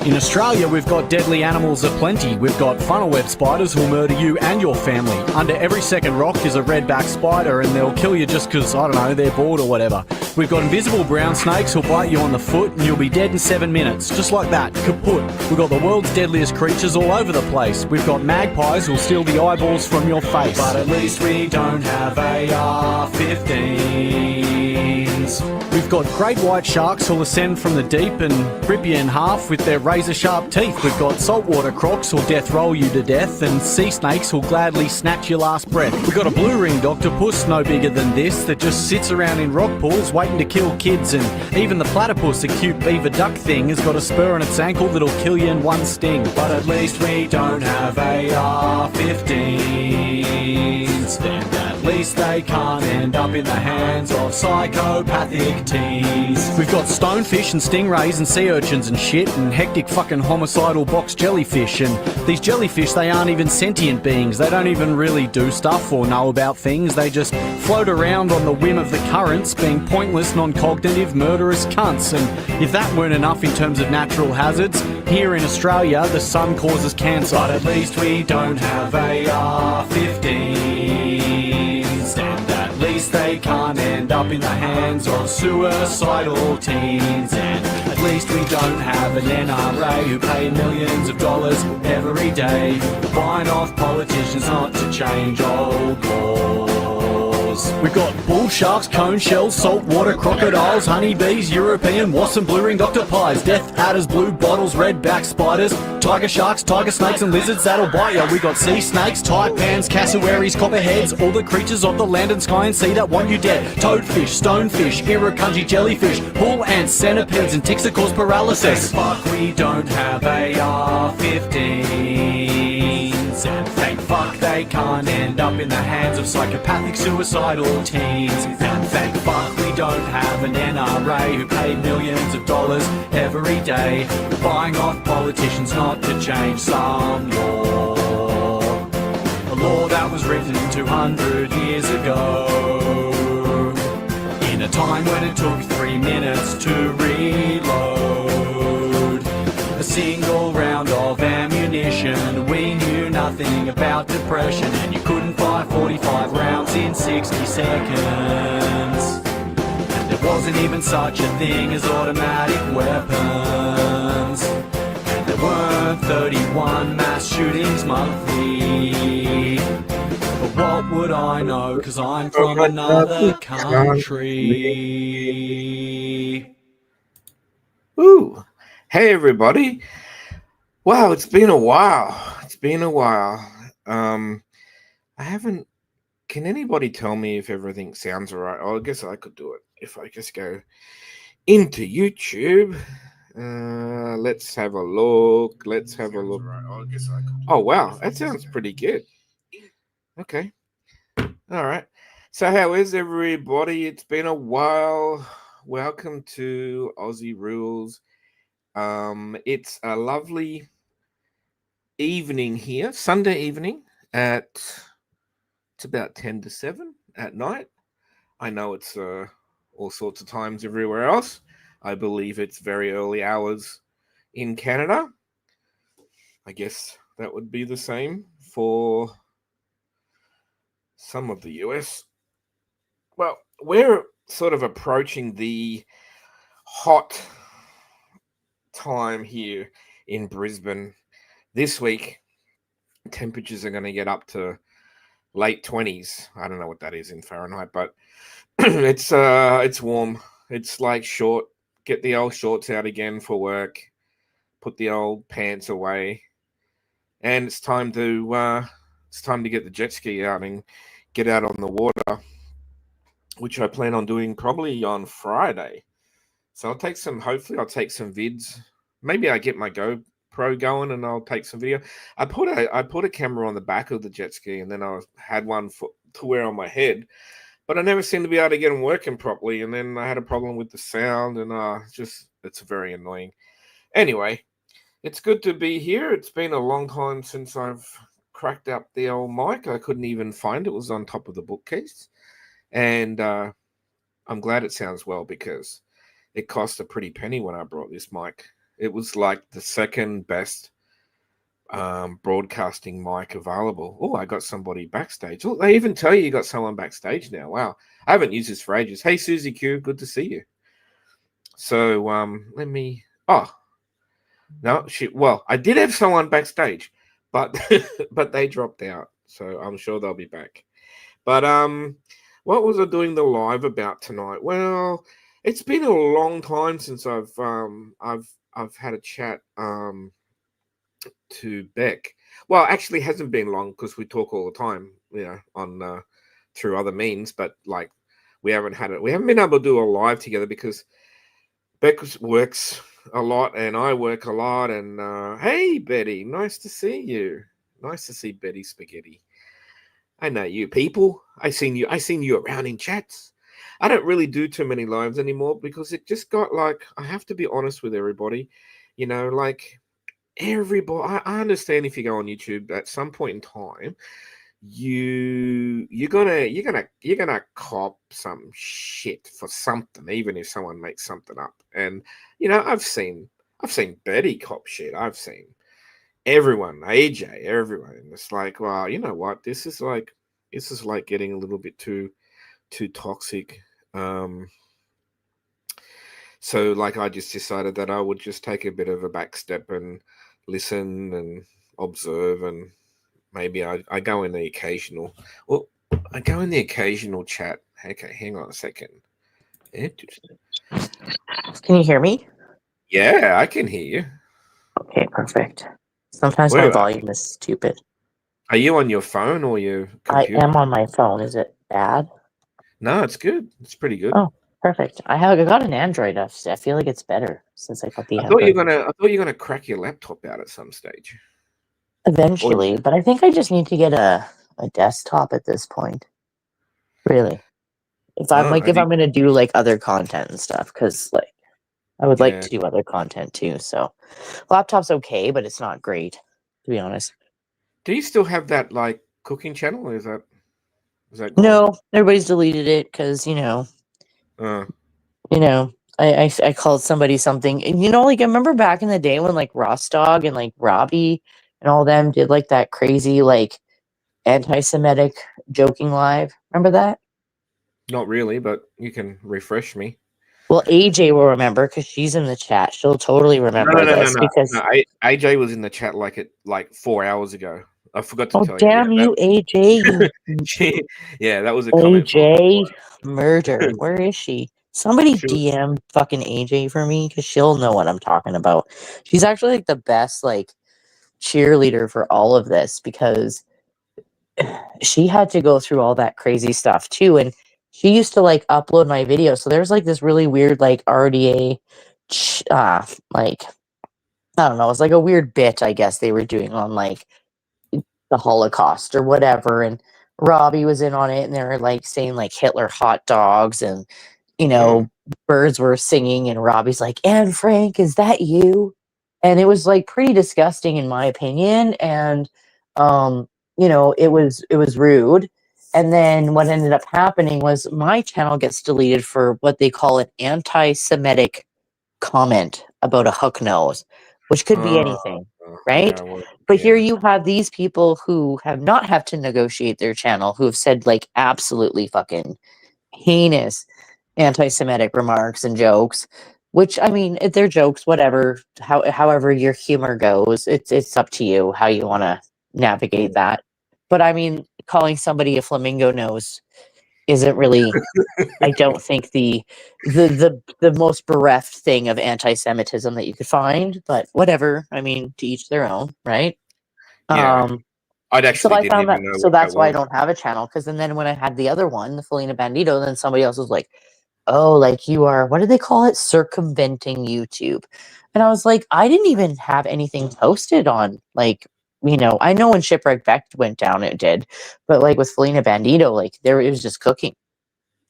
In Australia, we've got deadly animals aplenty. We've got funnel web spiders who'll murder you and your family. Under every second rock is a redback spider, and they'll kill you just because, I don't know, they're bored or whatever. We've got invisible brown snakes who'll bite you on the foot and you'll be dead in 7 minutes. Just like that, kaput. We've got the world's deadliest creatures all over the place. We've got magpies who'll steal the eyeballs from your face. But at least we don't have AR-15s. We've got great white sharks who'll ascend from the deep and rip you in half with their razor-sharp teeth. We've got saltwater crocs who'll death roll you to death, and sea snakes who'll gladly snatch your last breath. We've got a blue-ringed octopus, no bigger than this, that just sits around in rock pools waiting to kill kids. And even the platypus, a cute beaver duck thing, has got a spur on its ankle that'll kill you in one sting. But at least we don't have AR-15s, and at least they can't end up in the hands of psychopathic teens. We've got stonefish and stingrays and sea urchins and shit, and hectic fucking homicidal box jellyfish. And these jellyfish, they aren't even sentient beings. They don't even really do stuff or know about things. They just float around on the whim of the currents, being pointless, non-cognitive, murderous cunts. And if that weren't enough in terms of natural hazards, here in Australia the sun causes cancer. But at least we don't have AR-15s, and at least they can't end up in the hands of suicidal teens. And at least we don't have an NRA who pay millions of dollars every day buying off politicians not to change old laws. We've got bull sharks, cone shells, saltwater crocodiles, honeybees, European wasps and blue-ringed octopies, death adders, blue bottles, redback spiders, tiger sharks, tiger snakes and lizards that'll bite ya. We got sea snakes, taipans, cassowaries, copperheads, all the creatures of the land and sky and sea that want you dead. Toadfish, stonefish, irukandji jellyfish, bull ants, centipedes and ticks that cause paralysis. Thank fuck we don't have AR-15s, and thank fuck they can't end up in the hands of psychopathic suicidal teens. And thank fuck we don't have an NRA who pay millions of dollars every day buying off politicians not to change some law. A law that was written 200 years ago, in a time when it took 3 minutes to reload a single round of ammunition. We knew nothing about depression, and you couldn't fire 45 rounds in 60 seconds. And there wasn't even such a thing as automatic weapons, and there weren't 31 mass shootings monthly. But what would I know, 'cause I'm from another country. Ooh, hey everybody. Wow, it's been a while. I haven't, can anybody tell me if everything sounds all right? Oh, I guess I could do it if I just go into YouTube. Let's have a look. Oh, wow, that sounds pretty good. Okay. All right. So how is everybody? It's been a while. Welcome to Aussie Rules. It's a lovely evening here, Sunday evening it's about 10 to 7 at night. I know it's all sorts of times everywhere else. I believe it's very early hours in Canada. I guess that would be the same for some of the US. Well, we're sort of approaching the hot time here in Brisbane. This week, temperatures are going to get up to late 20s. I don't know what that is in Fahrenheit, but it's warm. It's like get the old shorts out again for work, put the old pants away, and it's time to get the jet ski out and get out on the water, which I plan on doing probably on Friday. So hopefully I'll take some vids. Maybe I get my GoPro going and I'll take some video. I put a camera on the back of the jet ski, and then I had one to wear on my head, but I never seemed to be able to get them working properly. And then I had a problem with the sound, and it's very annoying. Anyway, it's good to be here. It's been a long time since I've cracked up the old mic. I couldn't even find it. It was on top of the bookcase. And I'm glad it sounds well, because it cost a pretty penny when I brought this mic. It was like the second best broadcasting mic available. Oh, I got somebody backstage. Oh, they even tell you got someone backstage now. Wow. I haven't used this for ages. Hey, Susie Q, good to see you. So let me. Oh no, well, I did have someone backstage, but but they dropped out. So I'm sure they'll be back. But what was I doing the live about tonight? Well, it's been a long time since I've had a chat to Beck. Well, actually, it hasn't been long because we talk all the time, on through other means. But like, we haven't been able to do a live together because Beck works a lot and I work a lot. And hey, Betty, nice to see you. Nice to see Betty Spaghetti. I know you people. I seen you around in chats. I don't really do too many lives anymore because it just got like, I have to be honest with everybody, like everybody. I understand if you go on YouTube at some point in time, you're gonna cop some shit for something, even if someone makes something up. And I've seen Betty cop shit. I've seen everyone, AJ, everyone. And it's like, well, you know what? This is like getting a little bit too toxic. So like I just decided that I would just take a bit of a back step and listen and observe, and maybe I go in the occasional chat. Okay, hang on a second. Can you hear me? Yeah, I can hear you. Okay, perfect. Sometimes my Where volume is stupid. are you on your phone or your I computer? am on my phone. Is it bad? No, it's good. It's pretty good. Oh, perfect. I got an Android. I feel like it's better since I got the I thought you're Android. gonna I thought you're gonna crack your laptop out at some stage. Or Eventually, but I think I just need to get a desktop at this point. Really. If I'm oh, like if I'm gonna do like other content and stuff, because like I would like yeah. to do other content too. So laptop's okay, but it's not great, to be honest. Do you still have that like cooking channel? Or is that gone? No, everybody's deleted it because Uh, you know, I called somebody something, and like I remember back in the day when like Ross Dog and like Robbie and all them did like that crazy like anti-Semitic joking live. Remember that? not really, but you can refresh me. Well, AJ will remember because she's in the chat. She'll totally No, no, remember no, no, this no. because No, AJ was in the chat like 4 hours ago. I forgot to oh tell you. damn you, AJ, you She, yeah, that was a comment from. AJ murder. Where is she? Somebody She, DM fucking AJ for me because she'll know what I'm talking about. She's actually like the best like cheerleader for all of this because she had to go through all that crazy stuff too. And she used to like upload my videos. So there's like this really weird, like RDA, like, I don't know, it's like a weird bit, I guess they were doing on like the Holocaust or whatever. And Robbie was in on it and they were like saying like Hitler hot dogs and, oh, birds were singing. And Robbie's like, Anne Frank, is that you? And it was like pretty disgusting in my opinion. And, it was rude. And then what ended up happening was my channel gets deleted for what they call an anti-Semitic comment about a hook nose, which could be oh, anything, yeah, right? well, But here yeah, you have these people who have not had to negotiate their channel, who have said like absolutely fucking heinous anti-Semitic remarks and jokes. Which I mean, if they're jokes, whatever. However your humor goes, it's up to you how you want to navigate mm, that. But I mean, calling somebody a flamingo nose isn't really, I don't think the most bereft thing of anti-Semitism that you could find. But whatever. I mean, to each their own, right? yeah. Um, I so actually I didn't found even that. know So what that that's why I was. don't have a channel. Because then when I had the other one, the Felina Bandito, then somebody else was like, "Oh, like you are. What do they call it? Circumventing YouTube." And I was like, I didn't even have anything posted on like. I know when Shipwreck Beck went down, it did, but like with Felina Bandito, like there it was just cooking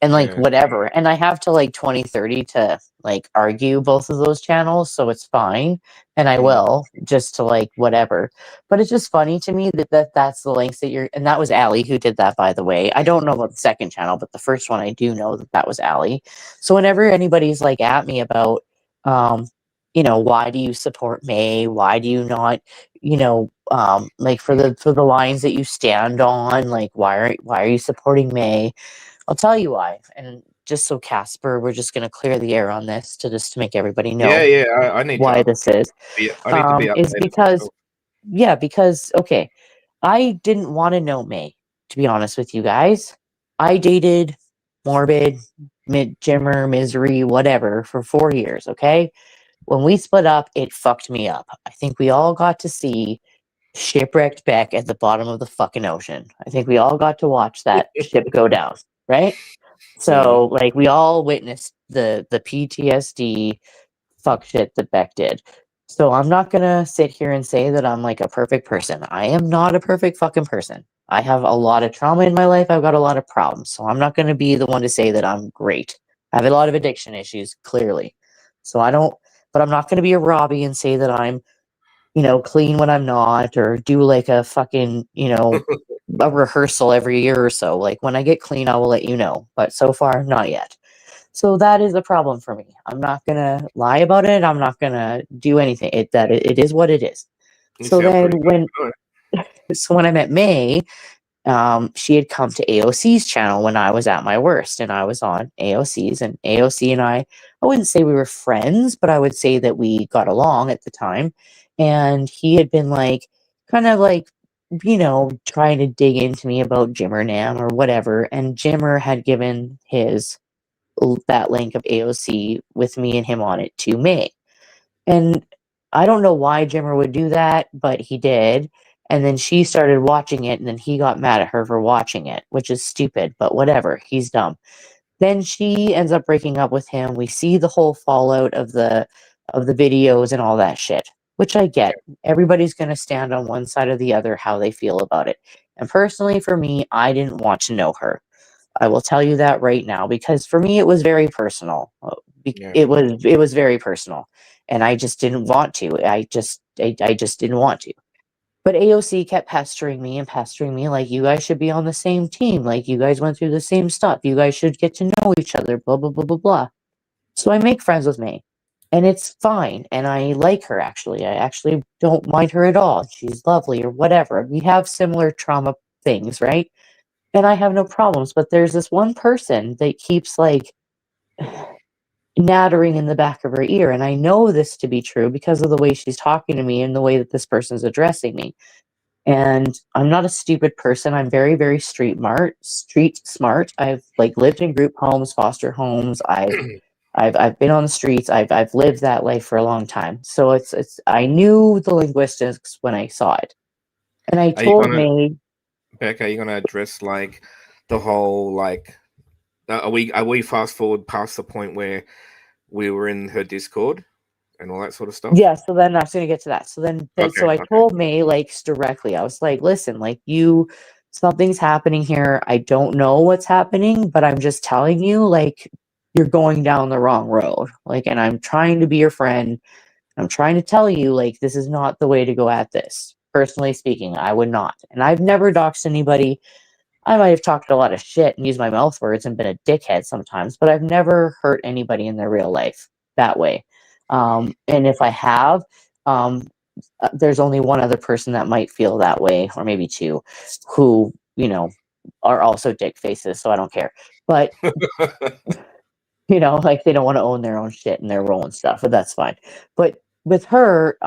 and like Yeah, whatever. And I have to like 2030 to like argue both of those channels, so it's fine. And I mm, will just to like whatever. But it's just funny to me that's the lengths that you're, and that was Allie who did that, by the way. I don't know about the second channel, but the first one I do know that was Allie. So whenever anybody's like at me about why do you support May? Why do you not, like for the lines that you stand on, like why are you supporting May? I'll tell you why. And just so Casper, we're just gonna clear the air on this to make everybody Yeah, know yeah. I need why to this is. I need to be Is updated because myself. because okay, I didn't want to know May, to be honest with you guys. I dated Morbid, Jimmer, Misery, whatever for 4 years, okay? When we split up, it fucked me up. I think we all got to see shipwrecked Beck at the bottom of the fucking ocean. I think we all got to watch that ship go down, right? Mm. So, like, we all witnessed the PTSD fuck shit that Beck did. So I'm not gonna sit here and say that I'm like a perfect person. I am not a perfect fucking person. I have a lot of trauma in my life. I've got a lot of problems. So I'm not gonna be the one to say that I'm great. I have a lot of addiction issues, clearly. So I don't, but I'm not gonna be a Robbie and say that I'm, clean when I'm not, or do like a fucking, a rehearsal every year or so. Like when I get clean, I will let you know. But so far, not yet. So that is a problem for me. I'm not gonna lie about it. I'm not gonna do anything. It is what it is. You So sound then pretty good. when I met May, she had come to AOC's channel when I was at my worst, and I was on AOC's, and AOC and I wouldn't say we were friends, but I would say that we got along at the time. And he had been like, kind of like, trying to dig into me about Jimmer Nam or whatever. And Jimmer had given that link of AOC with me and him on it to May. And I don't know why Jimmer would do that, but he did. And then she started watching it, and then he got mad at her for watching it, which is stupid, but whatever. He's dumb. Then she ends up breaking up with him. We see the whole fallout of the videos and all that shit, which I get. Everybody's going to stand on one side or the other how they feel about it. And personally, for me, I didn't want to know her. I will tell you that right now because for me it was very personal. Yeah. It was very personal, and I just didn't want to. I just didn't want to. But AOC kept pestering me like you guys should be on the same team. Like you guys went through the same stuff. You guys should get to know each other. Blah blah blah blah blah. So I make friends with May, and it's fine. And I like her actually. I actually don't mind her at all. She's lovely or whatever. We have similar trauma things, right? And I have no problems. But there's this one person that keeps like nattering in the back of her ear. And I know this to be true because of the way she's talking to me and the way that this person's addressing me. And I'm not a stupid person. I'm very, very street smart. I've like lived in group homes, foster homes. I've been on the streets. I've lived that life for a long time. So it's I knew the linguistics when I saw it. And I Are you told gonna, May, Beck? Are you gonna address like the whole like? Are we fast forward past the point where we were in her Discord and all that sort of stuff? yeah, so then I was gonna get to that. So so Okay. I Okay. told May like directly. I was like, listen, like something's happening here. I don't know what's happening, but I'm just telling you, like, you're going down the wrong road. Like, and I'm trying to be your friend. I'm trying to tell you, like, this is not the way to go at this. Personally speaking, I would not. And I've never doxed anybody. I might have talked a lot of shit and used my mouth words and been a dickhead sometimes, but I've never hurt anybody in their real life that way. And if I have, um, there's only one other person that might feel that way, or maybe two, who, are also dick faces, so I don't care. But, like they don't want to own their own shit and their role and stuff, but that's fine. But with her,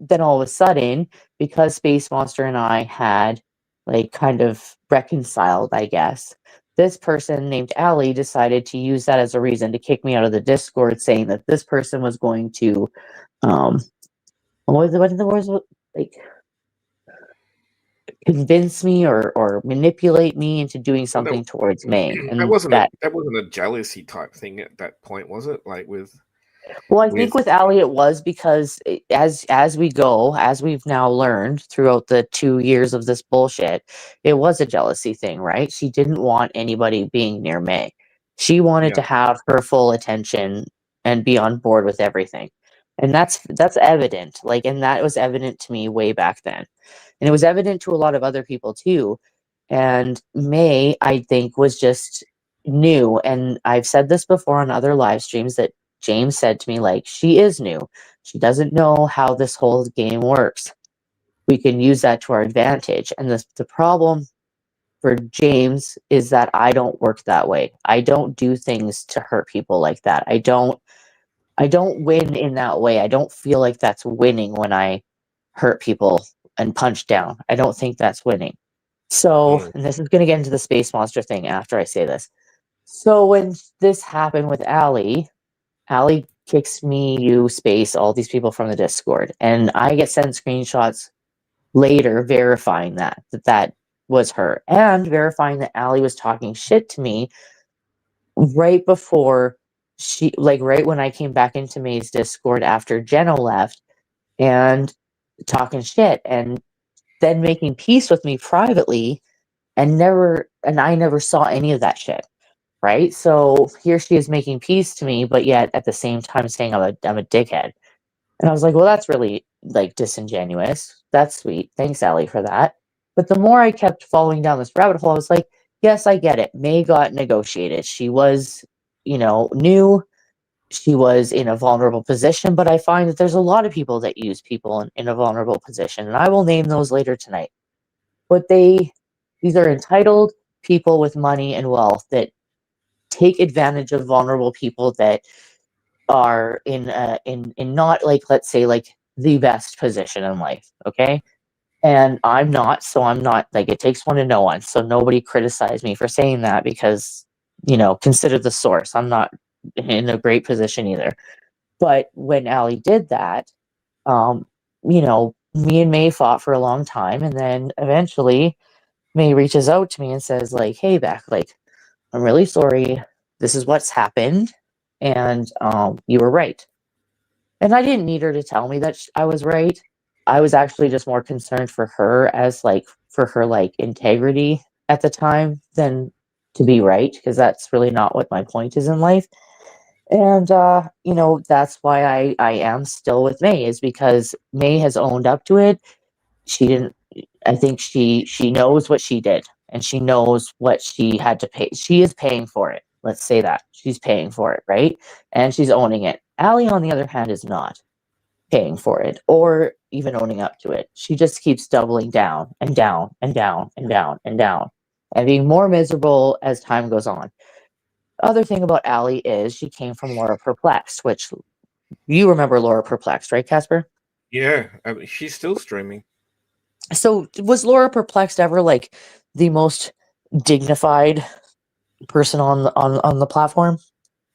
then all of a sudden, because Space Monster and I had like kind of reconciled, I guess, this person named Allie decided to use that as a reason to kick me out of the Discord, saying that this person was going to, um, what are the words like convince me or manipulate me into doing Well, something towards May, that and wasn't a that that wasn't a jealousy type thing at that point, was it? Like well, I think with with Allie it was because as we go, as we've now learned throughout the 2 years of this bullshit, it was a jealousy thing, right? She didn't want anybody being near May. She wanted yeah. to have her full attention and be on board with everything. And that's evident. Like, and that was evident to me way back then. And it was evident to a lot of other people too. And May, I think, was just new. And I've said this before on other live streams that James said to me, like, she is new. She doesn't know how this whole game works. We can use that to our advantage. And the problem for James is that I don't work that way. I don't do things to hurt people like that. I don't win in that way. I don't feel like that's winning when I hurt people and punch down. I don't think that's winning. So, Mm. and this is going to get into the space monster thing after I say this. So when this happened with Allie kicks me, you, Space, all these people from the Discord, and I get sent screenshots later verifying that was her, and verifying that Allie was talking shit to me right before like right when I came back into May's Discord after Jenna left, and talking shit, and then making peace with me privately, and I never saw any of that shit. Right? So here she is making peace to me, but yet at the same time saying I'm a dickhead. And I was like, well, that's really like disingenuous. That's sweet. Thanks, Allie, for that. But the more I kept following down this rabbit hole, I was like, yes, I get it. May got negotiated. She was, new. She was in a vulnerable position, but I find that there's a lot of people that use people in a vulnerable position. And I will name those later tonight. But these are entitled people with money and wealth that take advantage of vulnerable people that are in not, like, let's say, like, the best position in life, okay? And I'm not, so I'm not, like, it takes one to know one, so nobody criticize me for saying that, because consider the source. I'm not in a great position either. But when Allie did that, me and May fought for a long time, and then eventually May reaches out to me and says, like, hey, Beck, like, I'm really sorry. This is what's happened. And you were right. And I didn't need her to tell me that I was right. I was actually just more concerned for her, as like, for her, like, integrity at the time, than to be right, because that's really not what my point is in life. And that's why I am still with May, is because May has owned up to it. She didn't I think she knows what she did, and she knows what she had to pay. She is paying for it. Let's say that. She's paying for it, right? And she's owning it. Allie, on the other hand, is not paying for it or even owning up to it. She just keeps doubling down and down and down and down and down, and being more miserable as time goes on. Other thing about Allie is she came from Laura Perplexed, which you remember Laura Perplexed, right, Casper? Yeah, she's still streaming. So was Laura Perplexed ever like the most dignified person on the platform?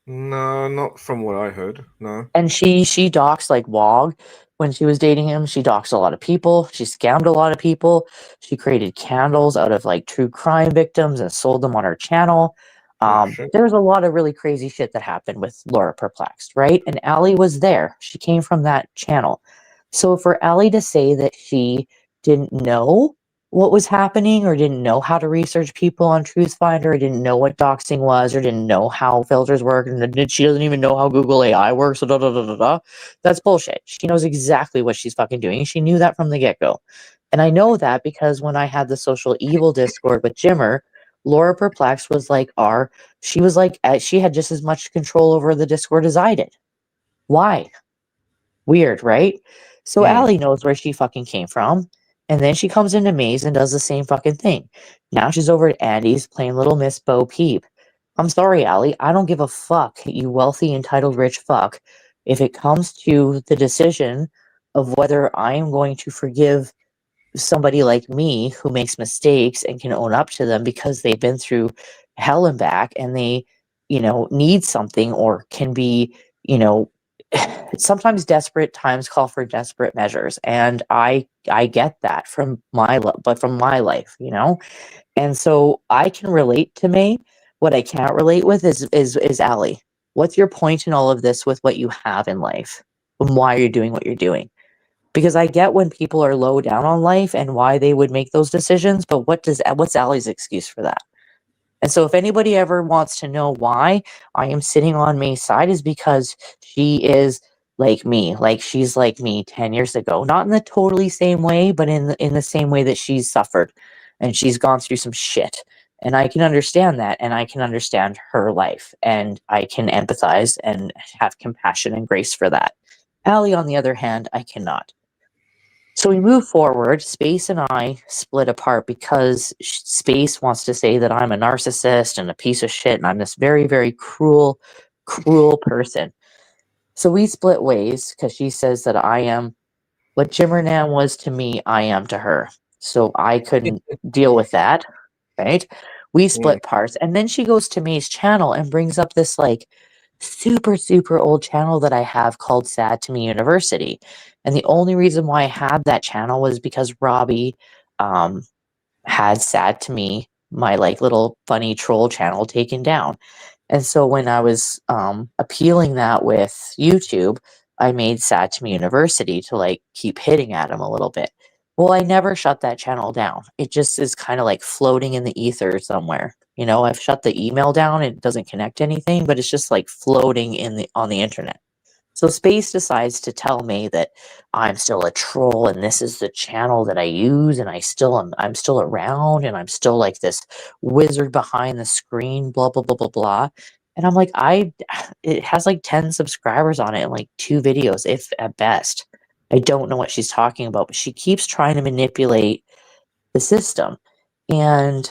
No, not from what I heard. No. And she doxed like Wog when she was dating him. She doxed a lot of people. She scammed a lot of people. She created candles out of like true crime victims and sold them on her channel. Oh shit. There's a lot of really crazy shit that happened with Laura Perplexed, right? And Allie was there. She came from that channel. So for Allie to say that she didn't know what was happening, or didn't know how to research people on TruthFinder, or didn't know what doxing was, or didn't know how filters work, and she doesn't even know how Google AI works, so that's bullshit. She knows exactly what she's fucking doing. She knew that from the get-go. And I know that because when I had the social evil Discord with Jimmer, Laura Perplex was like she was like, she had just as much control over the Discord as I did. Why? Weird, right? So Mm. Allie knows where she fucking came from. And then she comes into Maze and does the same fucking thing. Now she's over at Andy's playing Little Miss Bo Peep. I'm sorry, Allie. I don't give a fuck, you wealthy, entitled, rich fuck. If it comes to the decision of whether I am going to forgive somebody like me who makes mistakes and can own up to them because they've been through hell and back, and they, need something, or can be, sometimes desperate times call for desperate measures, and I get that from but from my life, and so I can relate to May. What I can't relate with is Allie. What's your point in all of this with what you have in life, and why you're doing what you're doing? Because I get when people are low down on life and why they would make those decisions, but what's Allie's excuse for that? And so if anybody ever wants to know why I am sitting on May's side, is because she is like me. Like, she's like me 10 years ago. Not in the totally same way, but in the same way that she's suffered and she's gone through some shit. And I can understand that, and I can understand her life, and I can empathize and have compassion and grace for that. Allie, on the other hand, I cannot. So we move forward. Space and I split apart because Space wants to say that I'm a narcissist and a piece of shit, and I'm this very, very cruel, cruel person. So we split ways because she says that I am what Jimmernan was to me, I am to her. So I couldn't deal with that, right? We Mm. split parts. And then she goes to May's channel and brings up this like super, super old channel that I have called Sad to Me University. And the only reason why I had that channel was because Robbie had Sad to Me, my like little funny troll channel, taken down. And so when I was appealing that with YouTube, I made Sad to Me University to like keep hitting at him a little bit. Well, I never shut that channel down. It just is kind of like floating in the ether somewhere. You know, I've shut the email down. It doesn't connect to anything, but it's just like floating in the on the internet. So Space decides to tell me that I'm still a troll and this is the channel that I use and I'm still around and I'm still like this wizard behind the screen, blah blah blah blah blah. And I'm like, it has like 10 subscribers on it and like 2 videos, if at best. I don't know what she's talking about, but she keeps trying to manipulate the system. And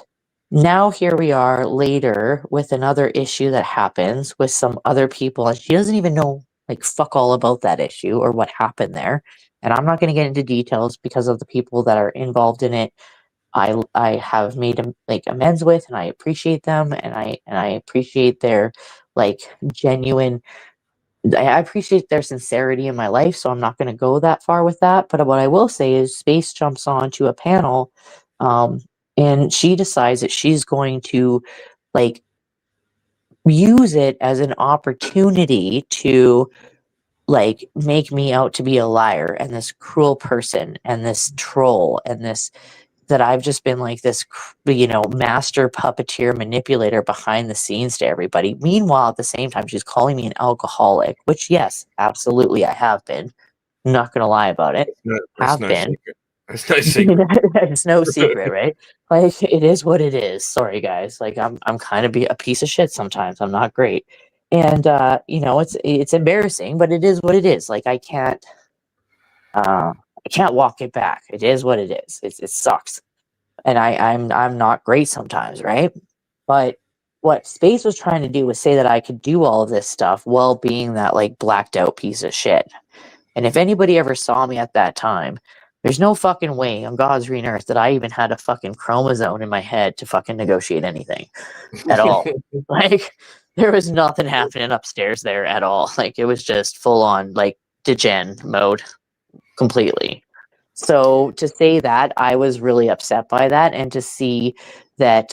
now here we are later with another issue that happens with some other people, and she doesn't even know like fuck all about that issue or what happened there. And I'm not going to get into details because of the people that are involved in it. I have made like amends with, and I appreciate them, and I appreciate their like genuine. I appreciate their sincerity in my life, so I'm not going to go that far with that. But what I will say is, Space jumps onto a panel, um, and she decides that she's going to like use it as an opportunity to like make me out to be a liar and this cruel person and this troll and this that I've just been like this, master puppeteer manipulator behind the scenes to everybody. Meanwhile, at the same time, she's calling me an alcoholic, which, yes, absolutely, I have been. I'm not going to lie about it. That's Have no been. secret. That's no secret. It's no secret, right? Like, it is what it is. Sorry, guys. Like, I'm kind of a piece of shit sometimes. I'm not great. And, it's embarrassing, but it is what it is. Like, I can't walk it back. It is what it is. It sucks. And I'm not great sometimes, right? But what Space was trying to do was say that I could do all of this stuff while being that like blacked out piece of shit. And if anybody ever saw me at that time, there's no fucking way on God's green earth that I even had a fucking chromosome in my head to fucking negotiate anything at all. Like, there was nothing happening upstairs there at all. Like, it was just full on like degen mode completely. So to say that, I was really upset by that, and to see that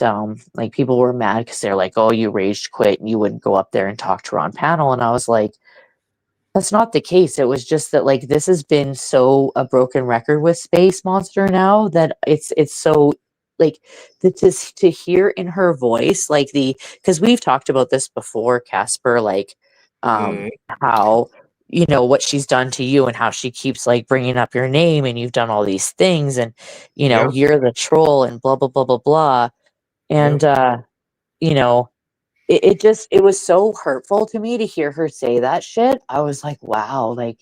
like people were mad because they're like, "Oh, you raged quit and you wouldn't go up there and talk to her on panel," and I was like, "That's not the case." It was just that like this has been so a broken record with Space Monster now that it's so like to hear in her voice like because we've talked about this before, Casper, like Mm, how what she's done to you and how she keeps like bringing up your name and you've done all these things and yeah, you're the troll and blah blah blah blah blah. yeah. And you know it was so hurtful to me to hear her say that shit. I was like, wow, like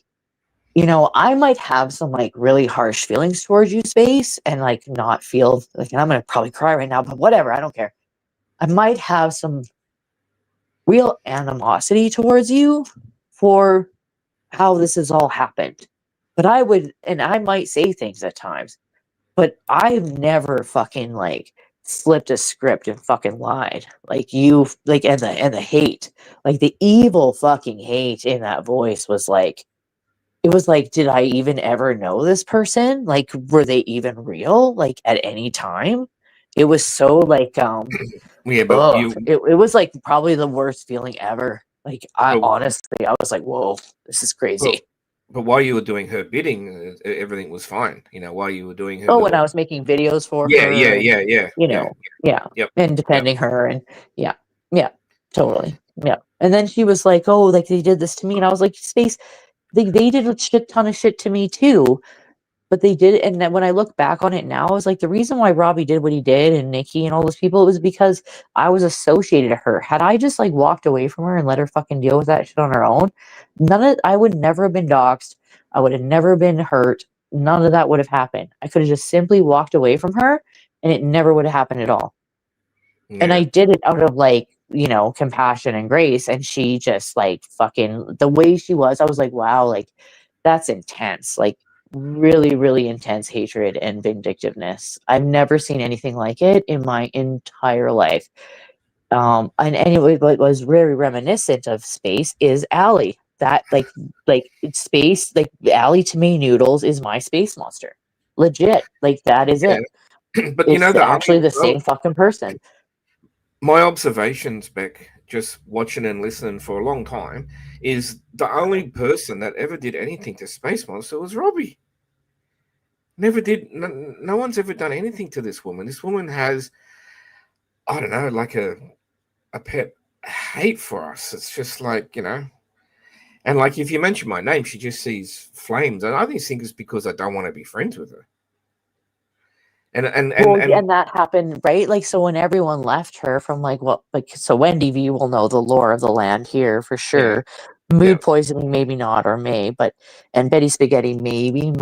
I might have some like really harsh feelings towards you, Space, and like not feel like, and I'm gonna probably cry right now, but whatever, I don't care. I might have some real animosity towards you for how this has all happened. But and I might say things at times, but I've never fucking like flipped a script and fucking lied. Like you, like, and the hate, like the evil fucking hate in that voice was like, it was like, did I even ever know this person? Like, were they even real? Like at any time? It was so like, Yeah, but ugh, it was like probably the worst feeling ever. Like I but, honestly, I was like, whoa, this is but, crazy. but while you were doing her bidding, everything was fine. While you were doing her Oh, when I little. was making videos for Yeah, her yeah, and, yeah, yeah, yeah. yeah, Yep, and yep. defending her and yeah, yeah, totally. Yeah. And then she was like, oh, like they did this to me. And I was like, Space, they did a shit ton of shit to me too. But they did, and then when I look back on it now, I was like, the reason why Robbie did what he did and Nikki and all those people, it was because I was associated to her. Had I just like walked away from her and let her fucking deal with that shit on her own, I would never have been doxxed. I would have never been hurt. None of that would have happened. I could have just simply walked away from her and it never would have happened at all. And I did it out of like, compassion and grace. And she just like fucking the way she was, I was like, wow, like that's intense. Like really, really intense hatred and vindictiveness. I've never seen anything like it in my entire life. And anyway, what was very reminiscent of Space is Allie. That like Space, like Allie to me Noodles is my space monster. Legit. Like that is it. But It's actually the same fucking person. My observations, Beck, just watching and listening for a long time, is the only person that ever did anything to Space Monster was Robbie. Never did. No one's ever done anything to this woman. This woman has, I don't know, like a pet hate for us. It's just like, and like if you mention my name, she just sees flames. And I think it's because I don't want to be friends with her. And that happened, right? Like, so when everyone left her from so Wendy V will know the lore of the land here for sure. Mood poisoning, maybe not, or and Betty Spaghetti maybe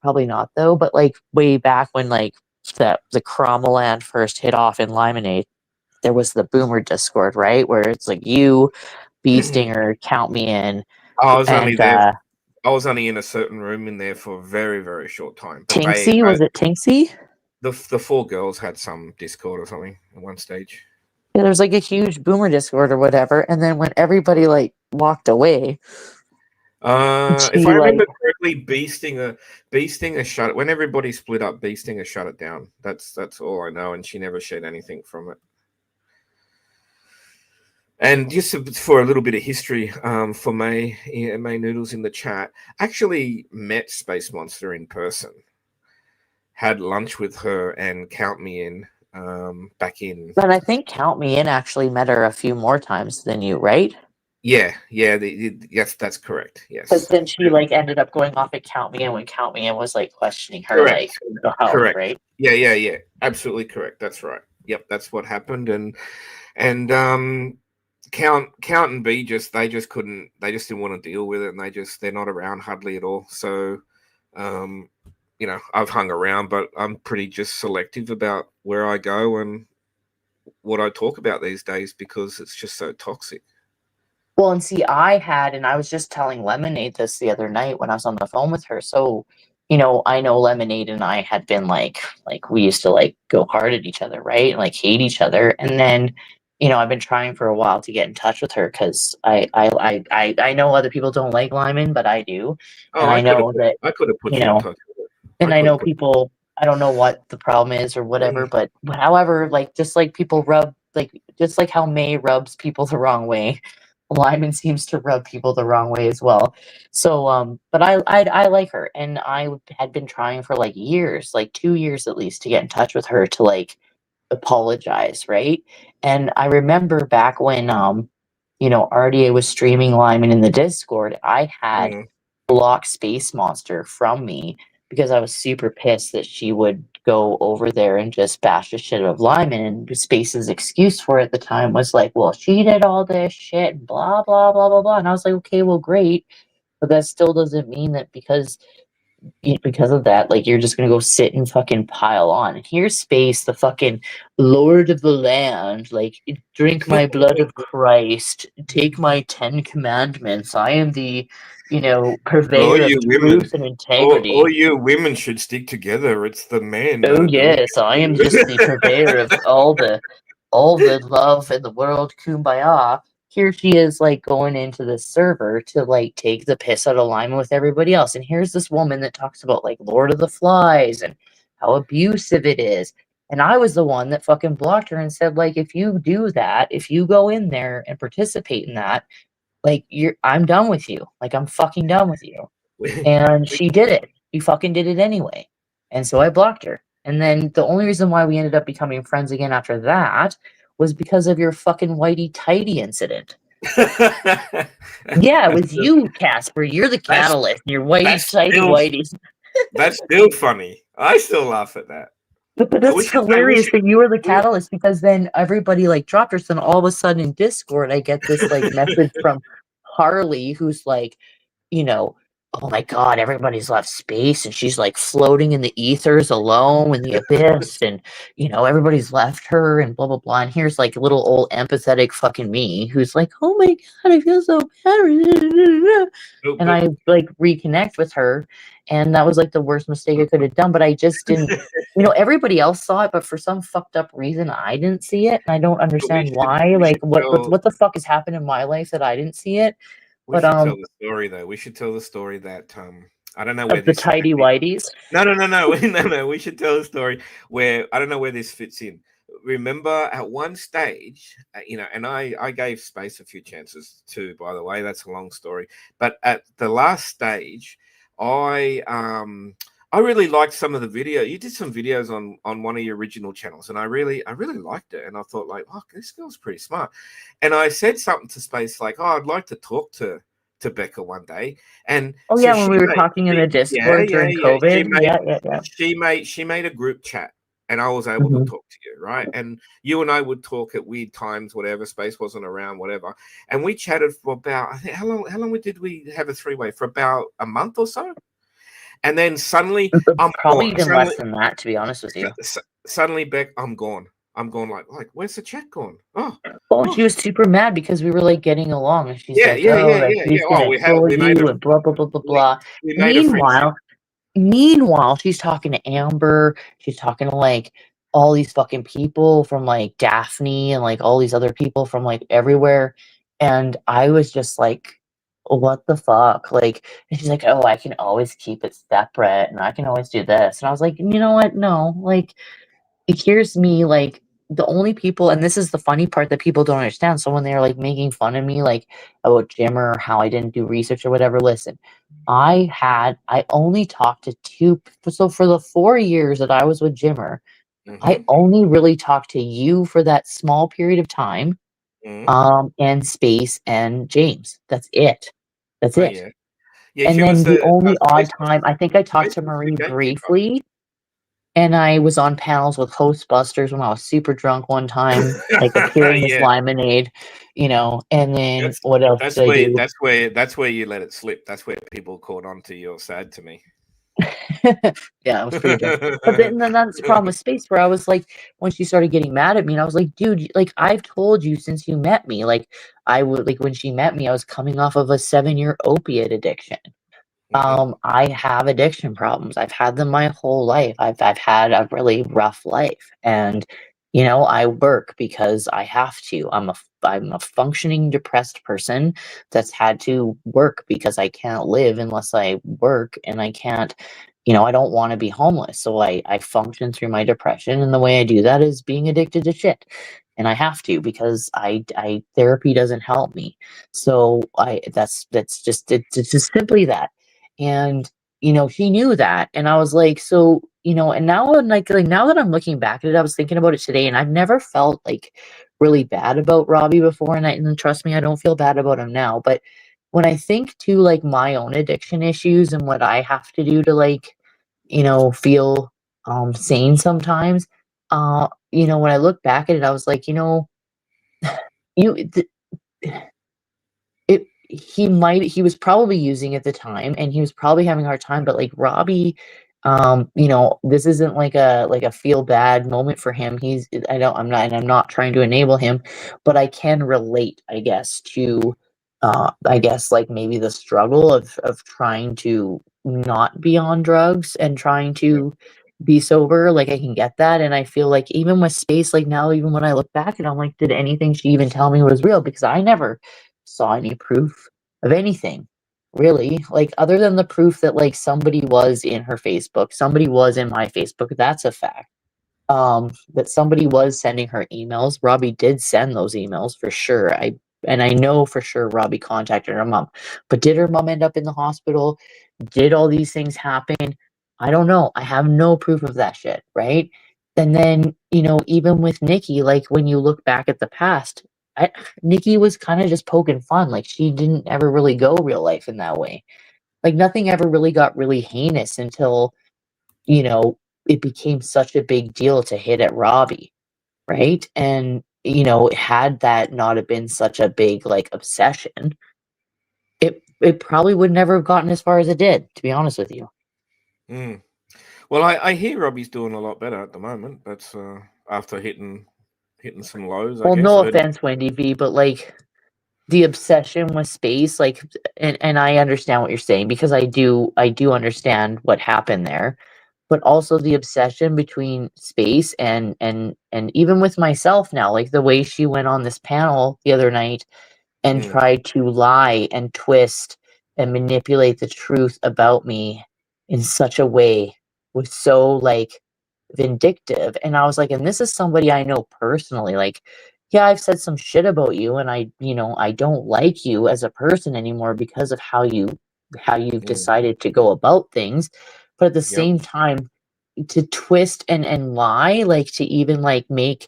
probably not though. But like way back when like the Cromaland first hit off in Limonade, there was the Boomer Discord, right, where it's like you, Bee Stinger, Count Me In. I was only there. I was only in a certain room in there for a very, very short time. Tinksy, was it Tinksy? The 4 girls had some Discord or something at one stage. Yeah, there's like a huge Boomer Discord or whatever, and then when everybody like walked away, if I remember correctly, Bee Stinger shut it when everybody split up. Bee Stinger shut it down. That's all I know, and she never shared anything from it. And just for a little bit of history, for May Noodles in the chat, actually met Space Monster in person. Had lunch with her and Count Me In back in. But I think Count Me In actually met her a few more times than you, right? Yeah. Yes, that's correct. Yes. Because then she like ended up going off at Count Me In when Count Me In was like questioning her, correct. Like the health, correct. Right? Yeah. Absolutely correct. That's right. Yep, that's what happened. And Count and B they just didn't want to deal with it, and they're not around hardly at all. So I've hung around, but I'm pretty just selective about where I go and what I talk about these days because it's just so toxic. Well, and see, I was just telling Lemonade this the other night when I was on the phone with her. So, I know Lemonade and I had been like we used to like go hard at each other, right? And like hate each other. And then, I've been trying for a while to get in touch with her because I know other people don't like Lyman, but I do. Oh, and I know that I could have put you in touch with her. And I know people, I don't know what the problem is or whatever, but however, like, just like people just like how May rubs people the wrong way, Lyman seems to rub people the wrong way as well. So, but I like her, and I had been trying for like years, like 2 years at least, to get in touch with her to like apologize, right? And I remember back when, RDA was streaming Lyman in the Discord, I had blocked Space Monster from me because I was super pissed that she would go over there and just bash the shit out of Lyman. And Space's excuse for it at the time was like, well, she did all this shit and blah, blah, blah, blah, blah. And I was like, okay, well, great. But that still doesn't mean that because of that, like, you're just gonna go sit and fucking pile on. And here's Space, the fucking Lord of the Land, like, drink my blood of Christ, take my 10 commandments. I am the, purveyor of truth and integrity. All you women should stick together. It's the men. Oh yes, I am just the purveyor of all the love in the world. Kumbaya. Here she is, like, going into the server to like take the piss out of Lyman with everybody else. And here's this woman that talks about like Lord of the Flies and how abusive it is. And I was the one that fucking blocked her and said, like, if you do that, if you go in there and participate in that, like, I'm done with you. Like, I'm fucking done with you. And she did it. She fucking did it anyway. And so I blocked her. And then the only reason why we ended up becoming friends again after that was because of your fucking whitey tighty incident. Yeah, it was you, Casper. You're the catalyst. Your whitey tighty whitey. That's still funny. I still laugh at that. But We that's should say we hilarious should. that you were the We, catalyst because then everybody like dropped her. So then all of a sudden in Discord, I get this like message from Harley, who's like, you know, oh my god, everybody's left space, and she's like floating in the ethers alone in the abyss, and everybody's left her, and blah blah blah. And here's like little old empathetic fucking me, who's like, oh my god, I feel so bad, and but I like reconnect with her, and that was like the worst mistake I could have done. But I just didn't. Everybody else saw it, but for some fucked up reason, I didn't see it, and I don't understand why. we Like, should what what tell what the fuck has happened in my life that I didn't see it? we But should tell the story though. We should tell the story that I don't know where of the this tidy whities. No, no, no, no, no. We should tell a story where I don't know where this fits in. Remember, at one stage, and I gave Space a few chances too. By the way, that's a long story. But at the last stage, I really liked some of the video. You did some videos on one of your original channels, and I really liked it. And I thought like, oh, this girl's pretty smart. And I said something to Space like, oh, I'd like to talk to Becca one day. And Oh so yeah, when we were talking in the Discord during yeah. COVID. Yeah. She made a group chat, and I was able to Mhm. talk to you, right? And you and I would talk at weird times, whatever. Space wasn't around, whatever. And we chatted for about, I think, how long did we have a three-way? For about a month or so. And then suddenly I'm Probably gone. even less than that, to be honest with you. Suddenly, Beck, I'm gone. I'm gone. Like, where's the chat gone? Well, and Oh, she was super mad because we were like getting along, and she's like, "Oh, like yeah. he's Oh, gonna kill you," and blah blah blah blah blah. we made a friendship. Meanwhile, she's talking to Amber. She's talking to like all these fucking people from like Daphne and like all these other people from like everywhere. And I was just like, what the fuck? Like, and she's like, oh, I can always keep it separate and I can always do this. And I was like, you know what? No, like, here's me, like, the only people, and this is the funny part that people don't understand. So when they're like making fun of me, like about Jim or how I didn't do research or whatever, listen, I only talked to two. So for the 4 years that I was with Jimmer, I Mm-hmm. only really talked to you for that small period of time, Mm-hmm. and Space and James. That's it. That's Oh it. yeah. Yeah, And she then was the the only odd Space time, I think I talked Space to was the Marie gatekeeper. briefly, and I was on panels with Hostbusters when I was super drunk one time, like appearing as Yeah, Lemonade, and then that's what else that's did I where do? that's where you let it slip. That's where people caught on to you're sad to me. Yeah, I was pretty drunk. But then that's the problem with Space, where I was like, when she started getting mad at me, and I was like, dude, like I've told you since you met me, like I would like when she met me, I was coming off of a 7-year opiate addiction. Hmm. I have addiction problems. I've had them my whole life. I've had a really rough life, and I work because I have to. I'm a functioning depressed person that's had to work because I can't live unless I work, and I can't. I don't want to be homeless, so I function through my depression, and the way I do that is being addicted to shit, and I have to because I therapy doesn't help me. So I that's just it's just simply that. And she knew that, and I was like, so and now I'm like now that I'm looking back at it, I was thinking about it today, and I've never felt like really bad about Robbie before, and trust me, I don't feel bad about him now. But when I think to like my own addiction issues and what I have to do to like feel sane sometimes, when I look back at it, I was like, you th- he was probably using at the time, and he was probably having a hard time, but like Robbie, this isn't like a feel bad moment for him. I'm not trying to enable him, but I can relate, I guess, to I guess like maybe the struggle of trying to not be on drugs and trying to be sober. Like I can get that, and I feel like even with Space, like now, even when I look back and I'm like, did anything she even tell me was real? Because I never saw any proof of anything, really. Like other than the proof that like somebody was in her Facebook, somebody was in my Facebook, that's a fact. That somebody was sending her emails. Robbie did send those emails for sure. I know for sure Robbie contacted her mom. But did her mom end up in the hospital? Did all these things happen? I don't know. I have no proof of that shit, right? And then, even with Nikki, like when you look back at the past, Nikki was kind of just poking fun. Like she didn't ever really go real life in that way. Like nothing ever really got really heinous until, you know, it became such a big deal to hit at Robbie, right? And, you know, had that not have been such a big like obsession, it probably would never have gotten as far as it did, to be honest with you. Mm. Well, I hear Robbie's doing a lot better at the moment. That's after hitting some lows, I Well, guess. no offense, Wendy V, but like the obsession with space, like, and I understand what you're saying because I do understand what happened there, but also the obsession between space and even with myself now, like the way she went on this panel the other night and Mm, tried to lie and twist and manipulate the truth about me in such a way was so like vindictive. And I was like, and this is somebody I know personally. Like, yeah, I've said some shit about you and I don't like you as a person anymore because of how you've mm, decided to go about things. But at the yep. same time, to twist and lie, like to even like make,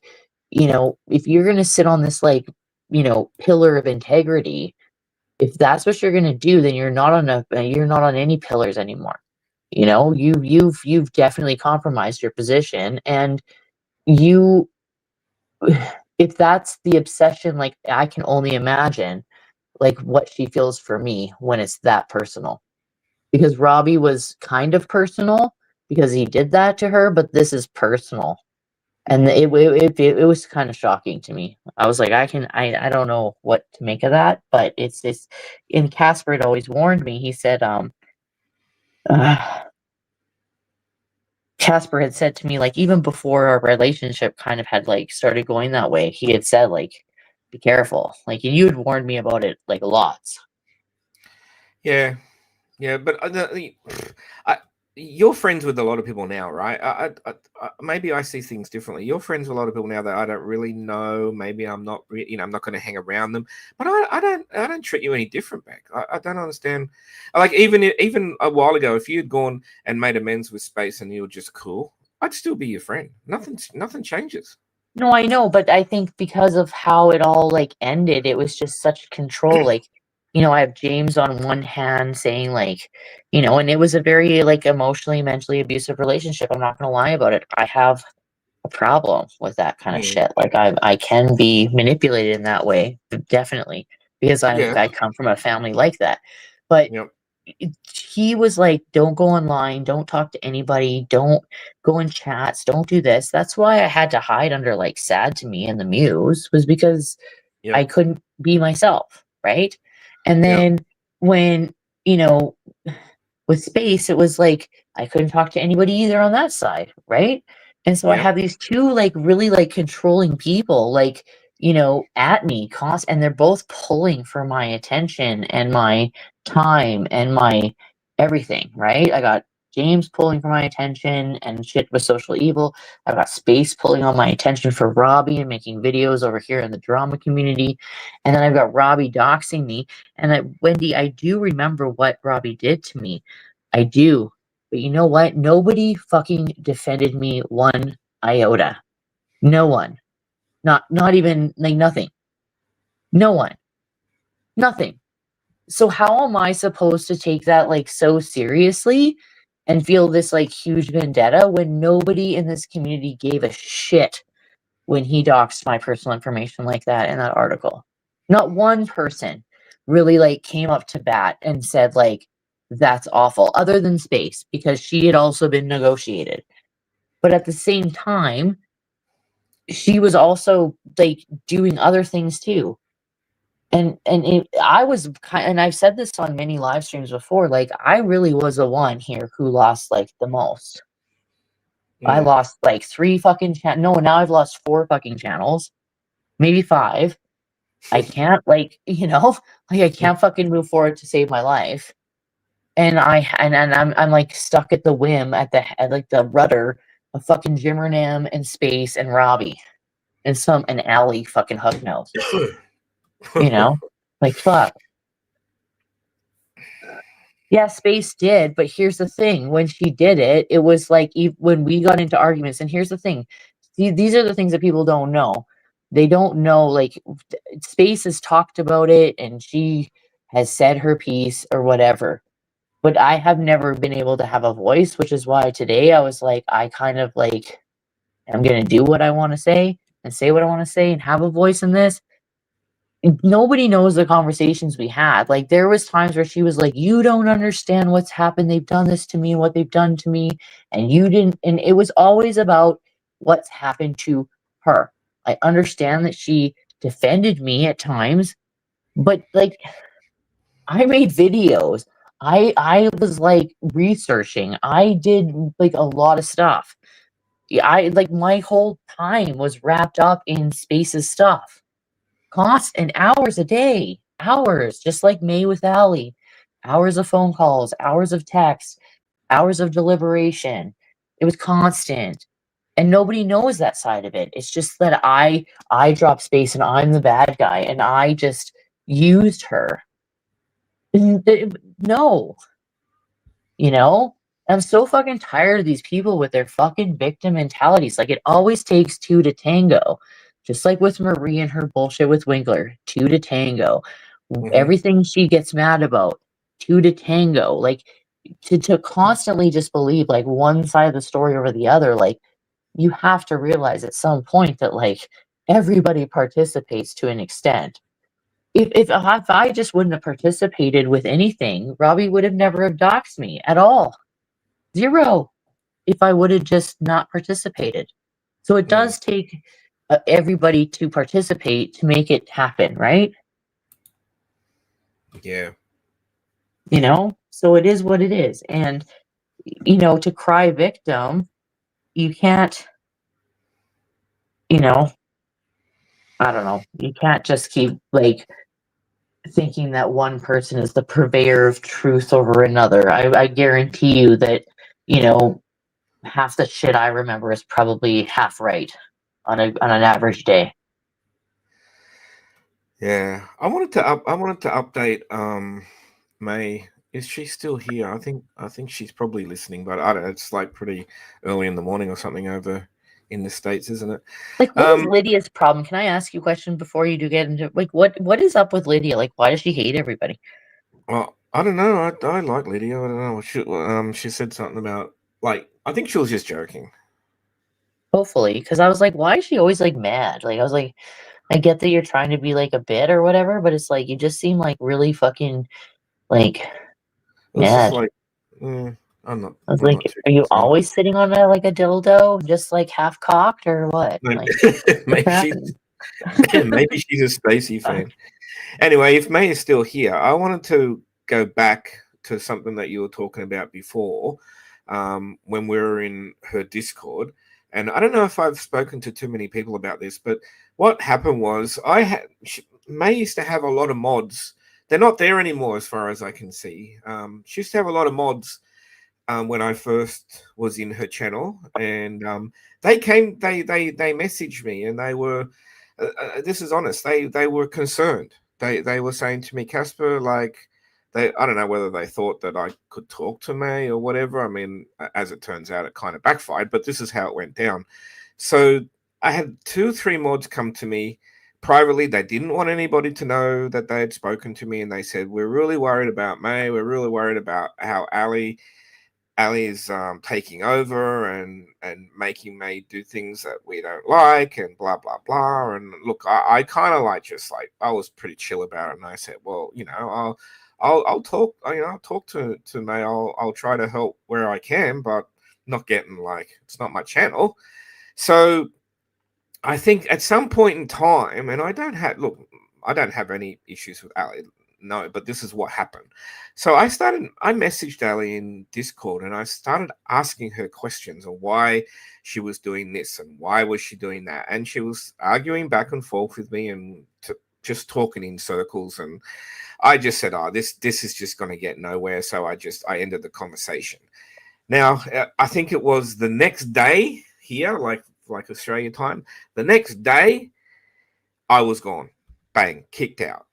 if you're gonna sit on this like, pillar of integrity, if that's what you're gonna do, then you're not on any pillars anymore. You've definitely compromised your position, and you, if that's the obsession, like I can only imagine like what she feels for me when it's that personal. Because Robbie was kind of personal because he did that to her, but this is personal. And it was kind of shocking to me. I was like, I don't know what to make of that, but it's and Casper had always warned me. He said, uh, Casper had said to me, like, even before our relationship kind of had like started going that way, he had said, like, be careful. Like, and you had warned me about it like lots. Yeah, yeah. But I, you're friends with a lot of people now, right? Maybe I see things differently. You're friends with a lot of people now that I don't really know. Maybe I'm not, I'm not going to hang around them. But I don't treat you any different back. I don't understand. Like even a while ago, if you had gone and made amends with Space and you were just cool, I'd still be your friend. Nothing changes. No, I know, but I think because of how it all like ended, it was just such control. Like, I have James on one hand saying like, and it was a very like emotionally, mentally abusive relationship. I'm not gonna lie about it. I have a problem with that kind of Mm, shit. Like I can be manipulated in that way, definitely, because yeah. I come from a family like that. But Yep. he was like, don't go online, don't talk to anybody, don't go in chats, don't do this. That's why I had to hide under like Sad to Me and the Muse, was because I Yep. couldn't be myself, right? And Yep. then when, you know, with Space, it was like I couldn't talk to anybody either on that side, right? And so I Yep. have these two like really like controlling people, like, at me and they're both pulling for my attention and my time and my everything, right? I got James pulling for my attention and shit with social evil. I've got Space pulling on my attention for Robbie and making videos over here in the drama community. And then I've got Robbie doxing me. And Wendy, I do remember what Robbie did to me. I do. But you know what? Nobody fucking defended me one iota. No one. Not even like nothing. No one. Nothing. So how am I supposed to take that like so seriously and feel this like huge vendetta when nobody in this community gave a shit when he doxed my personal information like that in that article? Not one person really like came up to bat and said like that's awful, other than Space, because she had also been negotiated. But at the same time, she was also like doing other things too. I was kind, and I've said this on many live streams before. Like I really was the one here who lost like the most. I Mm, lost like three fucking no. Now I've lost four fucking channels, maybe five. I can't like like I can't fucking move forward to save my life, and I'm like stuck at the whim at like the rudder of fucking Jimmernam and Space and Robbie and an alley fucking hook nose, you know, like fuck. Yeah, Space did, but here's the thing: when she did it, it was like when we got into arguments. And here's the thing: these are the things that people don't know. They don't know, like, Space has talked about it, and she has said her piece or whatever. but I have never been able to have a voice, which is why today I was like, I kind of like, I'm going to do what I want to say and say what I want to say and have a voice in this. Nobody knows the conversations we had. Like, there was times where she was like, you don't understand what's happened. They've done this to me and what they've done to me. And you didn't. And it was always about what's happened to her. I understand that she defended me at times, but like, I made videos. I was like researching. I did like a lot of stuff. Yeah, I like my whole time was wrapped up in Space's stuff. Constant hours a day, hours, just like May with Allie. Hours of phone calls, hours of text, hours of deliberation. It was constant. And nobody knows that side of it. It's just that I drop Space and I'm the bad guy and I just used her. No, you know? I'm so fucking tired of these people with their fucking victim mentalities. Like, it always takes two to tango. Just like with Marie and her bullshit with Winkler, two to tango. Mhm. Everything she gets mad about, two to tango. Like, to constantly just believe like one side of the story over the other, like, you have to realize at some point that like everybody participates to an extent. If I just wouldn't have participated with anything, Robbie would have never have doxed me at all. Zero. If I would have just not participated. So it Mm. does take everybody to participate to make it happen, right? Yeah. You know? So it is what it is. And, you know, to cry victim, you can't, you know, I don't know. You can't just keep like thinking that one person is the purveyor of truth over another. I guarantee you that, you know, half the shit I remember is probably half right on an average day. Yeah. I wanted to update May. Is she still here? I think she's probably listening, but I don't know, it's like pretty early in the morning or something over in the States, isn't it? Like, what is Um Lydia's problem? Can I ask you a question before you do get into like what is up with Lydia? Like, why does she hate everybody? well, I don't know. I like Lydia. I don't know. She said something about like I think she was just joking. Hopefully, because I was like, why is she always like mad? Like, I was like, I get that you're trying to be like a bit or whatever, but it's like you just seem like really fucking like It was just mad. like mm, I'm not I was I'm like, not too are you concerned. always sitting on a like a dildo, just like half cocked or what? Maybe, Like, maybe what's she's happening? maybe she's a Stacy fan. Anyway, if May is still here, I wanted to go back to something that you were talking about before, when we were in her Discord. And I don't know if I've spoken to too many people about this, but what happened was May used to have a lot of mods. They're not there anymore, as far as I can see. She used to have a lot of mods when I first was in her channel, and they messaged me, and they were, this is honest, they were concerned. They were saying to me, Casper, like I don't know whether they thought that I could talk to me or whatever. I mean, as it turns out, it kind of backfired, but this is how it went down. So I had 2 or 3 mods come to me privately. They didn't want anybody to know that they had spoken to me, and they said, we're really worried about May. We're really worried about how Ali is taking over and making May do things that we don't like and blah blah blah. And look, I kind of like just like I was pretty chill about it, and I said, well, you know, I'll talk, you know, I'll talk to May. I'll try to help where I can, but not getting like it's not my channel. So I think at some point in time, and I don't have any issues with Ali, no, but this is what happened. So I messaged Ali in Discord and I started asking her questions on why she was doing this and why was she doing that. And she was arguing back and forth with me and just talking in circles. And I just said, oh, this is just going to get nowhere. So I ended the conversation. Now, I think it was the next day here, like Australia time. The next day, I was gone, bang, kicked out,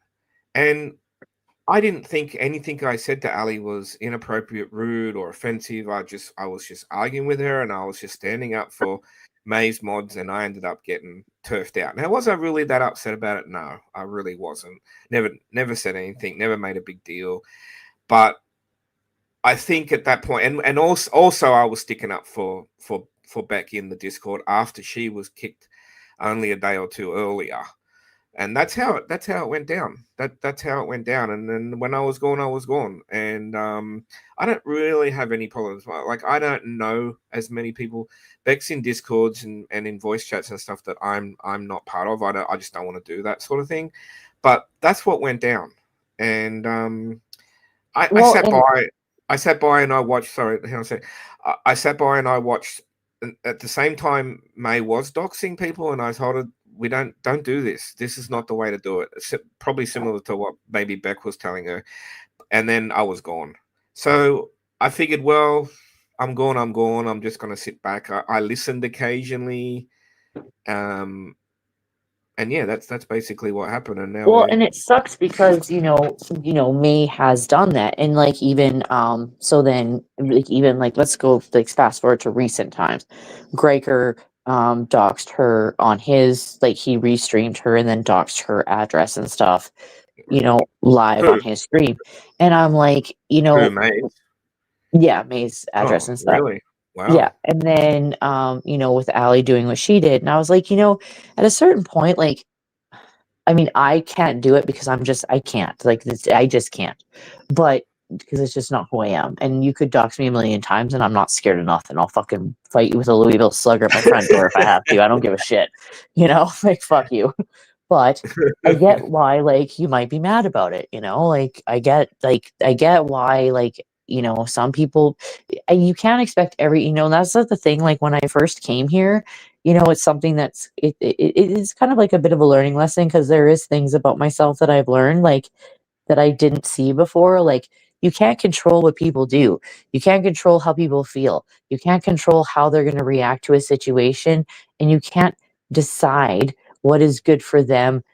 and I didn't think anything I said to Ali was inappropriate, rude, or offensive. I was just arguing with her, and I was just standing up for May's mods, and I ended up getting turfed out. Now, was I really that upset about it? No, I really wasn't. Never said anything. Never made a big deal, but I think at that point, and also I was sticking up for Becky in the Discord after she was kicked only a day or two earlier, and that's how it went down. That's how it went down. And then when I was gone, and I don't really have any problems. Like, I don't know as many people. Beck's in Discords and in voice chats and stuff that I'm not part of. I just don't want to do that sort of thing. But that's what went down, and I Well, sat and by. I sat by and I watched. Sorry, hang on a sec. I sat by and I watched. And at the same time, May was doxing people, and I told her, "We don't do this. This is not the way to do it." It's probably similar to what maybe Beck was telling her. And then I was gone. So I figured, well, I'm gone. I'm just going to sit back. I listened occasionally, and yeah, that's basically what happened. And now well, we're and it sucks because May has done that, and like even so then like even like let's go like fast forward to recent times. Gregor doxed her on his, like, he restreamed her and then doxed her address and stuff, live who on his stream, and I'm like, May. yeah, May's Oh, address and stuff. really? Yeah, Wow. and then with Allie doing what she did, and I was like, at a certain point, like, I mean, I can't do it because I can't. Like, I just can't. But because it's just not who I am. And you could dox me a million times, and I'm not scared of nothing. I'll fucking fight you with a Louisville Slugger at my front door if I have to. I don't give a shit. Like, fuck you. But I get why, like, you might be mad about it. Like, I get why, like, some people, and you can't expect that's not the thing. Like, when I first came here, it's something that's it is kind of like a bit of a learning lesson, because there is things about myself that I've learned, like, that I didn't see before. Like, you can't control what people do. You can't control how people feel. You can't control how they're going to react to a situation, and you can't decide what is good for them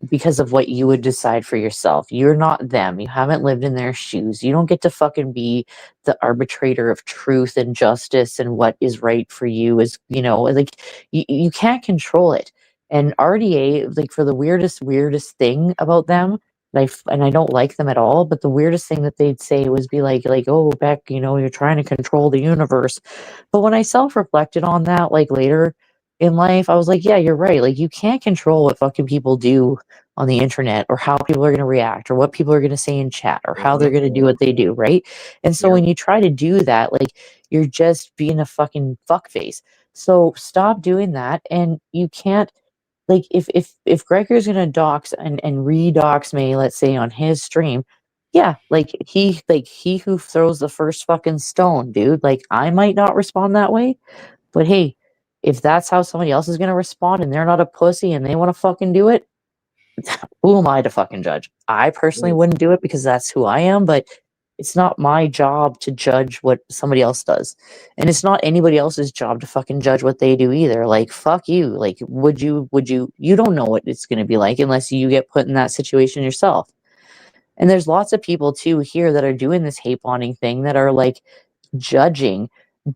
because of what you would decide for yourself. You're not them. You haven't lived in their shoes. You don't get to fucking be the arbitrator of truth and justice and what is right for you. Is like, you can't control it. And RDA, like, for the weirdest thing about them, and I don't like them at all, but the weirdest thing that they'd say was be like, oh, Beck, you're trying to control the universe. But when I self-reflected on that, like, later in life, I was like, yeah, you're right. Like, you can't control what fucking people do on the internet, or how people are going to react, or what people are going to say in chat, or how they're Mhm. going to do what they do, right? And so Yeah. when you try to do that, like, you're just being a fucking fuckface. So stop doing that. And you can't, like, if Gregor's gonna dox and redox me, let's say, on his stream, yeah, he who throws the first fucking stone, dude. Like, I might not respond that way, but hey, if that's how somebody else is gonna respond, and they're not a pussy and they want to fucking do it, who am I to fucking judge? I personally Mm. wouldn't do it because that's who I am, but it's not my job to judge what somebody else does. And it's not anybody else's job to fucking judge what they do either. Like, fuck you. Like, you don't know what it's going to be like unless you get put in that situation yourself. And there's lots of people too here that are doing this hate bonding thing, that are like judging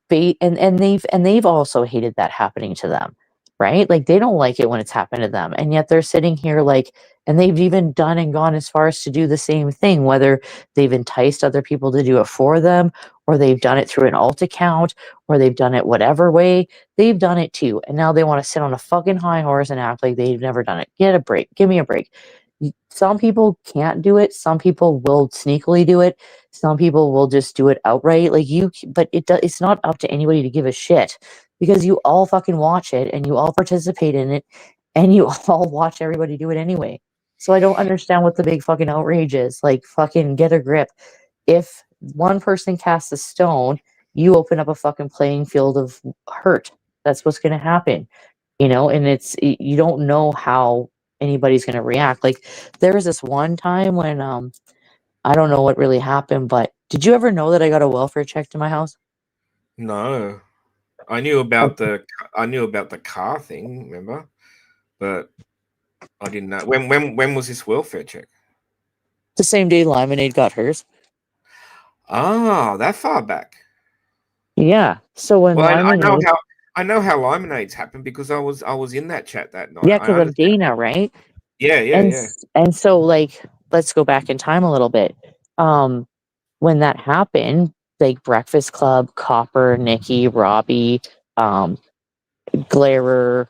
bait, and they've also hated that happening to them, right? Like, they don't like it when it's happened to them, and yet they're sitting here, like, and they've even done and gone as far as to do the same thing, whether they've enticed other people to do it for them, or they've done it through an alt account, or they've done it whatever way. They've done it too, and now they want to sit on a fucking high horse and act like they've never done it. Get a break. Give me a break. Some people can't do it. Some people will sneakily do it. Some people will just do it outright. Like, but it's not up to anybody to give a shit, because you all fucking watch it and you all participate in it, and you all watch everybody do it anyway. So I don't understand what the big fucking outrage is. Like, fucking get a grip. If one person casts a stone, you open up a fucking playing field of hurt. That's what's going to happen, and you don't know how anybody's going to react. Like, there was this one time when I don't know what really happened, but did you ever know that I got a welfare check to my house? No, I knew about the car thing, remember? But I didn't know when was this welfare check? The same day Lemonade got hers. Ah, that far back. Yeah. So when Well, Lemonade, I know how lemonades happen because I was in that chat that night. yeah, I because of understand. Dana, right? Yeah, yeah, And yeah. and so, like, let's go back in time a little bit. Um, when that happened, like Breakfast Club, Copper, Nikki, Robbie, Glarer,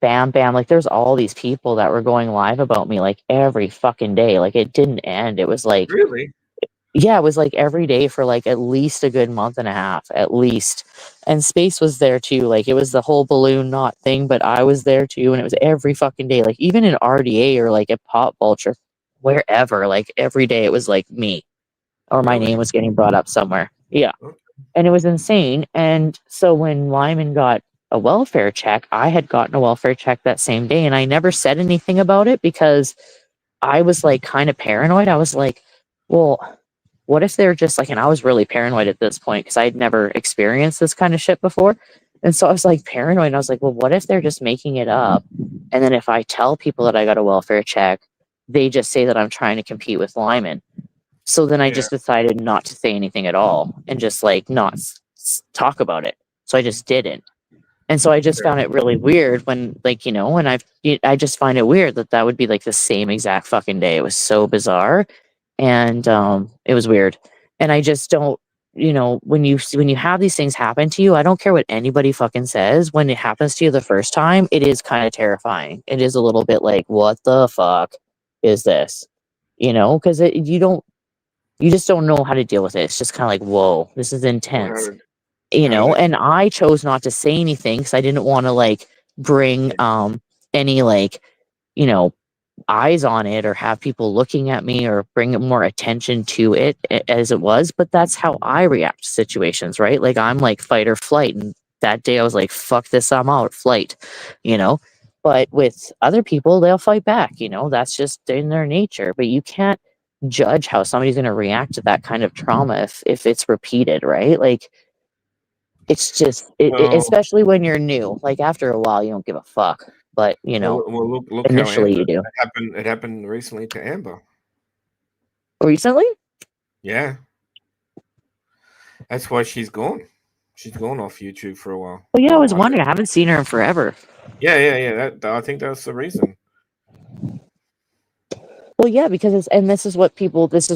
Bam Bam. Like, there's all these people that were going live about me like every fucking day. Like, it didn't end. It was like, Really? yeah, it was like every day for like at least a good month and a half, at least. And Space was there too. Like, it was the whole balloon knot thing, but I was there too, and it was every fucking day. Like, even in RDA or like at Pop Vulture, wherever, like every day it was like me or my Really? name was getting brought up somewhere. Yeah. Okay. And it was insane. And so when Lyman got a welfare check, I had gotten a welfare check that same day, and I never said anything about it because I was like kind of paranoid. I was like, well, what if they're just like, and I was really paranoid at this point because I'd never experienced this kind of shit before. And so I was like paranoid. And I was like, well, what if they're just making it up? And then if I tell people that I got a welfare check, they just say that I'm trying to compete with Lyman. So then I Yeah. just decided not to say anything at all and just like not talk about it. So I just didn't. And so I just Fair. found it really weird when, like, you know, when I just find it weird that that would be like the same exact fucking day. It was so bizarre, and it was weird. And I just don't, you know, when you have these things happen to you, I don't care what anybody fucking says. When it happens to you the first time, it is kind of terrifying. It is a little bit like, what the fuck is this? You know, because you just don't know how to deal with it. It's just kind of like, whoa, this is Well, intense, you how did know. it? And I chose not to say anything because I didn't want to like bring any like, you know, eyes on it or have people looking at me or bring more attention to it as it was. But that's how I react to situations, right? Like, I'm like fight or flight, and that day I was like, fuck this, I'm out, flight, you know. But with other people, they'll fight back, you know. That's just in their nature. But you can't judge how somebody's going to react to that kind of trauma if it's repeated, right? Like, it's just Well, especially when you're new. Like, after a while you don't give a fuck, but you know, look how initially Amber. you do. It happened. It happened recently to Amber. Recently? Yeah, that's why she's gone. She's gone off YouTube for a while. Well, yeah, I Well, was wondering. I haven't seen her in forever. yeah. I think that's the reason. Well, yeah, because this is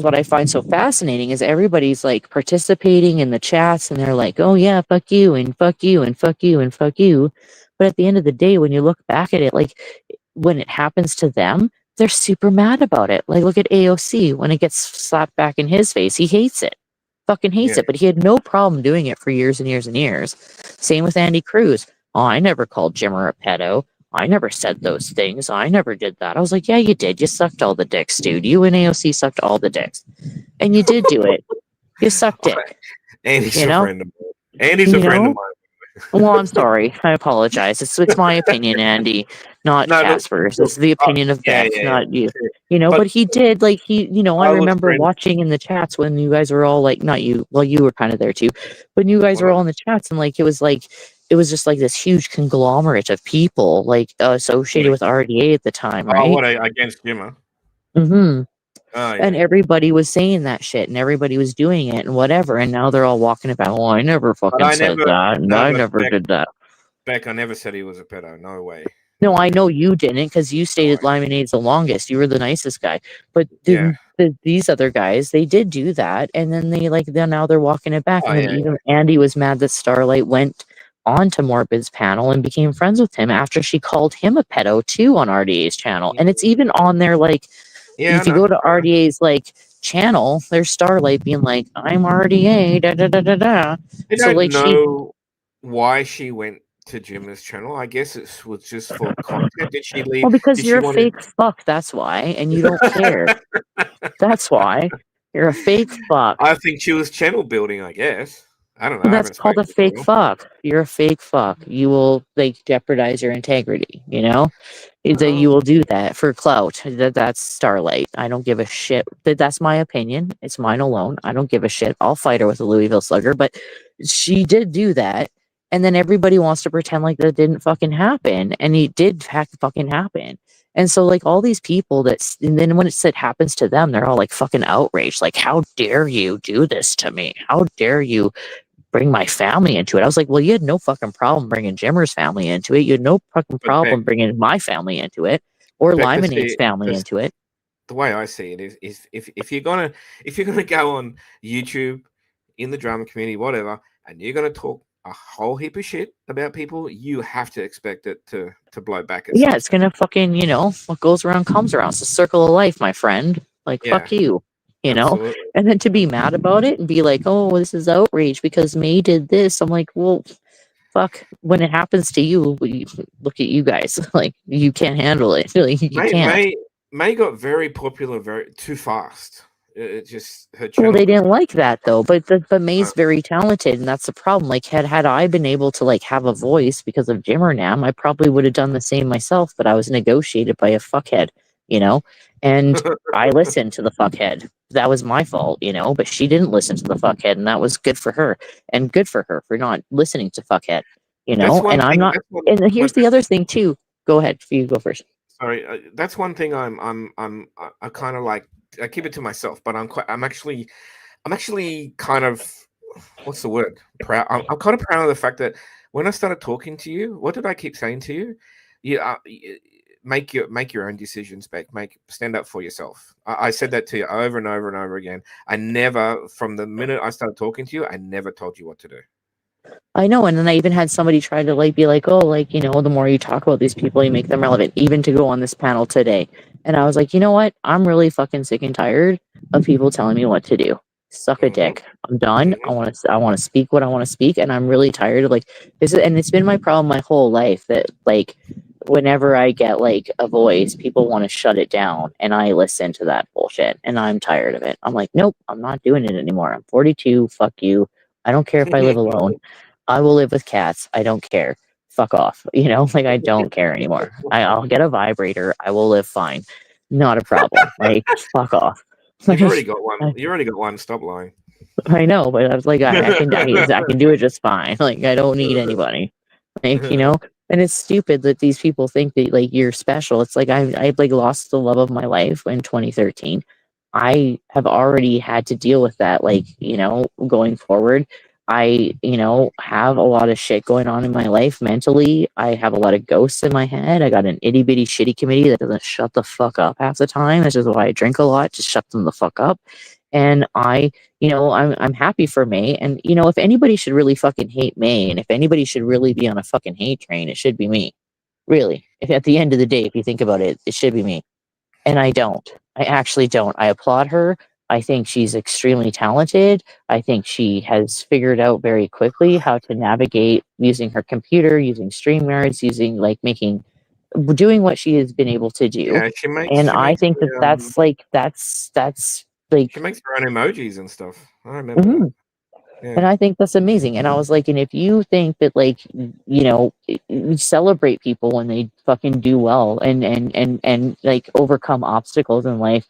what I find so fascinating is everybody's like participating in the chats and they're like, oh yeah, fuck you and fuck you and fuck you and fuck you. But at the end of the day, when you look back at it, like when it happens to them, they're super mad about it. Like, look at AOC when it gets slapped back in his face. He hates it. Fucking hates Yeah. it. But he had no problem doing it for years and years and years. Same with Andy Cruz. Oh, I never called Jimmer a pedo. I never said those things. I never did that. I was like, yeah, you did. You sucked all the dicks, dude. You and AOC sucked all the dicks. And you did do it. You sucked dick. Andy's You a know? friend of mine. Andy's a You friend of know? mine. Well, I'm sorry. I apologize. It's my opinion, Andy, not No, Casper's. look, It's the opinion of yeah, Beth, yeah, not you. yeah. You know, But but he did, like, I I was remember friends. watching in the chats when you guys were all like, not you, well, you were kind of there too, when you guys Well, were all in the chats, and like, it was just like this huge conglomerate of people, like, associated with RDA at the time, oh, right? what against Jimmer? Mm-hmm. Oh And yeah. everybody was saying that shit, and everybody was doing it, and whatever, and now they're all walking about, oh, I never But fucking I said never. that, and No, I but never did that. Beck, I never said he was a pedo. No way. No, No I know way. you didn't because you No stayed at way. Lemonades the longest. You were the nicest guy. But Yeah. these other guys, they did do that, and then now they're walking it back. Oh And then yeah. even Andy was mad that Starlight went on to Morbid's panel and became friends with him after she called him a pedo too on RDA's channel. And it's even on their like, Yeah, I if you know. go to RDA's like channel, there's Starlight being like, "I'm RDA, da da da da da." I So don't like she know why she went to Jimmer's channel. I guess it was just for content. Did she leave? Well, because Did you're she a want to? fake fuck, that's why, and you don't care. That's why. You're a fake fuck. I think she was channel building. I guess. I don't know. Well, I that's haven't called spoken a to her. fake fuck. You're a fake fuck. You will like jeopardize your integrity, you know? That you Oh, will do that for clout. That's Starlight. I don't give a shit. That's my opinion. It's mine alone. I don't give a shit. I'll fight her with a Louisville Slugger, but she did do that. And then everybody wants to pretend like that didn't fucking happen. And it did fucking happen. And so like all these people and then when it said happens to them, they're all like fucking outraged. Like, how dare you do this to me? How dare you bring my family into it? I was like, well, you had no fucking problem bringing Jimmer's family into it. You had no fucking but problem bringing my family into it or Limeade's family into it. the way I see it is if you're gonna go on YouTube, in the drama community, whatever, and you're going to talk a whole heap of shit about people, you have to expect it to blow back at some Yeah, it's stage. gonna fucking, what goes around comes around. It's a circle of life, my friend. Like, Yeah, fuck you, you know? absolutely. And then to be mad about it and be like, oh, this is outrage because May did this. I'm like, well, fuck. When it happens to you, look at you guys. Like, you can't handle it. Like, you May can't. May May got very popular very too fast. It just her Well, channel they got didn't like that though, but uh, May's very talented, and that's the problem. Like, had I been able to like have a voice because of Jim or Nam, I probably would have done the same myself. But I was negotiated by a fuckhead, you know, and I listened to the fuckhead. That was my fault, but she didn't listen to the fuckhead, and that was good for her, and good for her for not listening to fuckhead, that's one And I'm thing. not. That's one. And here's the other thing too. Go ahead, you go first. Sorry, that's one thing. I kind of like. I keep it to myself, but I'm actually kind of, what's the word? Proud. I'm kind of proud of the fact that when I started talking to you, what did I keep saying to you? Make your own decisions, Beck. Stand up for yourself. I said that to you over and over and over again. I never, from the minute I started talking to you, I never told you what to do. I know, and then I even had somebody try to like be like, oh, like, the more you talk about these people, you make them relevant, even to go on this panel today. And I was like, you know what? I'm really fucking sick and tired of people telling me what to do. Suck a Hmm. dick. I'm done. Hmm. I want to speak what I want to speak, and I'm really tired of like this. And it's been my problem my whole life that like whenever I get like a voice, people want to shut it down, and I listen to that bullshit, and I'm tired of it. I'm like, nope, I'm not doing it anymore. I'm 42. Fuck you. I don't care if I live alone. I will live with cats. I don't care. Fuck off. Like I don't care anymore. I'll get a vibrator. I will live fine. Not a problem. Like, fuck off. You've already Like, got one. I, You already got one. Stop lying. I know, but I was like, I can do it just fine. Like, I don't need anybody. Like, and it's stupid that these people think that like you're special. It's like I like lost the love of my life in 2013. I have already had to deal with that, like, going forward. I, have a lot of shit going on in my life mentally. I have a lot of ghosts in my head. I got an itty bitty shitty committee that doesn't shut the fuck up half the time. This is why I drink a lot, just shut them the fuck up. And I'm happy for May. And if anybody should really fucking hate May, and if anybody should really be on a fucking hate train, it should be me. Really. If at the end of the day, if you think about it, it should be me. And I don't. I actually don't. I applaud her. I think she's extremely talented. I think she has figured out very quickly how to navigate using her computer, using StreamYards, using like doing what she has been able to do. Yeah, And I think that that's like, she makes her own emojis and stuff. I remember that. mhm. Yeah. And I think that's amazing. And I was like, and if you think that like, you celebrate people when they fucking do well and like overcome obstacles in life,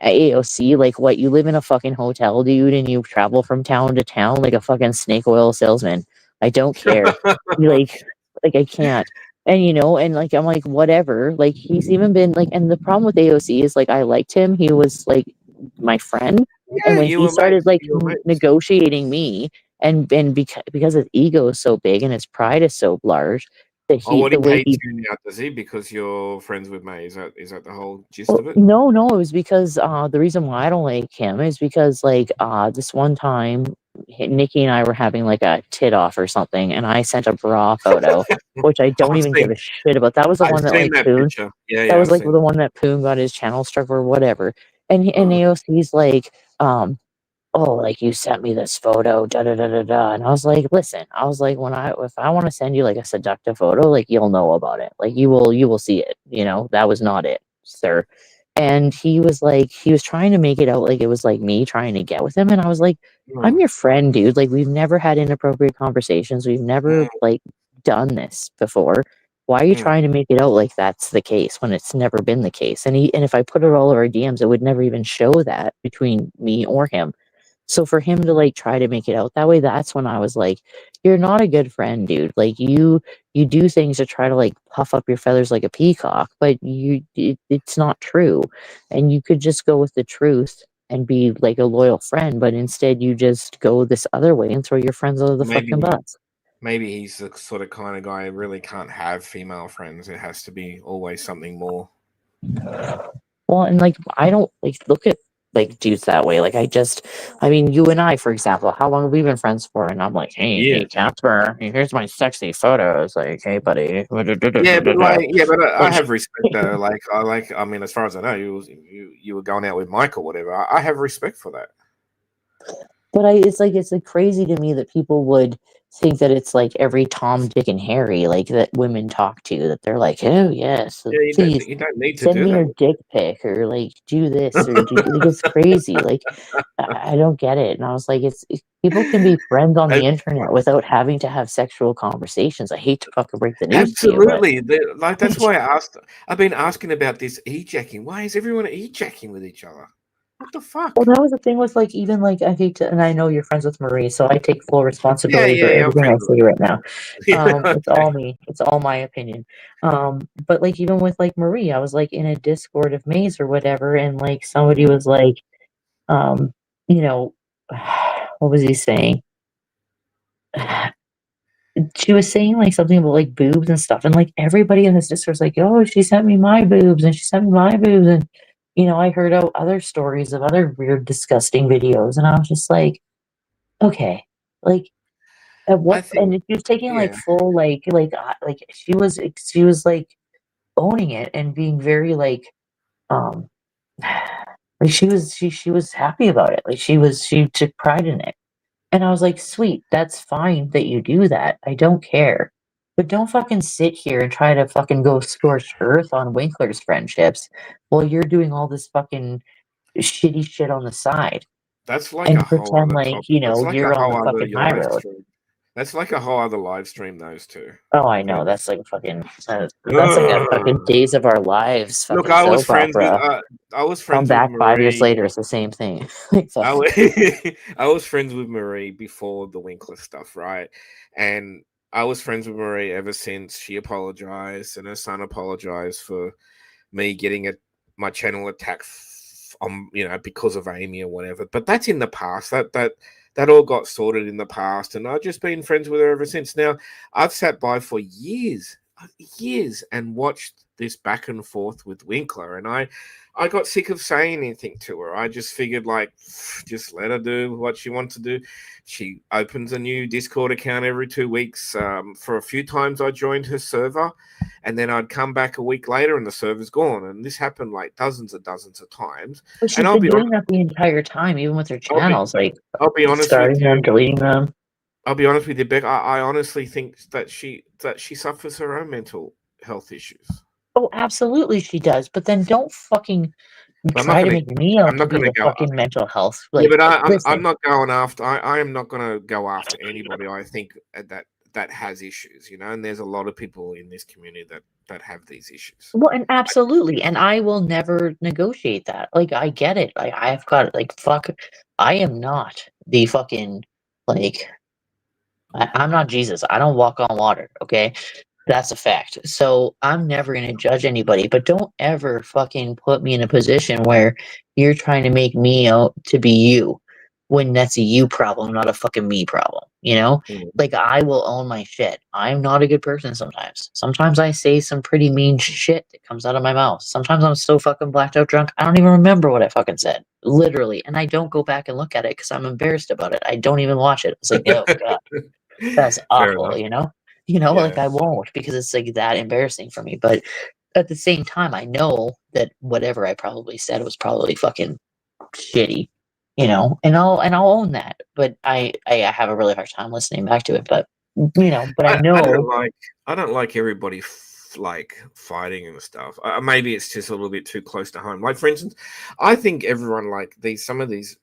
AOC, like what, you live in a fucking hotel, dude, and you travel from town to town like a fucking snake oil salesman. I don't care. You like I can't. And and like I'm like, whatever. Like he's even been like, and the problem with AOC is like I liked him. He was like my friend. And Yeah, when you he were started mates. like You were mates. negotiating me, and because his ego is so big and his pride is so large, that Oh, what he the way hates he you now, does he? Because you're friends with May. Is that the whole gist Well, of it? no, no, it was because the reason why I don't like him is because like this one time Nikki and I were having like a tit off or something, and I sent a bra photo, which I don't I've even give seen a shit about. That was the I've one that seen like that Poon. picture. Yeah, That yeah, was I've like seen the one that Poon got his channel struck or whatever. And that. AOC's like, oh, like you sent me this photo, da da da da da. And I was like, listen, I was like, if I want to send you like a seductive photo, like you'll know about it. Like you will see it. That was not it, sir. And he was like, he was trying to make it out like it was like me trying to get with him. And I was like, I'm Mm, your friend, dude. Like we've never had inappropriate conversations. We've never mm, like done this before. Why are you mm. trying to make it out like that's the case when it's never been the case? And if I put it all over our DMs, it would never even show that between me or him. So for him to like try to make it out that way, that's when I was like, you're not a good friend, dude. Like you do things to try to like puff up your feathers like a peacock, but it's not true. And you could just go with the truth and be like a loyal friend, but instead you just go this other way and throw your friends under the fucking Maybe bus. maybe he's the sort of kind of guy who really can't have female friends. It has to be always something more. Well, and like I don't like look at like dudes that way. Like I mean, you and I, for example, how long have we been friends for? And I'm like, hey, Yeah. Casper, here's my sexy photos. Like, hey, buddy. I Like, have respect though. I mean, as far as I know, you were going out with Mike or whatever. I have respect for that. but it's like crazy to me that people would think that it's like every Tom, Dick, and Harry like that women talk to that they're like, oh yes, Yeah, please you don't need to send do me that. your dick pic or like do this or do like it's crazy. Like I don't get it. And I was like, people can be friends on the internet without having to have sexual conversations. I hate to fucking break the news to you, but Absolutely. Like that's why I've been asking about this e-jacking. Why is everyone e-jacking with each other? What the well, fuck? that was the thing with like even like I hate to, and I know you're friends with Marie, so I take full Yeah, responsibility for yeah, I'm everything I friends with say right now. her. Yeah, It's okay. all me. It's all my opinion. But like even with like Marie, I was like in a Discord of Maze or whatever, and like somebody was like, um, you know, what was he saying? She was saying like something about like boobs and stuff, and like everybody in this Discord was like, "Oh, she sent me my boobs, and she sent me my boobs," and I heard other stories of other weird, disgusting videos, and I was just like, "Okay, like at I what?" think, And she was taking like yeah. full like she was like owning it and being very um like she was happy about it, like she took pride in it. And I was like, "Sweet, that's fine that you do that. I don't care. But don't fucking sit here and try to fucking go scorched earth on Winkler's friendships while you're doing all this fucking shitty shit on the side That's like a and whole pretend other like, topic. That's like a you're on whole the other fucking high live road." stream. That's like a whole other live stream, those two. Oh, I know. Because That's like that's like a fucking Days of Our Lives look, fucking soap opera. I was Come friends with back 5 years Marie. later, it's the same thing. Like, I fuck. was, I was friends with Marie before the Winkler stuff, right? And I was friends with Marie ever since she apologized and her son apologized for me getting my channel attacked on because of Amy or whatever. But that's in the past. That all got sorted in the past, and I've just been friends with her ever since. Now I've sat by for years and watched this back and forth with Winkler, and I got sick of saying anything to her. I just figured, like, just let her do what she wants to do. She opens a new Discord account every 2 weeks. For a few times, I joined her server, and then I'd come back a week later, and the server's gone. And this happened like dozens of times. But And she's been doing that the entire time, even with her I'll be, channels, like I'll be honest with starting them, you. deleting them. I'll be honest with you, Beck. I honestly think that she suffers her own mental health issues. Oh, absolutely she does. But then don't fucking But try to make me I'm out to not be gonna the go. fucking mental health. Yeah, Like, but I'm listen. not going after. I am not going to go after anybody. I think that has issues, and there's a lot of people in this community that have these issues. Well, and absolutely, and I will never negotiate that. Like, I get it. I've got like fuck. I am not the fucking like. I'm not Jesus. I don't walk on water. Okay, that's a fact. So I'm never going to judge anybody, but don't ever fucking put me in a position where you're trying to make me out to be you when that's a you problem, not a fucking me problem. Mm. Like I will own my shit. I'm not a good person sometimes. Sometimes I say some pretty mean shit that comes out of my mouth. Sometimes I'm so fucking blacked out drunk, I don't even remember what I fucking said. Literally. And I don't go back and look at it because I'm embarrassed about it. I don't even watch it. It's like, oh God. That's Fair awful, enough. like Yeah. I won't because it's like that embarrassing for me. But at the same time, I know that whatever I probably said was probably fucking shitty, and I'll own that. But I have a really hard time listening back to it. But but I I know. don't like everybody like fighting and stuff. Maybe it's just a little bit too close to home. Like for instance, I think everyone like some of these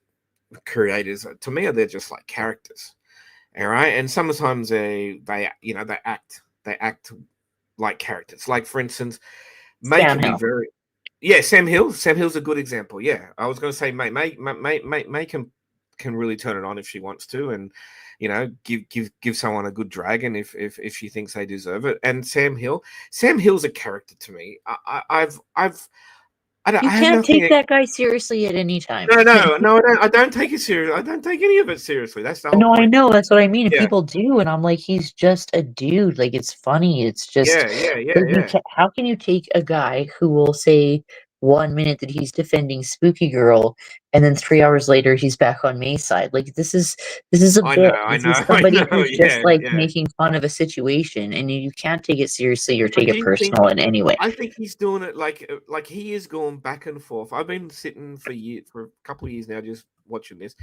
creators to me they're just like characters. All right, and sometimes they act like characters. Like for instance, May Sam can be Hill. very Sam Hill. Sam Hill's a good example. Yeah, I was going to say May can really turn it on if she wants to, and give someone a good dragon if she thinks they deserve it. And Sam Hill's a character to me. You I have can't nothing. take that guy seriously at any time. No, I don't take it serious. I don't take any of it seriously. That's the whole No, I point. know. That's what I mean. And Yeah, people do, and I'm like, he's just a dude. Like, it's funny. It's just yeah, yeah, yeah, like yeah. how can you take a guy who will say 1 minute that he's defending Spooky Girl, and then 3 hours later he's back on May's side. Like this is a I know, bit. I This know, is I somebody know. who's just Yeah, like yeah. making fun of a situation, and you can't take it seriously or But take do it you think? personal in any way. I think he's doing it like he is going back and forth. I've been sitting for a couple of years now, just watching this.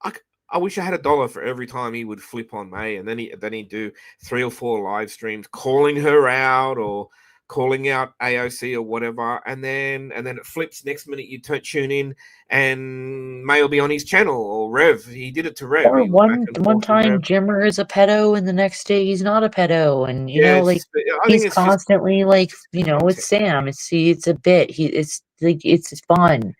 I, c- I wish I had $1 for every time he would flip on May, and then he'd do 3 or 4 live streams calling her out or calling out AOC or whatever, and then it flips. Next minute you tune in, and May will be on his channel or Rev. He did it to Rev. Or He was back and one forth with time Rev. Jimmer is a pedo and the next day he's not a pedo, and like Yes, I think he's it's just constantly like, it's content. Sam. It's a bit. It's like it's fun.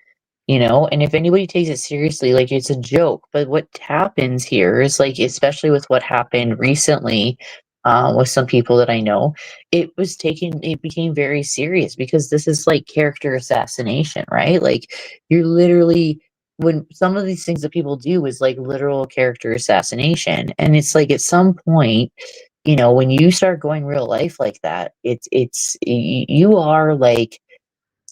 And if anybody takes it seriously, like it's a joke. But what happens here is like, especially with what happened recently, with some people that I know, it became very serious because this is like character assassination, right? Like you're literally, when some of these things that people do is like literal character assassination. And it's like at some point, when you start going real life like that, you are like,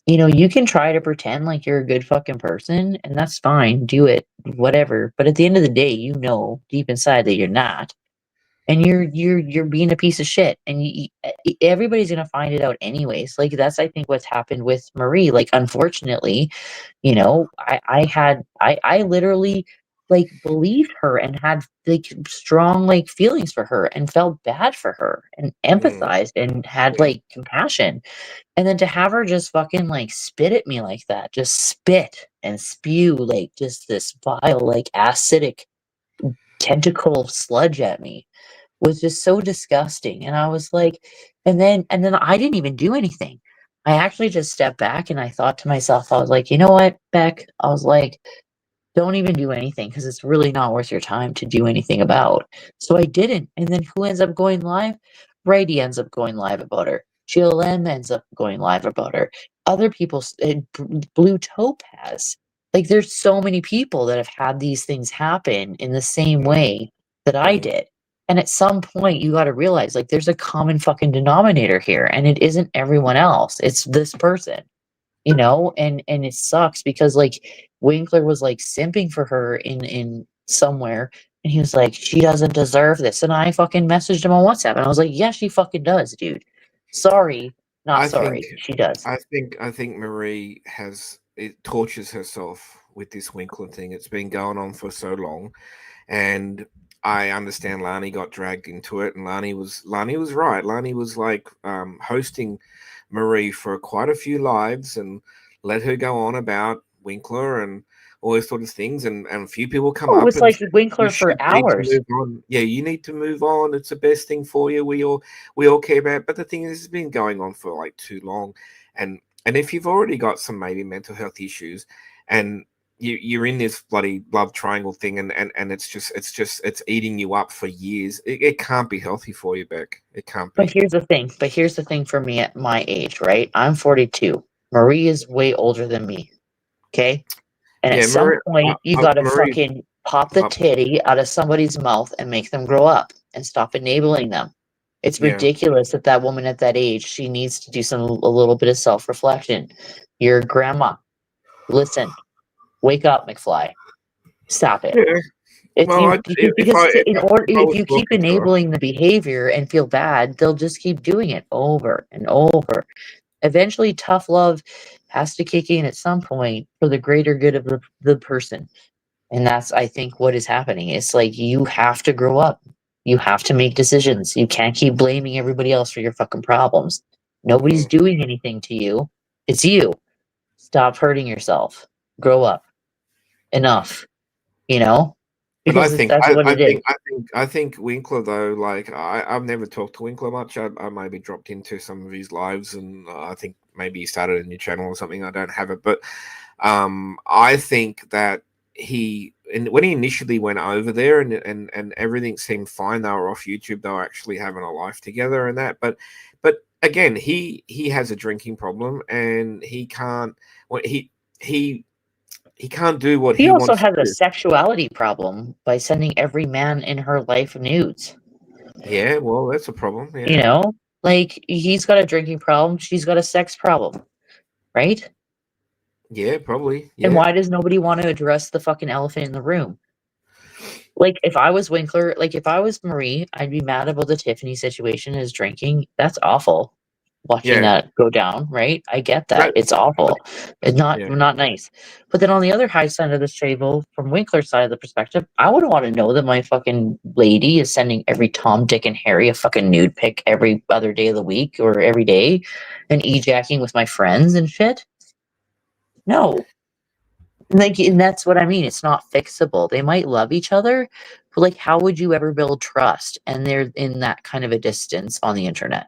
you can try to pretend like you're a good fucking person, and that's fine. Do it, whatever. But at the end of the day, deep inside that you're not, and you're being a piece of shit, and everybody's gonna find it out anyways. Like that's, I think, what's happened with Marie. Like unfortunately, I literally like believed her and had like strong like feelings for her and felt bad for her and Mm, empathized and had yeah. like compassion, and then to have her just fucking like spit at me like that, just spit and spew like just this vile, like acidic tentacle sludge at me was just so disgusting. And I was like, and then I didn't even do anything. I actually just stepped back and I thought to myself, I was like, you know what, Beck? I was like, don't even do anything because it's really not worth your time to do anything about. So I didn't. And then who ends up going live? Brady ends up going live about her. GLM ends up going live about her. Other people, Blue Topaz. Like there's so many people that have had these things happen in the same way that I Mm. did. And at some point, you got to realize like there's a common fucking denominator here, and it isn't everyone else. It's this person, and it sucks because like Winkler was like simping for her in somewhere, and he was like, she doesn't deserve this. And I fucking messaged him on WhatsApp and I was like, yeah, she fucking does, dude. Sorry, not I think sorry. She does. I think Marie it tortures herself with this Winkler thing. It's been going on for so long, and I understand Lani got dragged into it, and Lani was right. Lani was like hosting Marie for quite a few lives and let her go on about Winkler and all those sort of things, and a few people come Oh, it up was and like said, you Winkler for should need to hours. move on. Yeah, you need to move on. It's the best thing for you. We all care about it. But the thing is, it's been going on for like too long. And if you've already got some maybe mental health issues and you're in this bloody love triangle thing and it's eating you up for years, it can't be healthy for you, Beck. It can't But be. here's the thing for me at my age, right? I'm 42. Marie is way older than me. Okay. And at Yeah, some Marie, point, you gotta Marie's fucking pop the up. titty out of somebody's mouth and make them grow up and stop enabling them. It's Yeah. ridiculous that that woman at that age, she needs to do a little bit of self-reflection. Your grandma. Listen, wake up, McFly. Stop it. Yeah. It's Well, you because in order, if I if was you keep talking to her, enabling the behavior and feel bad, they'll just keep doing it over and over. Eventually, tough love has to kick in at some point for the greater good of the person. And that's, I think, what is happening. It's like you have to grow up. You have to make decisions. You can't keep blaming everybody else for your fucking problems. Nobody's mm, doing anything to you. It's you. Stop hurting yourself. Grow up. Enough. You know? but I Because think that's what I it is. think I think I think Winkler though, like I've never talked to Winkler much. I maybe dropped into some of his lives, and I think maybe he started a new channel or something. I don't have it, but I think that and when he initially went over there and everything seemed fine, they were off YouTube, they were actually having a life together and that, but again, he has a drinking problem and he can't, well, he can't do what She he also wants to has a do. sexuality problem by sending every man in her life nudes. Yeah, well, that's a problem. You Yeah. know? Like, he's got a drinking problem, she's got a sex problem, right? Yeah, probably. And Yeah. why does nobody want to address the fucking elephant in the room? Like, if I was Winkler, like, if I was Marie, I'd be mad about the Tiffany situation is drinking. That's awful. Watching Yeah. that go down, right? I get that. That, It's awful. It's yeah. not nice. But then on the other high side of the table, from Winkler's side of the perspective, I wouldn't want to know that my fucking lady is sending every Tom, Dick, and Harry a fucking nude pic every other day of the week or every day and e-jacking with my friends and shit. No. Like, and that's what I mean. It's not fixable. They might love each other, but like, how would you ever build trust? And they're in that kind of a distance on the internet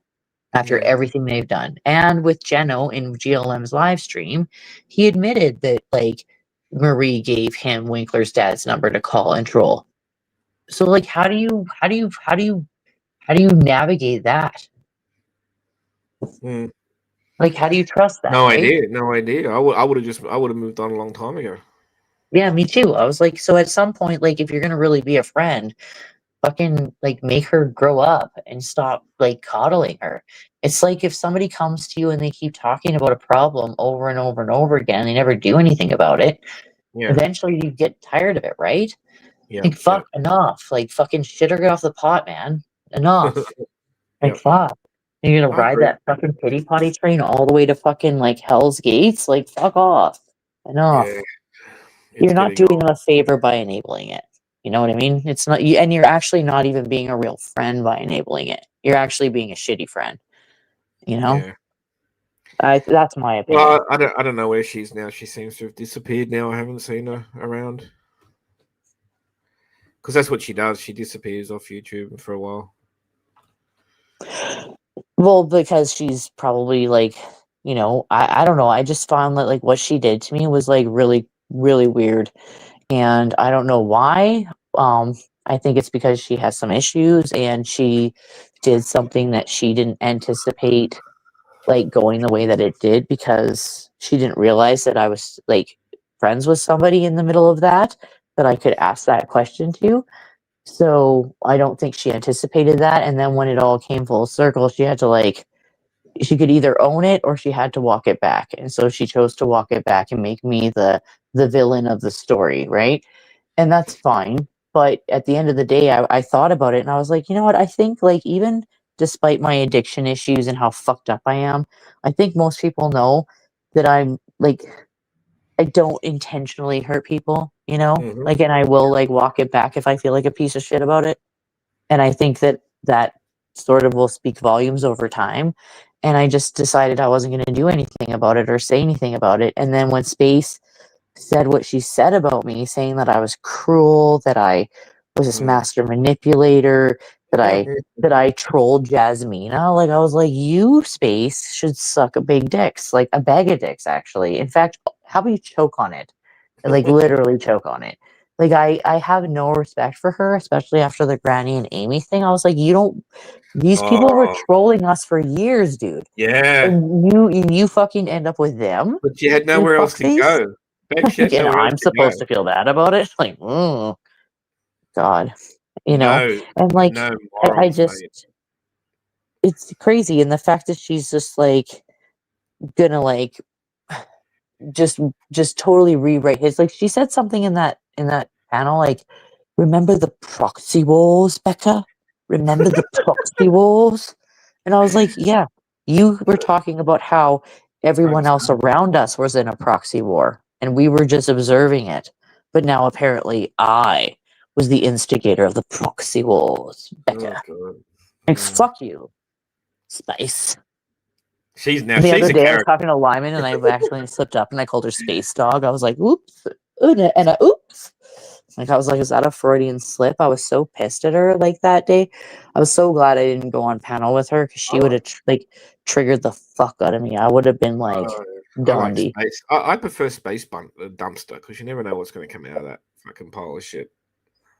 after Yeah. everything they've done. And with Jeno in GLM's live stream, he admitted that like Marie gave him Winkler's dad's number to call and troll. So like, how do you navigate that? Mm. Like, how do you trust that, No right? idea. No idea. I would have moved on a long time ago. Yeah, me too. I was like, so at some point, like, if you're gonna really be a friend, fucking like make her grow up and stop like coddling her. It's like if somebody comes to you and they keep talking about a problem over and over and over again, they never do anything about it. Yeah. Eventually you get tired of it, right? Yeah. Like Yeah. fuck, enough. Like fucking shit or get off the pot, man. Enough. Like Yeah. fuck. You're gonna I ride agree. that fucking pity potty train all the way to fucking like Hell's Gates? Like fuck off. Yeah. Enough. It's You're not getting doing old. them a favor by enabling it. You know what I mean? It's not you, and you're actually not even being a real friend by enabling it. You're actually being a shitty friend. You know, Yeah. that's my opinion. Well, I don't know where she is now. She seems to have disappeared now. I haven't seen her around because that's what she does. She disappears off YouTube for a while. Well, because she's probably like, I don't know. I just found that like what she did to me was like really, really weird, and I don't know why. I think it's because she has some issues, and she did something that she didn't anticipate like going the way that it did because she didn't realize that I was like friends with somebody in the middle of that I could ask that question to. So I don't think she anticipated that. And then when it all came full circle, she had to like she could either own it or she had to walk it back. And so she chose to walk it back and make me the villain of the story, right? And that's fine. But at the end of the day, I thought about it and I was like, you know what? I think like even despite my addiction issues and how fucked up I am, I think most people know that I'm like I don't intentionally hurt people, you know? Hmm. Like and I will like walk it back if I feel like a piece of shit about it. And I think that that sort of will speak volumes over time. And I just decided I wasn't going to do anything about it or say anything about it. And then when Space said what she said about me, saying that I was cruel, that I was this Mm. master manipulator, that I trolled Jasmina. Like I was like, you Space should suck a big dicks, like a bag of dicks, actually. In fact, how about you choke on it? Like literally choke on it. Like I have no respect for her, especially after the Granny and Amy thing. I was like, you don't. These people were Oh, trolling us for years, dude, yeah. and you fucking end up with them. But she had You nowhere else to fuckface. go. Bet she Like, had and nowhere else I'm to go. supposed to feel bad about it. Like, God, you know, No, and like, no I morals, mate. just, it's crazy. And the fact that she's just like gonna like just just totally rewrite his like she said something in that panel like remember the proxy wars, Becca? Remember the proxy wars? And I was like, yeah, you were talking about how I everyone else understand. around us was in a proxy war and we were just observing it. But now apparently I was the instigator of the proxy wars, Oh Becca. god. Like, Mm. fuck you, Spice. The She's other a day I was character. talking to Lyman and I accidentally slipped up and I called her Space Dog. I was like, oops. And oops. Like, I was like, is that a Freudian slip? I was so pissed at her like that day. I was so glad I didn't go on panel with her because she would Oh, have like triggered the fuck out of me. I would have been like, oh, I like Dondi. space. I prefer space dumpster because you never know what's going to come out of that fucking pile of shit.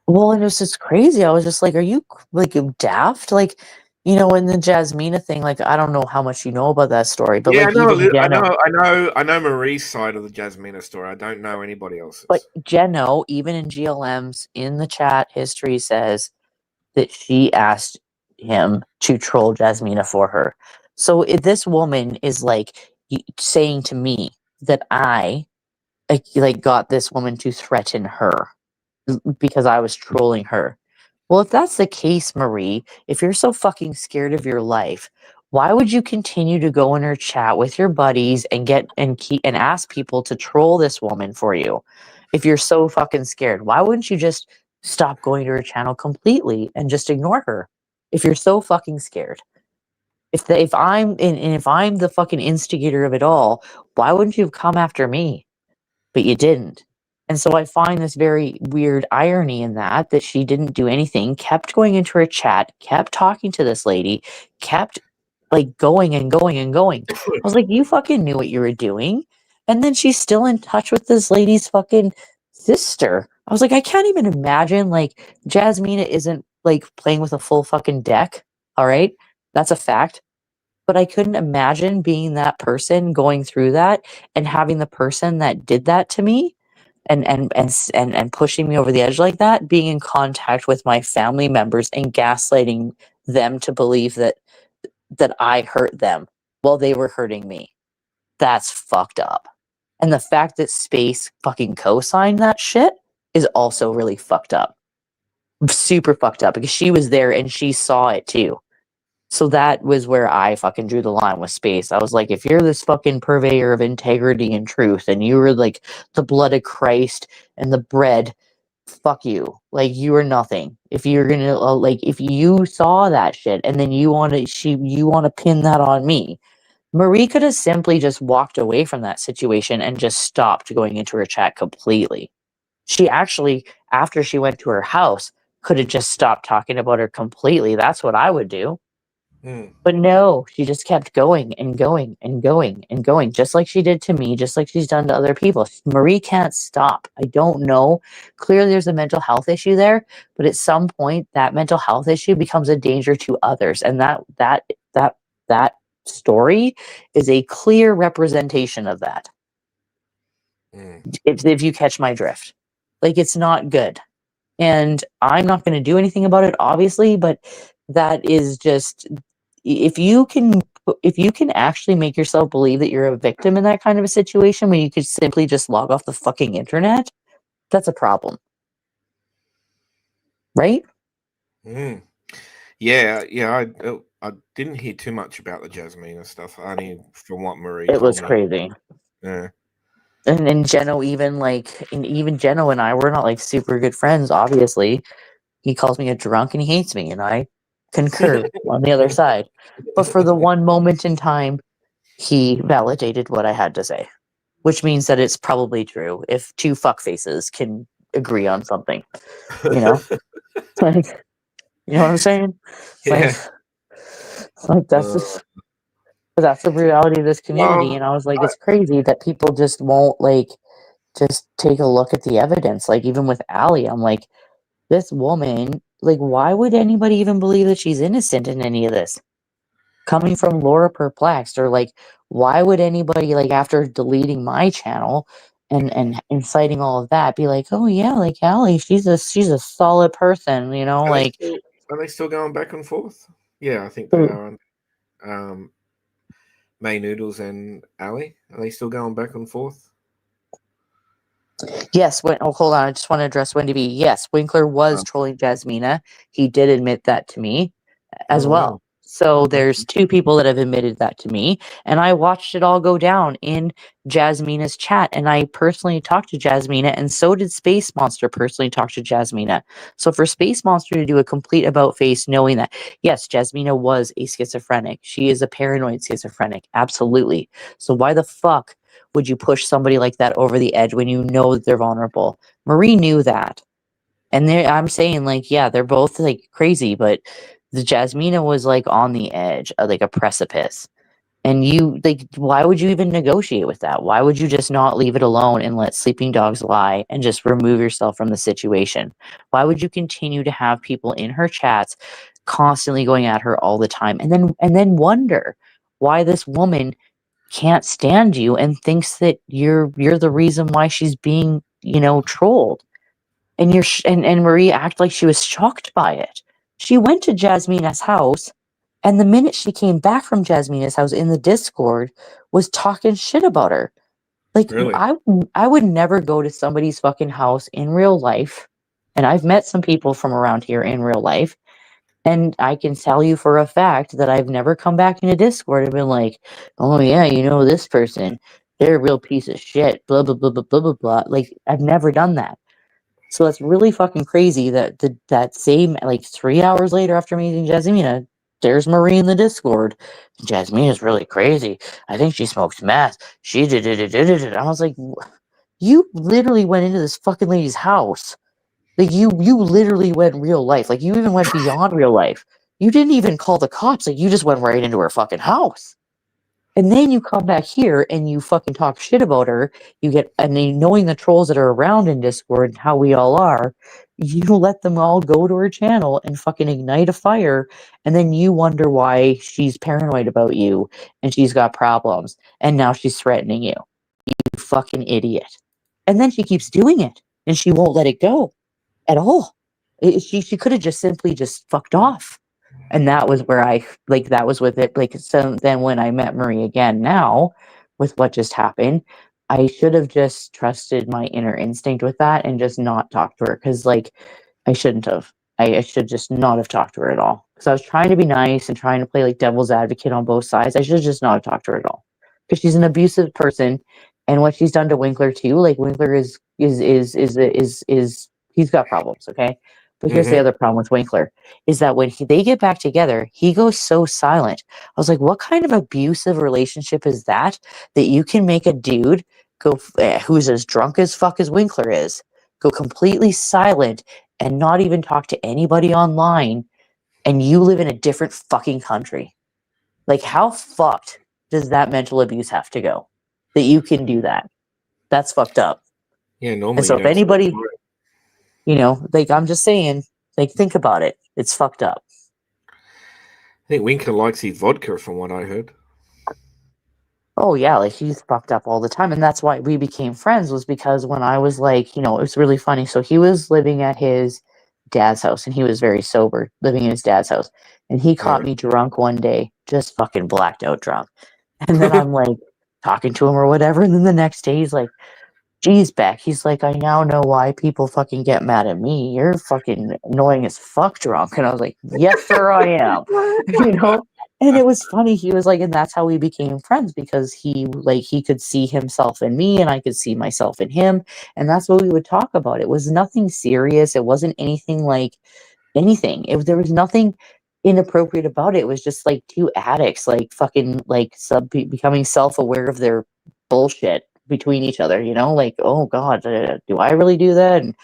Well, and it was just crazy. I was just like, are you like you daft? Like, in the Jasmina thing, like, I don't know how much you know about that story, but Yeah, I like, know. even I Jenna. know. I know Marie's side of the Jasmina story. I don't know anybody But else's. Jeno, even in GLM's in the chat history, says that she asked him to troll Jasmina for her. So if this woman is like saying to me that I like got this woman to threaten her because I was trolling her. Well, if that's the case, Marie, if you're so fucking scared of your life, why would you continue to go in her chat with your buddies and keep and ask people to troll this woman for you? If you're so fucking scared, why wouldn't you just stop going to her channel completely and just ignore her? If you're so fucking scared. If I'm the fucking instigator of it all, why wouldn't you have come after me? But you didn't. And so I find this very weird irony in that she didn't do anything, kept going into her chat, kept talking to this lady, kept like going and going and going. I was like, you fucking knew what you were doing. And then she's still in touch with this lady's fucking sister. I was like, I can't even imagine like Jasmina isn't like playing with a full fucking deck. All right. That's a fact. But I couldn't imagine being that person going through that and having the person that did that to me and pushing me over the edge like that, being in contact with my family members and gaslighting them to believe that I hurt them while they were hurting me. That's fucked up. And the fact that Space fucking co-signed that shit is also really fucked up. Super fucked up because she was there and she saw it too. So that was where I fucking drew the line with Space. I was like, if you're this fucking purveyor of integrity and truth, and you were like the blood of Christ and the bread, fuck you. Like you are nothing. If you're gonna like, if you saw that shit and then you want to pin that on me, Marie could have simply just walked away from that situation and just stopped going into her chat completely. She actually, after she went to her house, could have just stopped talking about her completely. That's what I would do. But no, she just kept going and going and going and going, just like she did to me, just like she's done to other people. Marie can't stop. I don't know. Clearly, there's a mental health issue there, but at some point, that mental health issue becomes a danger to others, and that story is a clear representation of that. If you catch my drift, like it's not good, and I'm not going to do anything about it, obviously, but that is just if you can actually make yourself believe that you're a victim in that kind of a situation when you could simply just log off the fucking internet, that's a problem. Right? Yeah, I didn't hear too much about the Jasmina stuff. Only from what Marie It told was me. crazy. Yeah. And Jeno even Jeno and I were not like super good friends, obviously. He calls me a drunk and he hates me, and I concur on the other side. But for the one moment in time, he validated what I had to say. Which means that it's probably true if two fuckfaces can agree on something. You know? Like, you know what I'm saying? Yeah. Like that's the reality of this community. Well, And I was like, it's crazy that people just won't like just take a look at the evidence. Like even with Allie, I'm like, this woman, like, why would anybody even believe that she's innocent in any of this? Coming from Laura Perplexed, or like, why would anybody like after deleting my channel and inciting all of that be like, oh yeah, like Allie, she's a solid person, you know, like are they still going back and forth? Yeah, I think they are. May Noodles and Ali, are they still going back and forth? yes. Hold on, I just want to address Wendy B. Yes, Winkler was trolling Jasmina. He did admit that to me as well. Wow. So there's two people that have admitted that to me, and I watched it all go down in Jasmina's chat, and I personally talked to Jasmina, and so did Space Monster personally talk to Jasmina. So for Space Monster to do a complete about face, knowing that, yes, Jasmina was a schizophrenic. She is a paranoid schizophrenic, absolutely. So why the fuck would you push somebody like that over the edge when you know that they're vulnerable? Marie knew that. And I'm saying, like, yeah, they're both like crazy, but the Jasmina was like on the edge of like a precipice. And you like, why would you even negotiate with that? Why would you just not leave it alone and let sleeping dogs lie and just remove yourself from the situation? Why would you continue to have people in her chats constantly going at her all the time and then wonder why this woman can't stand you and thinks that you're the reason why she's being, trolled? And and Marie acted like she was shocked by it. She went to Jasmina's house, and the minute she came back from Jasmina's house in the Discord, was talking shit about her. Like, Really? I would never go to somebody's fucking house in real life, and I've met some people from around here in real life, and I can tell you for a fact that I've never come back into Discord and been like, "Oh yeah, you know this person, they're a real piece of shit." Blah blah blah blah blah blah blah. Like I've never done that. So that's really fucking crazy that that same like 3 hours later after meeting Jasmina, there's Marie in the Discord. Jasmina's really crazy. I think she smokes meth. She did it. I was like, you literally went into this fucking lady's house. Like you literally went real life. Like you even went beyond real life. You didn't even call the cops. Like you just went right into her fucking house. And then you come back here and you fucking talk shit about her. You get, and then knowing the trolls that are around in Discord and how we all are, you let them all go to her channel and fucking ignite a fire. And then you wonder why she's paranoid about you and she's got problems. And now she's threatening you. You fucking idiot. And then she keeps doing it and she won't let it go at all. She could have just simply just fucked off. And that was where I like that was with it. Like so then when I met Marie again now with what just happened, I should have just trusted my inner instinct with that and just not talked to her because like I shouldn't have. I should just not have talked to her at all. Because I was trying to be nice and trying to play like devil's advocate on both sides. I should just not have talked to her at all. Because she's an abusive person and what she's done to Winkler too, like Winkler is he's got problems, okay? But here's the Hmm. other problem with Winkler is that when they get back together, he goes so silent. I was like, what kind of abusive relationship is that? That you can make a dude go who's as drunk as fuck as Winkler is, go completely silent and not even talk to anybody online, and you live in a different fucking country. Like, how fucked does that mental abuse have to go? That you can do that. That's fucked up. Yeah, And normally so you if don't speak anybody, for it. like I'm just saying, like think about it. It's fucked up. I think Winker likes his vodka, from what I heard. Oh yeah, like he's fucked up all the time, and that's why we became friends. Was because when I was like, it was really funny. So he was living at his dad's house, and he was very sober, living in his dad's house. And he caught Right. me drunk one day, just fucking blacked out drunk. And then I'm like talking to him or whatever, and then the next day he's like, "Geez, Beck," he's like, "I now know why people fucking get mad at me. You're fucking annoying as fuck drunk." And I was like, "Yes, sir, I am." you know. And it was funny. He was like, and that's how we became friends because he could see himself in me and I could see myself in him. And that's what we would talk about. It was nothing serious. It wasn't anything like anything. There was nothing inappropriate about it. It was just like two addicts, like fucking like becoming self aware of their bullshit between each other. Like, oh god, do I really do that? And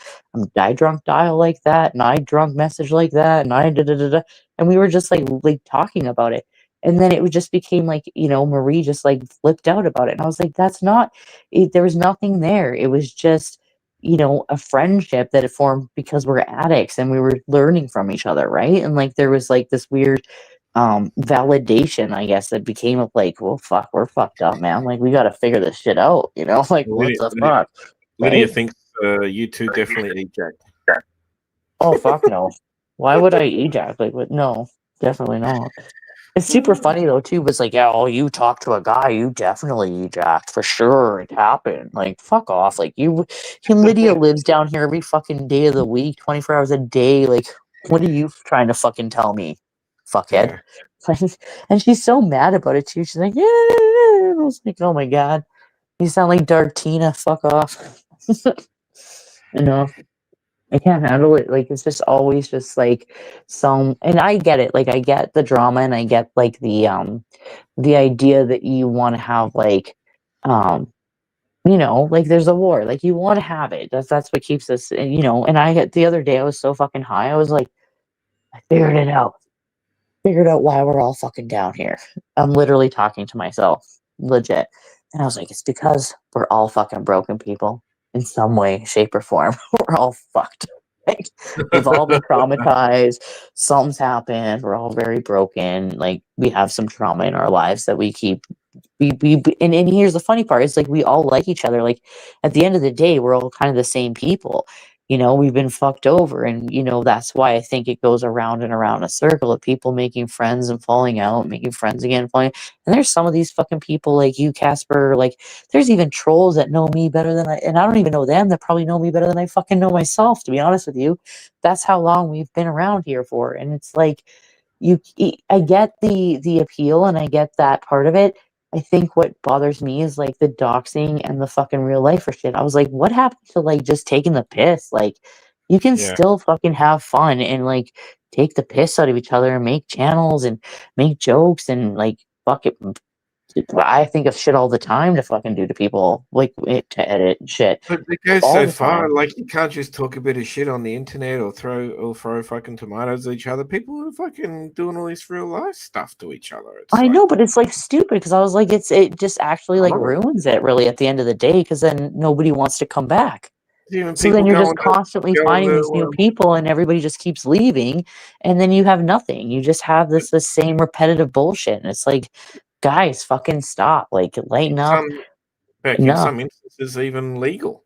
I drunk dial like that, and I drunk message like that, and I da da da da. And we were just like talking about it. And then it just became like, Marie just like flipped out about it. And I was like, that's not it, there was nothing there. It was just a friendship that had formed because we're addicts and we were learning from each other, right? And like there was like this weird validation, I guess, that became of like, well, fuck, we're fucked up, man. Like we got to figure this shit out, like what Lydia, the Lydia, fuck, Lydia right? thinks you two definitely eject. Oh fuck no. Why would I ejaculate? But no, definitely not. It's super funny though too. It's like, yeah, oh, you talk to a guy, you definitely ejacked for sure. It happened. Like, fuck off. Like Lydia lives down here every fucking day of the week, 24 hours a day. Like, what are you trying to fucking tell me, fuckhead? Yeah. And she's so mad about it too. She's like, yeah. I was like, oh my god, you sound like Dark Tina. Fuck off. you know. I can't handle it. Like it's just always just like some, and I get it. Like I get the drama and I get like the idea that you want to have like um like there's a war. Like you want to have it. That's what keeps us and I had the other day I was so fucking high. I was like, I figured it out. Figured out why we're all fucking down here. I'm literally talking to myself. Legit. And I was like, it's because we're all fucking broken people in some way, shape, or form. We're all fucked. Like, we've all been traumatized. Something's happened. We're all very broken. Like, we have some trauma in our lives that we keep. And here's the funny part: it's like we all like each other. Like, at the end of the day, we're all kind of the same people. we've been fucked over. And, that's why I think it goes around and around a circle of people making friends and falling out, making friends again, falling. And there's some of these fucking people like you, Casper, like there's even trolls that know me better than and I don't even know them, that probably know me better than I fucking know myself, to be honest with you. That's how long we've been around here for. And it's like, I get the appeal and I get that part of it. I think what bothers me is like the doxing and the fucking real lifer shit. I was like, what happened to like just taking the piss? Like, you can Yeah. still fucking have fun and like take the piss out of each other and make channels and make jokes and like fuck it. I think of shit all the time to fucking do to people, like to edit and shit But it goes all so the far. time. Like, you can't just talk a bit of shit on the internet or throw fucking tomatoes at each other. People are fucking doing all this real life stuff to each other. It's I like, know, but it's like stupid because I was like, it just actually like horrible. ruins it really at the end of the day because then nobody wants to come back. Even So then people you're just going constantly finding these new to people and everybody just keeps leaving and then you have nothing. You just have this same repetitive bullshit. And it's like, guys, fucking stop. Like lighten up. in Enough. some instances even legal.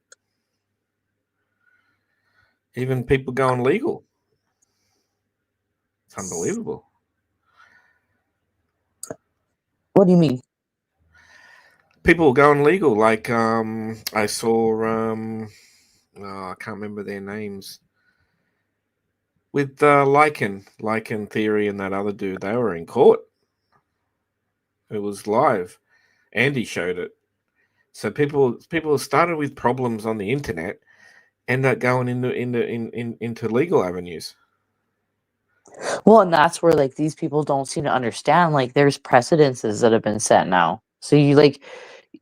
Even people going legal. It's unbelievable. What do you mean? People going legal. Like I saw I can't remember their names. With Lycan Theory and that other dude, they were in court. It was live. Andy showed it. So people started with problems on the internet, end up going into legal avenues. Well, and that's where like these people don't seem to understand. Like there's precedences that have been set now. So you like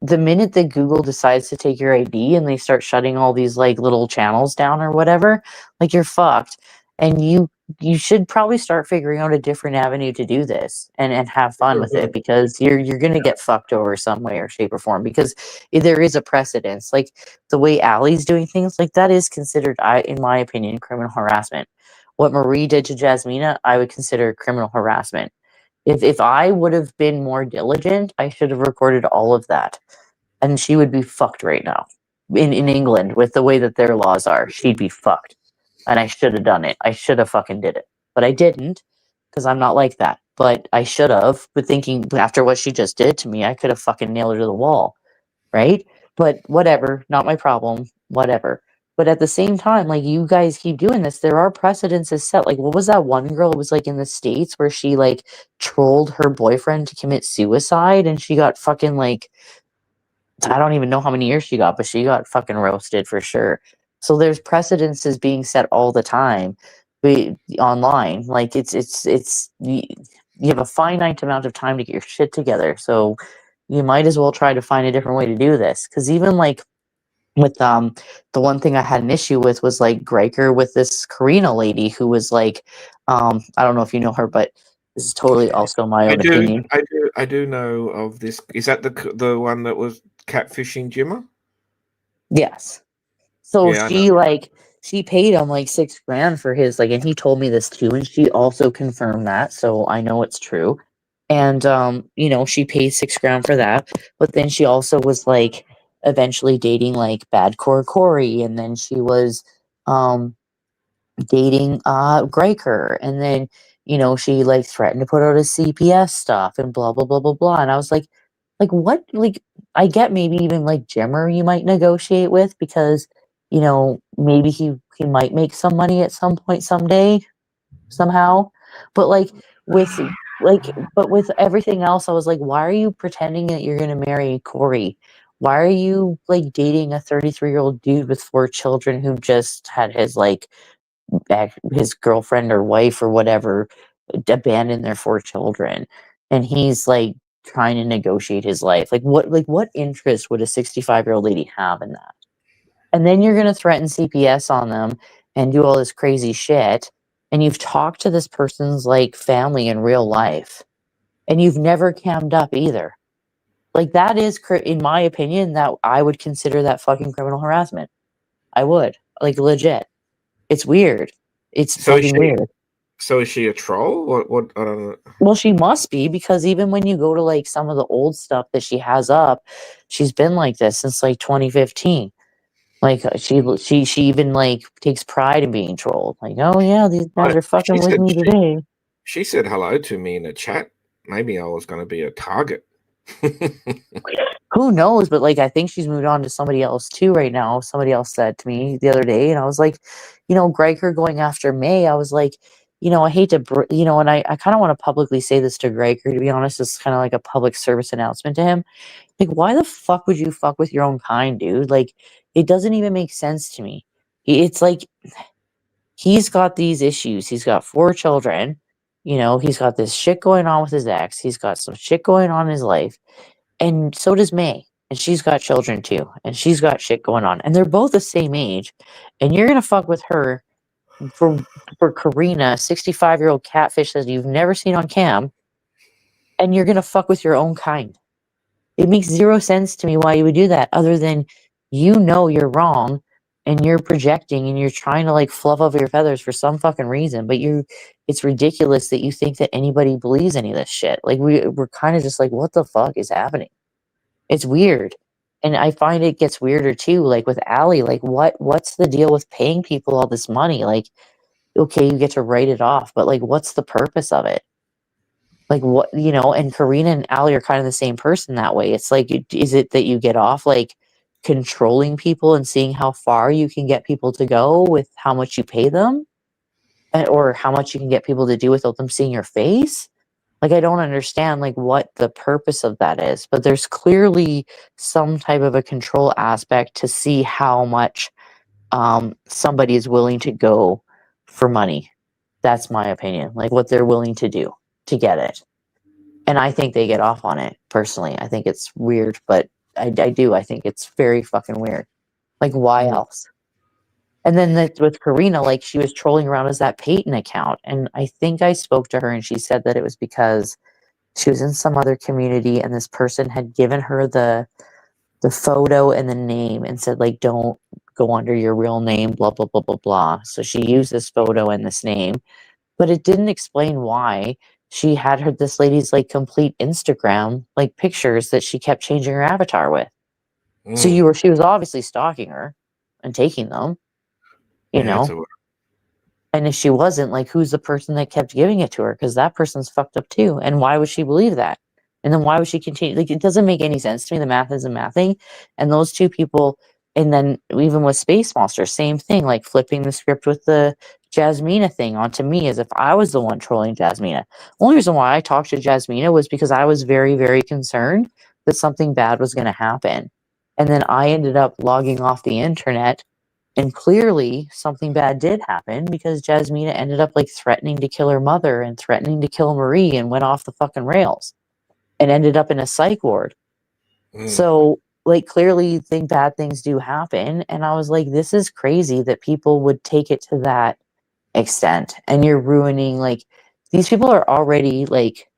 the minute that Google decides to take your ID and they start shutting all these like little channels down or whatever, like you're fucked. And you should probably start figuring out a different avenue to do this and have fun with it because you're gonna get fucked over some way or shape or form because there is a precedence. Like the way Allie's doing things, like that is considered, in my opinion, criminal harassment. What Marie did to Jasmina, I would consider criminal harassment. If I would have been more diligent, I should have recorded all of that. And she would be fucked right now. In England, with the way that their laws are, she'd be fucked. And I should have done it. I should have fucking did it. But I didn't, because I'm not like that. But I should have, but thinking after what she just did to me, I could have fucking nailed her to the wall. Right? But whatever, not my problem. Whatever. But at the same time, like you guys keep doing this, there are precedences set. Like, what was that one girl? It was like in the States where she like trolled her boyfriend to commit suicide and she got fucking like, I don't even know how many years she got, but she got fucking roasted for sure. So there's precedences being set all the time online. Like you have a finite amount of time to get your shit together. So you might as well try to find a different way to do this. Because even like with the one thing I had an issue with was like Greiker with this Karina lady who was like I don't know if you know her, but this is totally also my I own do, opinion. I do know of this. Is that the one that was catfishing Jimmer? Yes. So Yeah, I know. she paid him like 6 grand for his like, and he told me this too, and she also confirmed that, so I know it's true. And she paid 6 grand for that, but then she also was like eventually dating like Badcore Corey, and then she was um dating Greiker, and then she like threatened to put out his CPS stuff and blah blah blah blah blah. And I was like what? Like I get maybe even like Jimmer you might negotiate with because maybe he might make some money at some point someday somehow. But with but with everything else, I was like, why are you pretending that you're gonna marry Corey? Why are you like dating a 33-year-old dude with 4 children who just had his like his girlfriend or wife or whatever abandon their 4 children, and he's like trying to negotiate his life? Like what interest would a 65-year-old lady have in that? And then you're going to threaten CPS on them and do all this crazy shit, and you've talked to this person's like family in real life and you've never cammed up either. Like that is in my opinion, that I would consider that fucking criminal harassment. I would, like, legit. It's weird. It's So is fucking she? weird. So is she a troll? What? I don't know. Well, she must be because even when you go to like some of the old stuff that she has up, she's been like this since like 2015. Like she even like takes pride in being trolled. Like, oh yeah, these guys are fucking with me today. She said hello to me in a chat. Maybe I was going to be a target. Who knows? But like, I think she's moved on to somebody else too right now. Somebody else said to me the other day, and I was like, Gregor going after May. I was like, I hate to, and I kind of want to publicly say this to Gregor. To be honest, it's kind of like a public service announcement to him. Like, why the fuck would you fuck with your own kind, dude? Like, it doesn't even make sense to me. It's like he's got these issues. He's got 4 children. He's got this shit going on with his ex. He's got some shit going on in his life. And so does May. And she's got children too. And she's got shit going on. And they're both the same age. And you're gonna fuck with her for Karina, 65-year-old catfish that you've never seen on cam, and you're gonna fuck with your own kind. It makes zero sense to me why you would do that, other than you're wrong and you're projecting and you're trying to like fluff over your feathers for some fucking reason. But it's ridiculous that you think that anybody believes any of this shit. Like we're kind of just like, what the fuck is happening? It's weird. And I find it gets weirder too, like with Allie, like what's the deal with paying people all this money? Like, okay, you get to write it off, but like what's the purpose of it? Like what, and Karina and Allie are kind of the same person that way. It's like, is it that you get off like controlling people and seeing how far you can get people to go with how much you pay them? Or how much you can get people to do without them seeing your face? Like, I don't understand like what the purpose of that is, but there's clearly some type of a control aspect to see how much somebody is willing to go for money. That's my opinion. Like what they're willing to do to get it. And I think they get off on it personally. I think it's weird, but I do. I think it's very fucking weird. Like why else? And then with Karina, like she was trolling around as that Peyton account. And I think I spoke to her and she said that it was because she was in some other community and this person had given her the photo and the name and said like, don't go under your real name, blah, blah, blah, blah, blah. So she used this photo and this name, but it didn't explain why she had this lady's like complete Instagram, like pictures that she kept changing her avatar with. So she was obviously stalking her and taking them. And if she wasn't, like, who's the person that kept giving it to her? Because that person's fucked up too. And why would she believe that? And then why would she continue? Like, it doesn't make any sense to me. The math isn't mathing. And those two people, and then even with Space Monster, same thing, like flipping the script with the Jasmina thing onto me as if I was the one trolling Jasmina. Only reason why I talked to Jasmina was because I was very, very concerned that something bad was going to happen. And then I ended up logging off the internet. And clearly something bad did happen because Jasmina ended up like threatening to kill her mother and threatening to kill Marie and went off the fucking rails and ended up in a psych ward. So like clearly bad things do happen. And I was like, this is crazy that people would take it to that extent. And you're ruining, like, these people are already like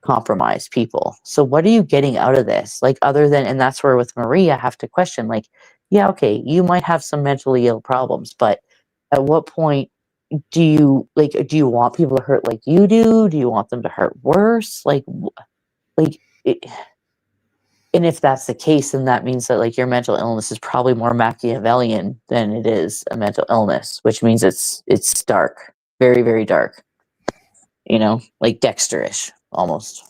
compromised people. So what are you getting out of this? Like, other than, and that's where with Marie, I have to question, like, yeah, okay, you might have some mentally ill problems, but at what point do you want people to hurt like you do? Do you want them to hurt worse? And if that's the case, then that means that like your mental illness is probably more Machiavellian than it is a mental illness, which means it's dark, very, very dark, like Dexter-ish almost.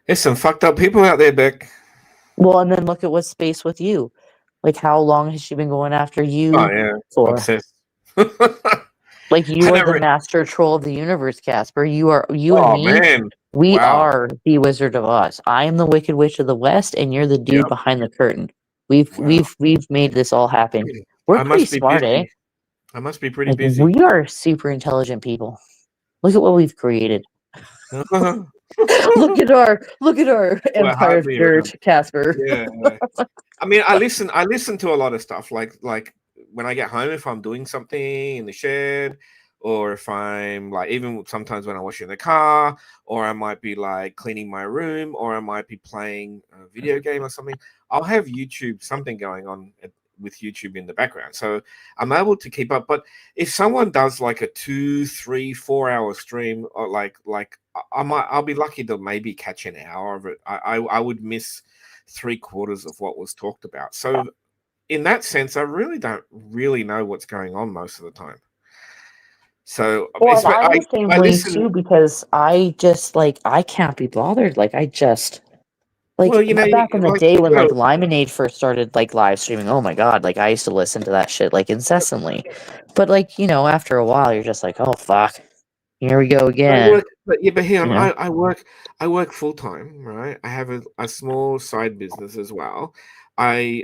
There's some fucked up people out there, Beck. Well, and then look at what's Space with you. Like, how long has she been going after you for? Obsessed. Like, you are the master troll of the universe, Casper. You and me. Man. We are the Wizard of Oz. I am the Wicked Witch of the West, and you're the dude behind the curtain. We've made this all happen. We're pretty smart, eh? I must be pretty busy. We are super intelligent people. Look at what we've created. Look at our empire of dirt, Casper. Yeah. I mean, I listen to a lot of stuff. Like when I get home, if I'm doing something in the shed, or if I'm like, even sometimes when I wash in the car, or I might be like cleaning my room, or I might be playing a video game or something, I'll have something going on with YouTube in the background. So I'm able to keep up. But if someone does like a 2, 3, 4 hour stream, or like I'll be lucky to maybe catch an hour of it. I would miss 3/4 of what was talked about. So in that sense, I really don't really know what's going on most of the time. So Well, it's and I'm the same I way listen. too because I just like I can't be bothered. Like I just Well, like you know, back in the like day you when like go. Lemonade first started like live streaming, oh my god, like I used to listen to that shit like incessantly. But like, after a while you're just like, oh fuck, here we go I again. work, but yeah, but here You know? I work full time, right? I have a small side business as well. I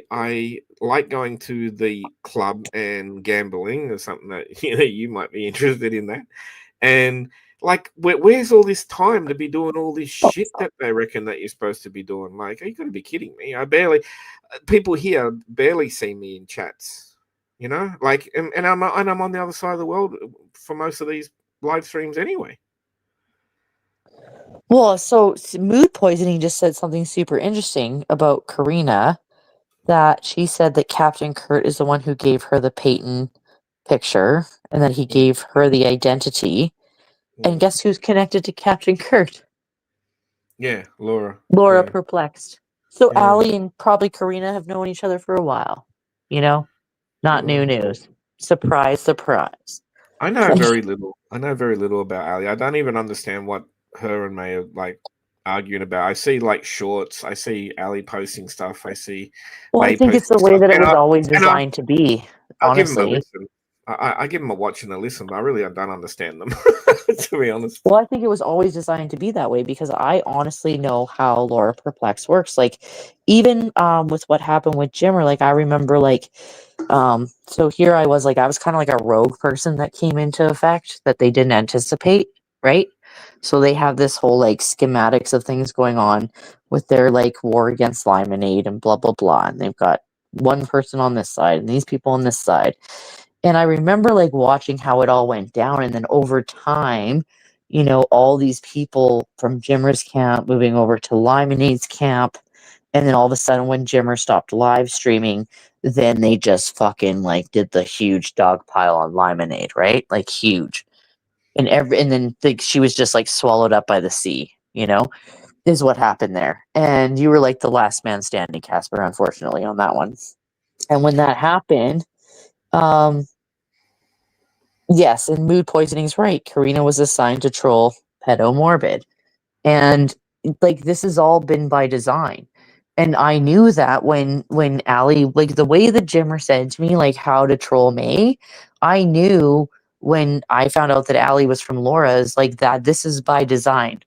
like going to the club and gambling, or something that you might be interested in that. And like, where's all this time to be doing all this shit that they reckon that you're supposed to be doing? Like, are you going to be kidding me? People here barely see me in chats. Like, and I'm on the other side of the world for most of these live streams anyway. Well, so mood poisoning just said something super interesting about Karina, that she said that Captain Kurt is the one who gave her the Peyton picture and that he Mm, gave her the identity. And mm. guess who's connected to Captain Kurt? Yeah, Laura. Laura Yeah, Perplexed. So yeah. Allie and probably Karina have known each other for a while. You know? Not new Well, news. Surprise, surprise. I know very little. I know very little about Ali. I don't even understand what her and May are like arguing about. I see like shorts. I see Ali posting stuff. I see Well, I May think it's posting the way stuff, that it and was always and I designed to be, I'll give them a honestly. listen. I give them a watch and a listen, but I don't understand them, to be honest. Well, I think it was always designed to be that way because I honestly know how Laura Perplex works. Like, even with what happened with Jimmer, like I remember, like, so here I was, like, I was kind of like a rogue person that came into effect that they didn't anticipate, right? So they have this whole like schematics of things going on with their like war against Limonade and blah blah blah, and they've got one person on this side and these people on this side. And I remember like watching how it all went down. And then over time, all these people from Jimmer's camp moving over to Limonade's camp. And then all of a sudden, when Jimmer stopped live streaming, then they just fucking like did the huge dog pile on Limonade, right? Like huge. And then like she was just like swallowed up by the sea, is what happened there. And you were like the last man standing, Casper, unfortunately, on that one. And when that happened, um, yes, and mood poisoning's right. Karina was assigned to troll Pedo Morbid. And like this has all been by design. And I knew that when Allie, like the way that Jimmer said to me, like how to troll May, I knew when I found out that Allie was from Laura's, like that this is by design.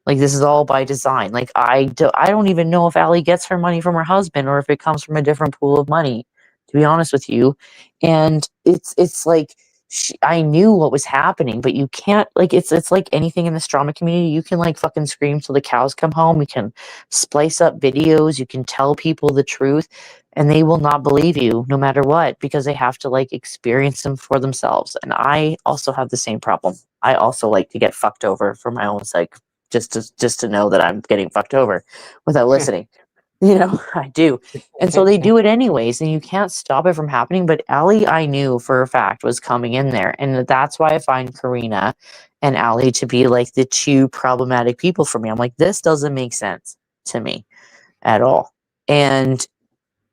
Like this is all by design. Like I don't even know if Allie gets her money from her husband or if it comes from a different pool of money, to be honest with you. And it's like I knew what was happening, but you can't like it's like anything in the drama community. You can like fucking scream till the cows come home. You can splice up videos. You can tell people the truth, and they will not believe you no matter what because they have to like experience them for themselves. And I also have the same problem. I also like to get fucked over for my own sake, just to know that I'm getting fucked over without listening. I do. And so they do it anyways, and you can't stop it from happening. But Allie, I knew for a fact, was coming in there. And that's why I find Karina and Allie to be like the two problematic people for me. I'm like, this doesn't make sense to me at all. And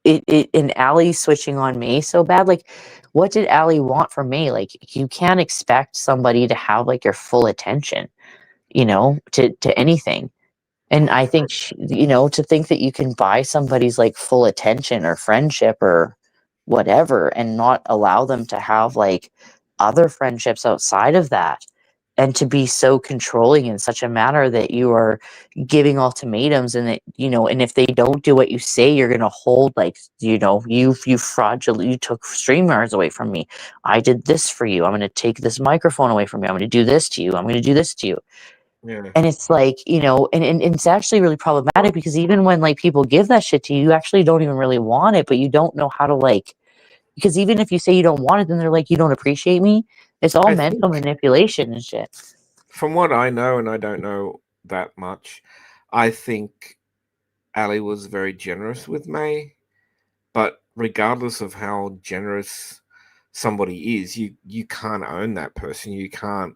and Allie switching on May so bad. Like, what did Allie want from May? Like, you can't expect somebody to have like your full attention, to anything. And I think, to think that you can buy somebody's like full attention or friendship or whatever and not allow them to have like other friendships outside of that and to be so controlling in such a manner that you are giving ultimatums and that, and if they don't do what you say, you're going to hold like, you fraudulent, you took streamers away from me. I did this for you. I'm going to take this microphone away from you. I'm going to do this to you. I'm going to do this to you. Yeah. And it's like, and it's actually really problematic because even when like people give that shit to you, you actually don't even really want it, but you don't know how to like, because even if you say you don't want it, then they're like, you don't appreciate me. It's all I mental think manipulation and shit. from what I know, and I don't know that much, I think Ali was very generous with May. But regardless of how generous somebody is, you can't own that person. You can't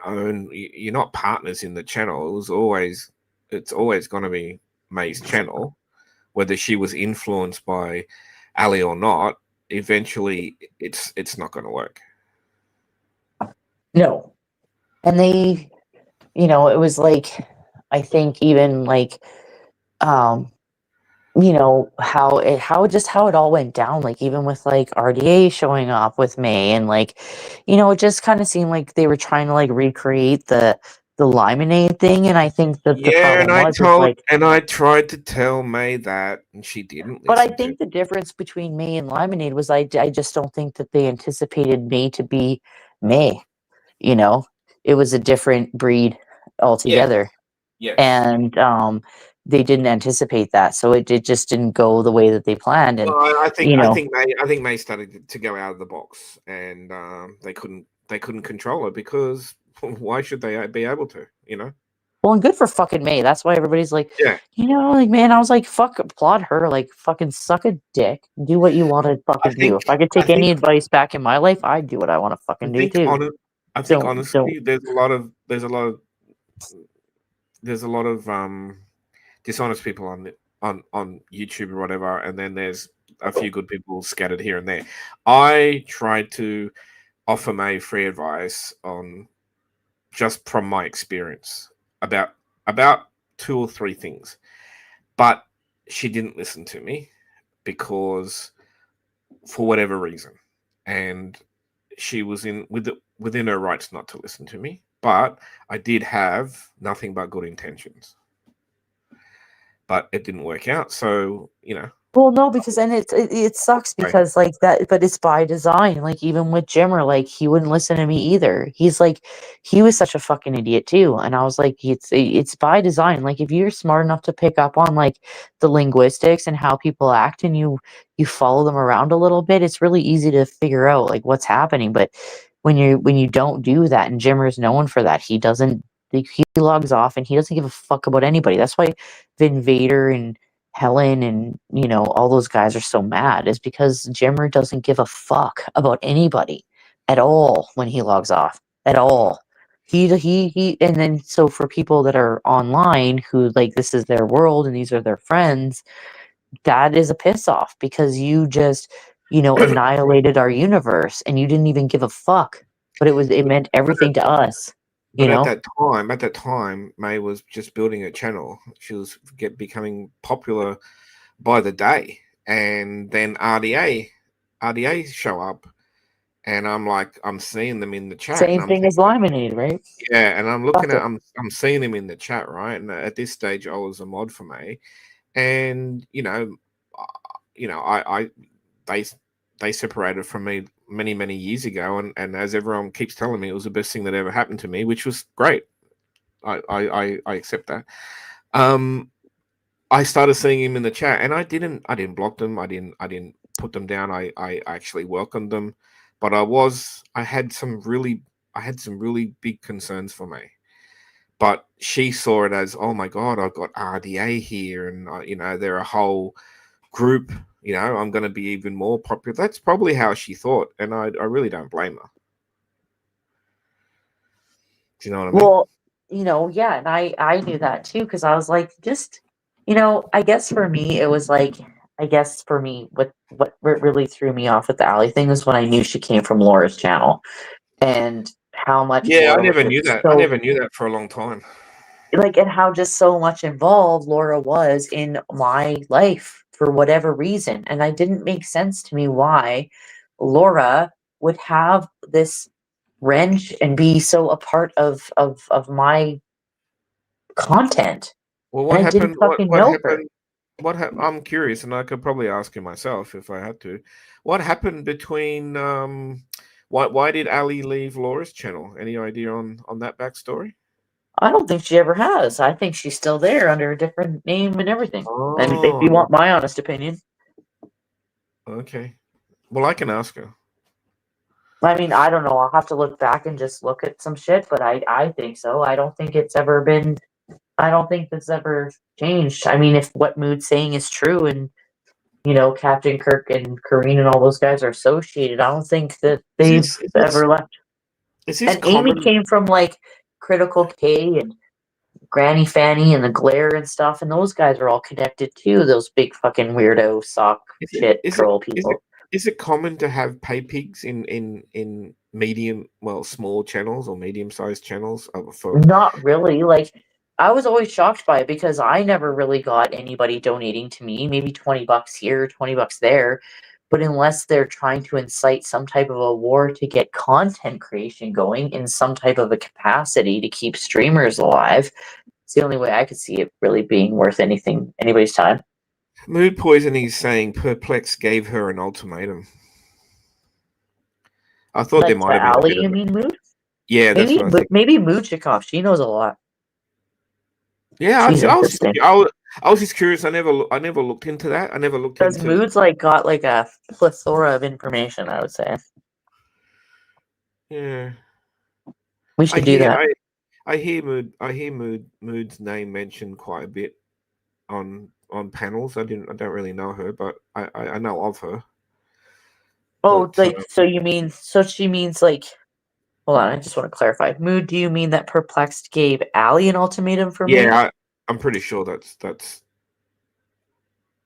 own. You're not partners in the channel. It's always going to be May's channel, whether she was influenced by Ali or not, eventually it's not going to work. No. And they, it was like, I think even like, how it all went down, like even with like RDA showing up with May, and like, it just kind of seemed like they were trying to like recreate the Lemonade thing. And I think that the Yeah, problem was is like, and I tried to tell May that, and she didn't but I listen to. think the difference between May and Lemonade was I just don't think that they anticipated May to be May. It was a different breed Yes, altogether. yes. And they didn't anticipate that, so it just didn't go the way that they planned. And Well, I think you know I think May started to go out of the box, and they couldn't control it because why should they be able to? well, and good for fucking May. That's why everybody's like, Yeah, like, man, I was like, fuck, applaud her, like, fucking suck a dick, do what you want to I fucking do. think If I could I take any think advice back in my life, I'd do what I want to I fucking do think too. on it. I think Don't honestly, there's a lot of dishonest people on YouTube or whatever, and then there's a few good people scattered here and there. I tried to offer May free advice on just from my experience about two or three things, but she didn't listen to me because for whatever reason, and she was within her rights not to listen to me. But I did have nothing but good intentions, but it didn't work out. So Well, no, because then it sucks right. because like that, but it's by design. Like even with Jimmer, like he wouldn't listen to me either. He's like, he was such a fucking idiot too, and I was like, it's by design. Like if you're smart enough to pick up on like the linguistics and how people act, and you follow them around a little bit, it's really easy to figure out like what's happening. But when you don't do that, and Jimmer is known for that, he doesn't. He logs off and he doesn't give a fuck about anybody. That's why Vin Vader and Helen and all those guys are so mad, is because Jimmer doesn't give a fuck about anybody at all when he logs off at all. He and then so for people that are online who like this is their world and these are their friends, that is a piss off because you just annihilated our universe and you didn't even give a fuck, but it meant everything to us. But at that time, May was just building a channel. She was becoming popular by the day, and then RDA show up, and I'm seeing them in the chat, and Same I'm thing thinking, as Lemonade, right? yeah, and I'm Fuck looking at it. I'm seeing them in the chat, right? And at this stage, I was a mod for May, and I they they separated from me many years ago, and as everyone keeps telling me, it was the best thing that ever happened to me, which was great. I accept that. I started seeing him in the chat, and I didn't block them. I didn't put them down. I actually welcomed them, but I had some really big concerns for me. But she saw it as, oh my god, I've got RDA here, and they're a whole group. I'm going to be even more popular. That's probably how she thought, and I really don't blame her. Do you know what I mean? Well, yeah, and I knew that too because I was like, just, I guess for me it was like, I guess for me what really threw me off with the Alley thing was when I knew she came from Laura's channel and how much Yeah, I Laura was never knew just that. I so never knew that for a long time. like, and how just so much involved Laura was in my life for whatever reason, and it didn't make sense to me why Laura would have this wrench and be so a part of my content, Well, and what I didn't happened? fucking What know her. happened? I'm curious, and I could probably ask you myself if I had to. What happened between why did Ali leave Laura's channel? Any idea on that backstory? I don't think she ever has. I think she's still there under a different name and everything. I mean, if you Oh, want my honest opinion. okay. Well, I can ask her. I mean, I don't know. I'll have to look back and just look at some shit, but I think so. I don't think it's ever been. I don't think that's ever changed. I mean, if what Mood's saying is true, and Captain Kirk and Kareen and all those guys are associated, I don't think that Is they've this is this ever left. is this And Amy common? came from like Critical K and Granny Fanny and the Glare and stuff, and those guys are all connected too. Those big fucking weirdo sock Is it shit is it troll is it people. is it common to have pay pigs in medium, well, small channels or medium-sized channels for? Not really. Like, I was always shocked by it because I never really got anybody donating to me, maybe $20 here, $20 there. But unless they're trying to incite some type of a war to get content creation going in some type of a capacity to keep streamers alive, it's the only way I could see it really being worth anybody's time. Mood Poisoning is saying Perplex gave her an ultimatum. I thought there Like might to have been a Ali, bit you of mean Mood? yeah, that's what I think. Maybe Moodchikov. She knows a lot. Yeah, She's interesting. I was just curious. I never looked into that. I never looked Because into. Mood's like got like a plethora of information, I would say. Yeah, We should do that. I hear Mood's name mentioned quite a bit on panels. I don't really know her, but I know of her. Oh, But like, so she means like, hold on, I just want to clarify. Mood, do you mean that Perplexed gave Ali an ultimatum for May? yeah, I'm pretty sure that's.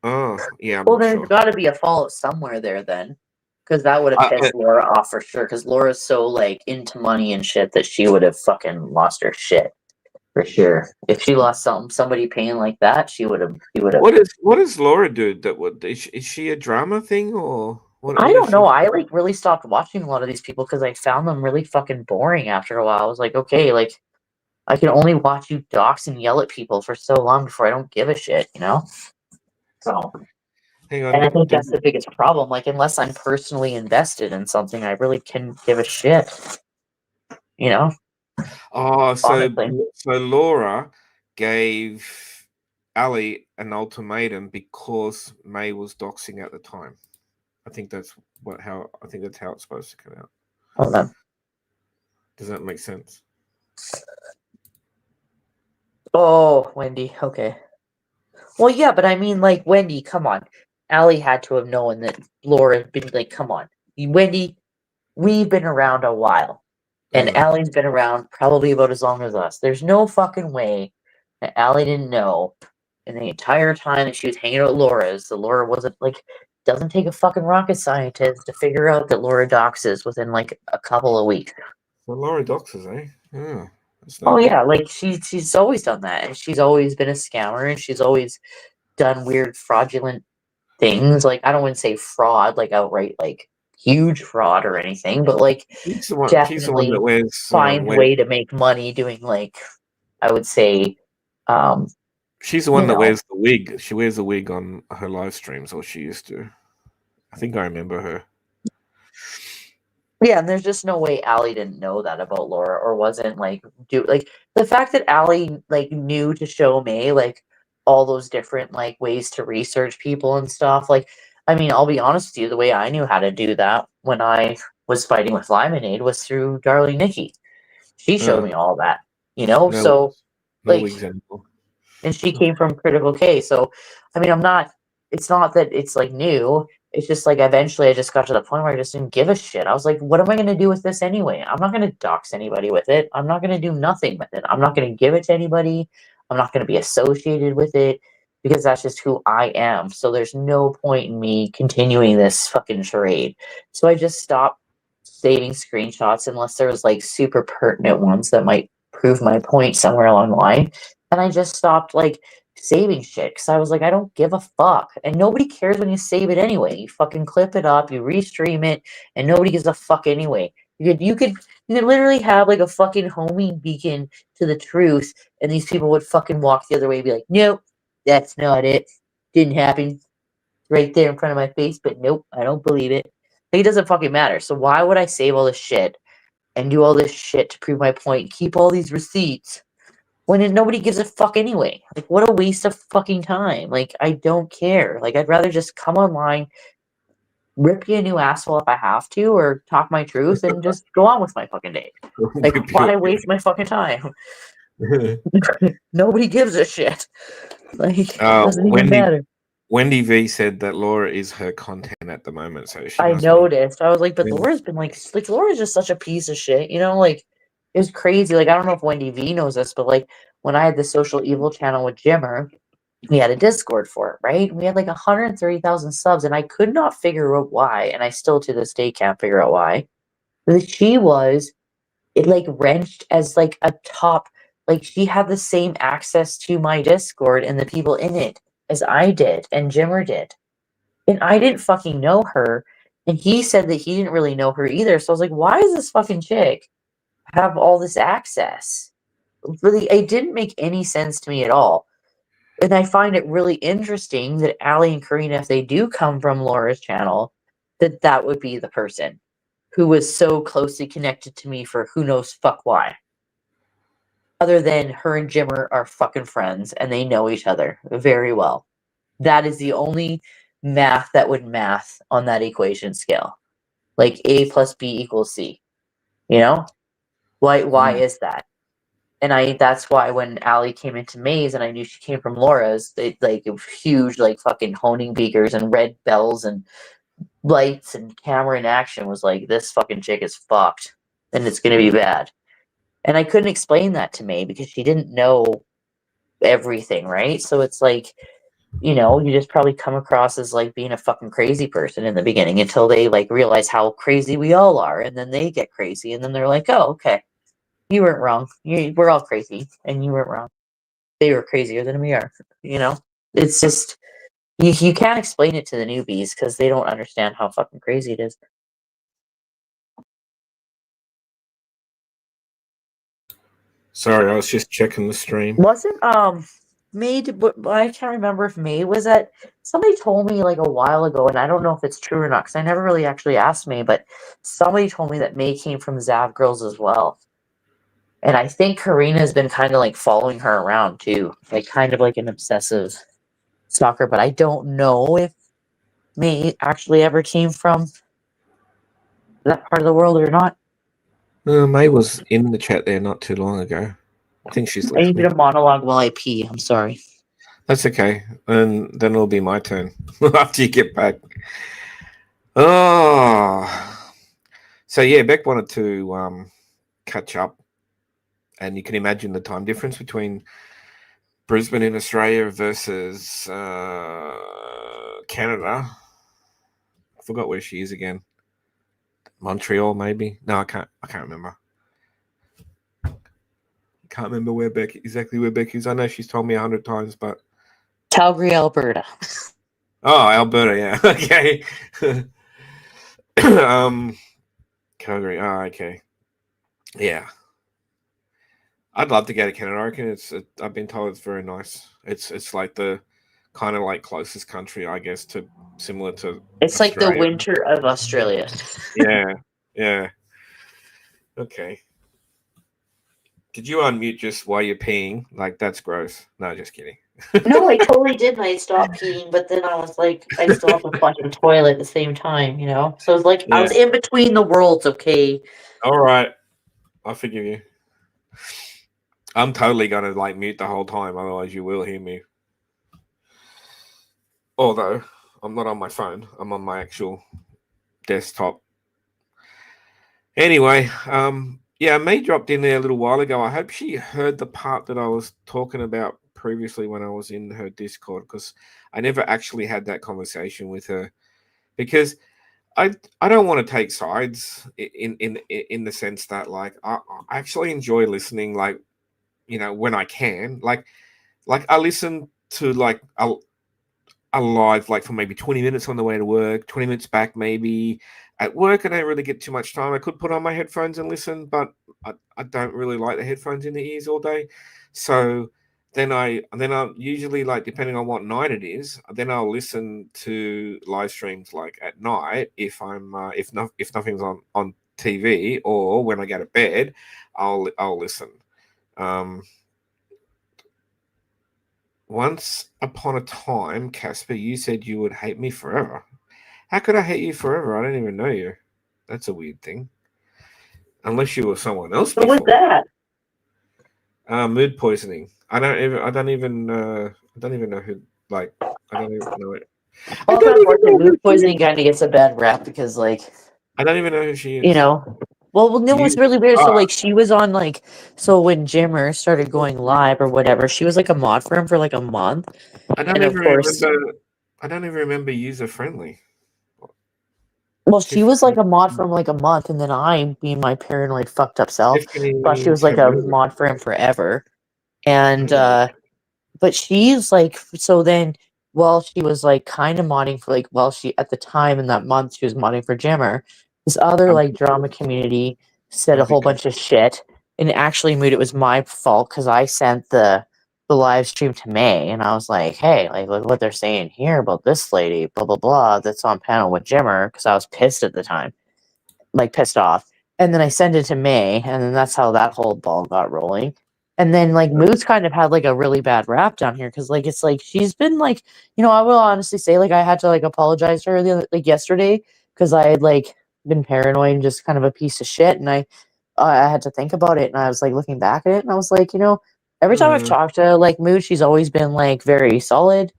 Oh, yeah, I'm Well, not there's sure. got to be a follow somewhere there then. Because that would have pissed Laura off for sure. Because Laura's so, like, into money and shit that she would have fucking lost her shit. For sure. If she lost somebody paying like that, she would have. What does Laura do? Is she a drama thing or what? I What is don't she? know. I like really stopped watching a lot of these people because I found them really fucking boring after a while. I was like, okay, like I can only watch you dox and yell at people for so long before I don't give a shit, you know? So, Hang and I on. think that's the biggest problem. Like, unless I'm personally invested in something, I really can give a shit, you know? Oh, Honestly. so Laura gave Ali an ultimatum because May was doxing at the time. I think that's how it's supposed to come out. Hold on. Does that make sense? Oh, Wendy. Okay. Well, yeah, but I mean, like, Wendy, come on. Allie had to have known that Laura had been like, come on. Wendy, we've been around a while. And Allie's been around probably about as long as us. There's no fucking way that Allie didn't know in the entire time that she was hanging out with Laura's, that Laura wasn't like, doesn't take a fucking rocket scientist to figure out that Laura doxes within like a couple of weeks. Well, Laura doxes, eh? Yeah, that's Oh no good. yeah, like she's always done that, and she's always been a scammer, and she's always done weird fraudulent things. Like I don't want to say fraud, like outright like huge fraud or anything, but like She's the one that definitely finds a wears. way to make money doing like I would say She's the you one that know wears the wig. She wears the wig on her live streams, or she used to. I think I remember her. yeah, and there's just no way Allie didn't know that about Laura or wasn't like like the fact that Allie like knew to show May like all those different like ways to research people and stuff. Like, I mean, I'll be honest with you, the way I knew how to do that when I was fighting with Limonade was through Darling Nikki. She showed me all that, you know? No, So no like wigs anymore. and she came from Critical K. So, I mean, it's not that it's like new. It's just like eventually I just got to the point where I just didn't give a shit. I was like, what am I going to do with this anyway? I'm not going to dox anybody with it. I'm not going to do nothing with it. I'm not going to give it to anybody. I'm not going to be associated with it because that's just who I am. So there's no point in me continuing this fucking charade. So I just stopped saving screenshots unless there was like super pertinent ones that might prove my point somewhere along the line. And I just stopped like saving shit because I was like, I don't give a fuck. And nobody cares when you save it anyway. You fucking clip it up, you restream it, and nobody gives a fuck anyway. You could literally have like a fucking homing beacon to the truth, and these people would fucking walk the other way and be like, nope, that's not it. Didn't happen. Right there in front of my face, but nope, I don't believe it. Like, it doesn't fucking matter. So why would I save all this shit and do all this shit to prove my point? Keep all these receipts when nobody gives a fuck anyway. Like, what a waste of fucking time. Like, I don't care. Like, I'd rather just come online, rip you a new asshole if I have to, or talk my truth and just go on with my fucking day. Like, why waste my fucking time? Nobody gives a shit. Like, it doesn't even matter. Wendy V said that Laura is her content at the moment, so she I must noticed. I was like, but be. Laura's been like Laura's just such a piece of shit, you know? Like, it's crazy. Like, I don't know if Wendy V knows this, but like, when I had the Social Evil channel with Jimmer, we had a Discord for it, right? We had like 130,000 subs, and I could not figure out why, and I still to this day can't figure out why. But she was, it like wrenched as like a top, like she had the same access to my Discord and the people in it as I did and Jimmer did. And I didn't fucking know her. And he said that he didn't really know her either. So I was like, why does this fucking chick have all this access? Really, it didn't make any sense to me at all. And I find it really interesting that Allie and Karina, if they do come from Laura's channel, that would be the person who was so closely connected to me for who knows fuck why. Other than her and Jimmer are fucking friends and they know each other very well. That is the only math that would math on that equation scale. Like A plus B equals C. You know? Why is that? And that's why when Allie came into Maze and I knew she came from Laura's, it was huge, like fucking honing beakers and red bells and lights and camera in action was like, this fucking chick is fucked and it's gonna be bad. And I couldn't explain that to May because she didn't know everything, right? So it's like, you just probably come across as like being a fucking crazy person in the beginning until they like realize how crazy we all are, and then they get crazy, and then they're like, oh, okay. You weren't wrong. We're all crazy, and you weren't wrong. They were crazier than we are. It's just you can't explain it to the newbies because they don't understand how fucking crazy it is. Sorry, I was just checking the stream. Wasn't May? I can't remember if May was at. Somebody told me like a while ago, and I don't know if it's true or not because I never really actually asked May, but somebody told me that May came from Zav Girls as well. And I think Karina's been kind of like following her around too, like kind of like an obsessive stalker. But I don't know if May actually ever came from that part of the world or not. May was in the chat there not too long ago. I think she's I need you listening. to monologue while I pee. I'm sorry. That's okay. And then it'll be my turn after you get back. Oh. So, yeah, Beck wanted to catch up. And you can imagine the time difference between Brisbane in Australia versus Canada. I forgot where she is again. Montreal, maybe. No, I can't remember. Can't remember exactly where Beck is. I know she's told me 100 times, but Calgary, Alberta. Oh, Alberta, yeah. Okay. Calgary. Oh, okay. Yeah. I'd love to go to Canada. I reckon I've been told it's very nice. It's like the kind of like closest country, I guess, similar to It's Australia. like the winter of Australia. Yeah. Okay. Did you unmute just while you're peeing? Like, that's gross. No, just kidding. No, I totally did. And I stopped peeing, but then I was like, I still have to flush the toilet at the same time, So it was like, I was in between the worlds, okay? All right. I forgive you. I'm totally going to like mute the whole time. Otherwise, you will hear me. Although, I'm not on my phone. I'm on my actual desktop. Anyway, May dropped in there a little while ago. I hope she heard the part that I was talking about previously when I was in her Discord, because I never actually had that conversation with her, because I don't want to take sides in the sense that like I actually enjoy listening, like, when I can, like I listen to like a live, like for maybe 20 minutes on the way to work, 20 minutes back, maybe at work. I don't really get too much time. I could put on my headphones and listen, but I don't really like the headphones in the ears all day. So then I'll usually, like, depending on what night it is, then I'll listen to live streams like at night if I'm if nothing's on TV, or when I go to bed, I'll listen. Once upon a time, Casper, you said you would hate me forever. How could I hate you forever? I don't even know you. That's a weird thing. Unless you were someone else before. What was that? Mood poisoning. I don't even know who. Like, I don't even know it. Also, unfortunately, mood poisoning kind of gets a bad rap because, like, I don't even know who she is. Well, no, it's You really weird. So, are. like, she was on, like, so when Jimmer started going live or whatever, she was, like, a mod for him for, like, a month. I don't And, of even course, remember. I don't even remember user friendly. well, she was, like, Tiffany, a mod for him, like, a month. And then I, being my paranoid, fucked up self, thought she Tiffany was, like, a Cabrera. mod for him forever. And, Mm, but she's, like, so then, well, she was, like, kind of modding for, like, well, she, at the time in that month, she was modding for Jimmer. This other, I'm like, drama community said a I'm whole become. bunch of shit, and it actually made it was my fault because I sent the live stream to May, and I was like, hey, like, look what they're saying here about this lady, blah, blah, blah, that's on panel with Jimmer, because I was pissed at the time, like, pissed off. And then I sent it to May, and then that's how that whole ball got rolling. And then, like, Moose kind of had, like, a really bad rap down here because, like, it's like she's been, like, I will honestly say, like, I had to, like, apologize to her like yesterday because I had, like, been paranoid and just kind of a piece of shit. And I had to think about it, and I was, like, looking back at it, and I was like, every time I've Mm, talked to, like, Moose, she's always been, like, very solid.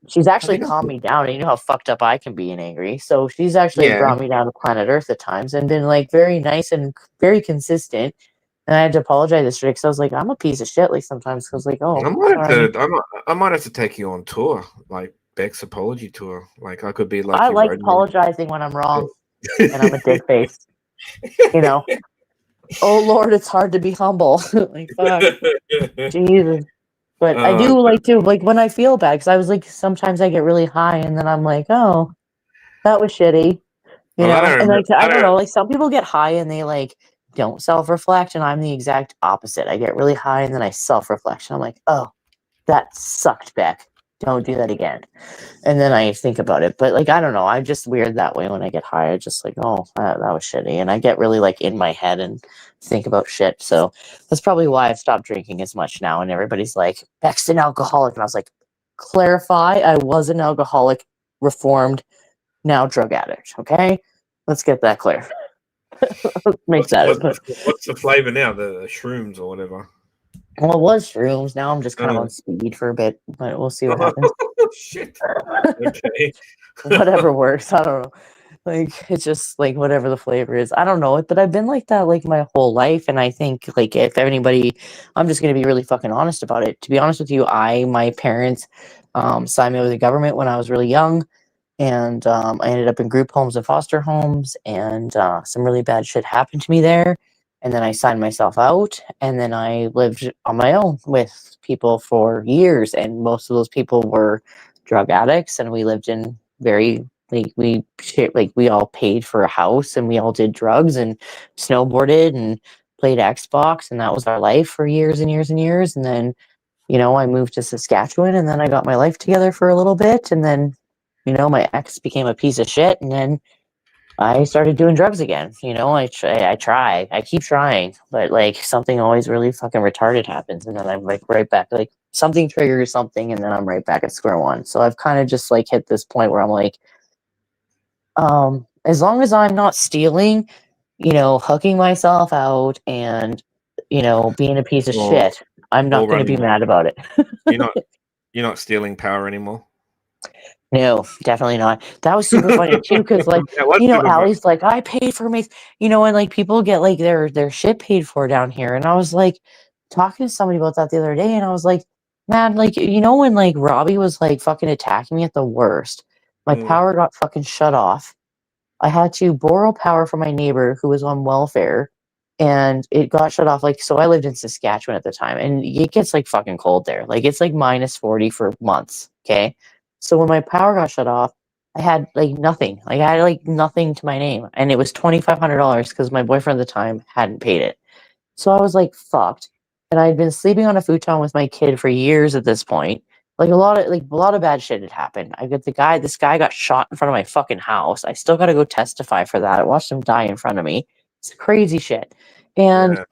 She's I actually think calmed me down, and you know how fucked up I can be and angry. So she's actually yeah. brought me down to planet Earth at times and been like very nice and very consistent. And I had to apologize yesterday because I was like, I'm a piece of shit. Like sometimes, because like, oh, I might sorry. have to. I might have to take you on tour, like Beck's apology tour. Like I could be like I your like roadman. apologizing when I'm wrong and I'm a dick face. You know. Oh Lord, it's hard to be humble. Like fuck, Jesus. But I uh, do like to like when I feel bad because I was like sometimes I get really high and then I'm like, oh, that was shitty. well, I don't And remember. like I I don't don't. know, like some people get high and they like don't self-reflect, and I'm the exact opposite. I get really high and then I self-reflect. And I'm like, oh, that sucked, Beck. Don't do that again. And then I think about it. But like I don't know, I'm just weird that way when I get high. I just like, oh, that was shitty. And I get really like in my head and think about shit. So that's probably why I've stopped drinking as much now. And everybody's like, Beck's an alcoholic. And I was like, clarify, I was an alcoholic, reformed, now drug addict. Okay? Let's get that clear. Make What's that. what's the, what's the flavor now? The shrooms or whatever. Well, it was shrooms. Now I'm just kind of Uh, on speed for a bit, but we'll see what happens. shit. Okay. Whatever works. I don't know. Like it's just like whatever the flavor is. I don't know it, but I've been like that like my whole life, and I think like if anybody, I'm just gonna be really fucking honest about it. To be honest with you, my parents signed me with the government when I was really young, and I ended up in group homes and foster homes, and some really bad shit happened to me there. And then I signed myself out, and then I lived on my own with people for years, and most of those people were drug addicts, and we lived in very like we all paid for a house, and we all did drugs and snowboarded and played Xbox, and that was our life for years and years and years. And then I moved to Saskatchewan, and then I got my life together for a little bit, and then my ex became a piece of shit, and then I started doing drugs again. I keep trying, but like something always really fucking retarded happens, and then I'm like right back, like something triggers something, and then I'm right back at square one. So I've kind of just like hit this point where I'm like, as long as I'm not stealing, hooking myself out and, being a piece of or shit, I'm or not going to be running. mad about it. You're not. You're not stealing power anymore. No, definitely not. That was super funny too, because like, That was super fun. Allie's like, I paid for me, and like people get like their shit paid for down here. And I was like talking to somebody about that the other day, and I was like, man, like, when like Robbie was like fucking attacking me at the worst, my Mm, power got fucking shut off. I had to borrow power from my neighbor who was on welfare, and it got shut off. Like, so I lived in Saskatchewan at the time, and it gets like fucking cold there. Like, it's like -40 for months. Okay. So when my power got shut off, I had like nothing. Like, I had like nothing to my name, and it was $2,500 because my boyfriend at the time hadn't paid it. So I was like fucked. And I'd been sleeping on a futon with my kid for years at this point. Like a lot of bad shit had happened. This guy got shot in front of my fucking house. I still gotta go testify for that. I watched him die in front of me. It's crazy shit. And yeah.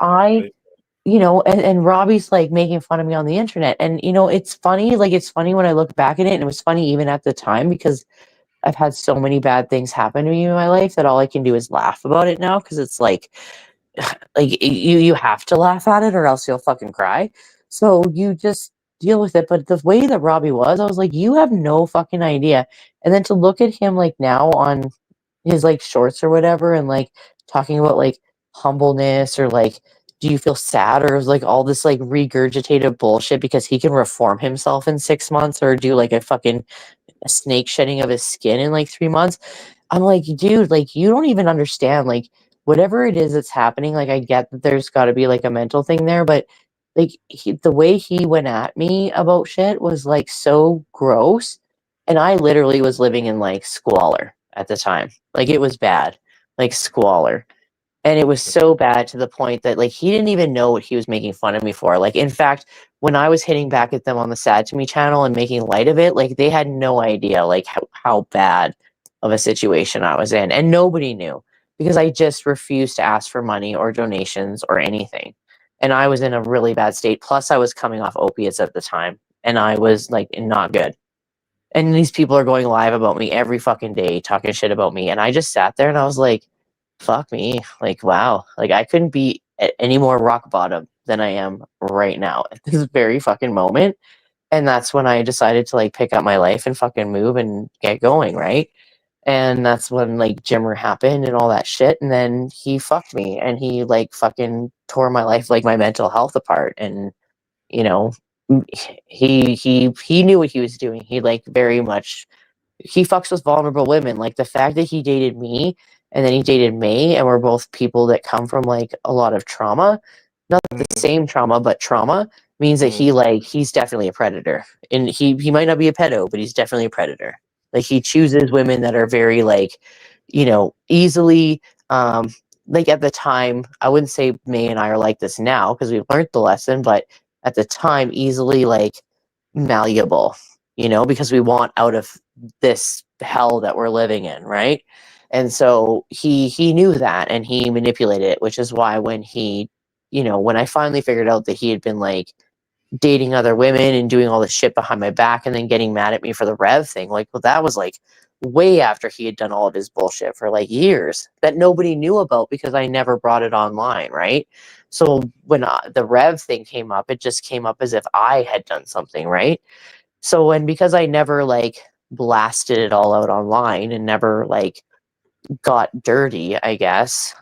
and Robbie's like making fun of me on the internet. And it's funny when I look back at it, and it was funny even at the time because I've had so many bad things happen to me in my life that all I can do is laugh about it now because it's like you have to laugh at it or else you'll fucking cry. So you just deal with it. But the way that Robbie was, I was like, you have no fucking idea. And then to look at him like now on his like shorts or whatever, and like talking about like humbleness or like do you feel sad or like all this like regurgitated bullshit because he can reform himself in 6 months or do like a fucking snake shedding of his skin in like 3 months. I'm like, dude, like you don't even understand. Like whatever it is that's happening, like I get that there's got to be like a mental thing there, but like the way he went at me about shit was like so gross. And I literally was living in like squalor at the time. Like it was bad, like squalor. And it was so bad to the point that like he didn't even know what he was making fun of me for. Like in fact, when I was hitting back at them on the Sad to Me channel and making light of it, like they had no idea like how bad of a situation I was in. And nobody knew because I just refused to ask for money or donations or anything. And I was in a really bad state. Plus I was coming off opiates at the time and I was like not good. And these people are going live about me every fucking day, talking shit about me. And I just sat there and I was like, fuck me. Like, wow. Like, I couldn't be at any more rock bottom than I am right now at this very fucking moment. And that's when I decided to like pick up my life and fucking move and get going, right? And that's when like Jimmer happened and all that shit. And then he fucked me and he like fucking tore my life, like my mental health apart. And you know, he knew what he was doing. He like very much he fucks with vulnerable women. Like the fact that he dated me and then he dated May, and we're both people that come from like a lot of trauma, not the Mm, same trauma, but trauma means that mm, he's definitely a predator. And he might not be a pedo, but he's definitely a predator. Like he chooses women that are very like, easily like at the time, I wouldn't say May and I are like this now because we've learned the lesson, but at the time easily like malleable, because we want out of this hell that we're living in, right? And so he knew that and he manipulated it, which is why when I finally figured out that he had been like dating other women and doing all this shit behind my back and then getting mad at me for the Rev thing, like, well, that was like way after he had done all of his bullshit for like years that nobody knew about because I never brought it online, right? So when the Rev thing came up, it just came up as if I had done something, right? So, and because I never like blasted it all out online and never like got dirty, I guess,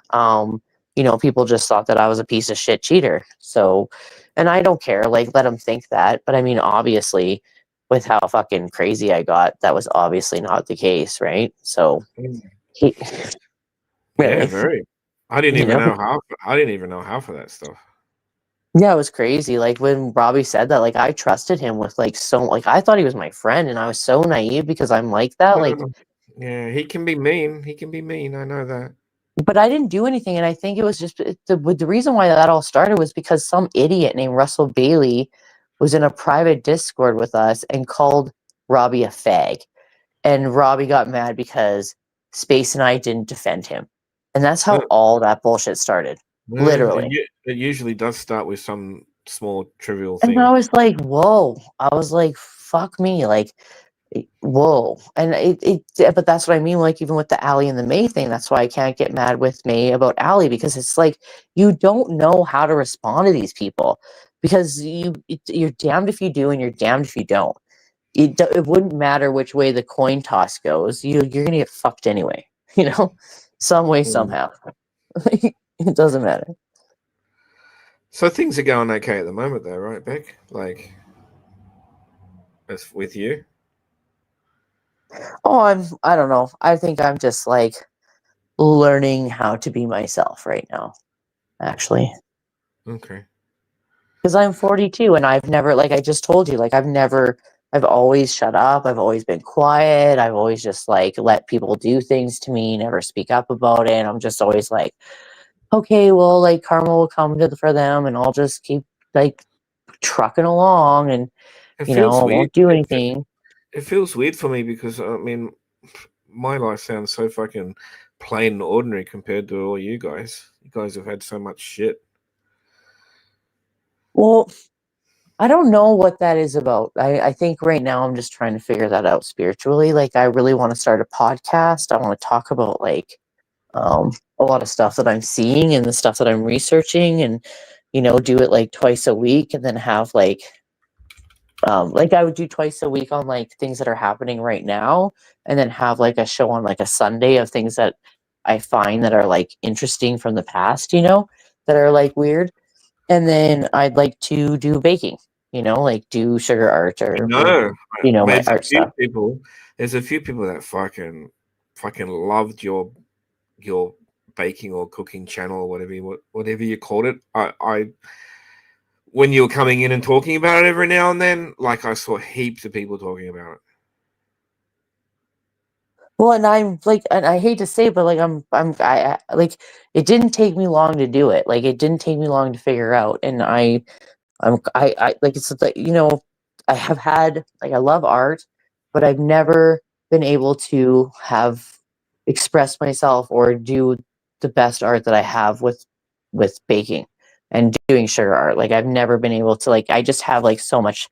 people just thought that I was a piece of shit cheater. So, and I don't care, like, let them think that. But I mean, obviously, with how fucking crazy I got, that was obviously not the case, right? So, mm. he, Yeah, really, very. I didn't you even know? know half. I didn't even know half of that stuff. Yeah, it was crazy. Like when Robbie said that, like I trusted him with like so like I thought he was my friend and I was so naive because I'm like that. Like Yeah, he can be mean. He can be mean. I know that. but I didn't do anything, and I think it was just the reason why that all started was because some idiot named Russell Bailey was in a private Discord with us and called Robbie a fag, and Robbie got mad because Space and I didn't defend him, and that's Uh, how all that bullshit started, literally. it usually does start with some small trivial And I thing. was like, "Whoa!" I was like, "Fuck me!" Like whoa. And but that's what I mean, like even with the Allie and the May thing, that's why I can't get mad with May about Allie because it's like you don't know how to respond to these people because you're damned if you do and you're damned if you don't. It wouldn't matter which way the coin toss goes, you're gonna get fucked anyway, some way Mm. somehow. It doesn't matter. So things are going okay at the moment, though, right, Beck? Like, as with you. Oh, I don't know, I think I'm just like learning how to be myself right now, actually. Okay. Because I'm 42 and I've never, like I just told you, like I've always shut up. I've always been quiet. I've always just like let people do things to me, never speak up about it. And I'm just always like, okay, well, like karma will come for them and I'll just keep like trucking along and, It feels I weird. won't do anything. It feels weird for me because I mean, my life sounds so fucking plain and ordinary compared to all you guys. You guys have had so much shit. Well, I don't know what that is about. I think right now I'm just trying to figure that out spiritually. Like I really want to start a podcast. I want to talk about like a lot of stuff that I'm seeing and the stuff that I'm researching and, do it like twice a week and then have like Like I would do twice a week on like things that are happening right now, and then have like a show on like a Sunday of things that I find that are like interesting from the past, that are like weird. And then I'd like to do baking, like do sugar art I or, know. my There's a art few stuff. people. There's a few people that fucking loved your baking or cooking channel or whatever you called it. I when you were coming in and talking about it every now and then, like I saw heaps of people talking about it. Well, and I'm like, and I hate to say it, but like, like, it didn't take me long to do it. Like, it didn't take me long to figure out. And I like, it's like, I have had, like, I love art, but I've never been able to have expressed myself or do the best art that I have with baking and doing sugar art. Like, I've never been able to, like, I just have like so much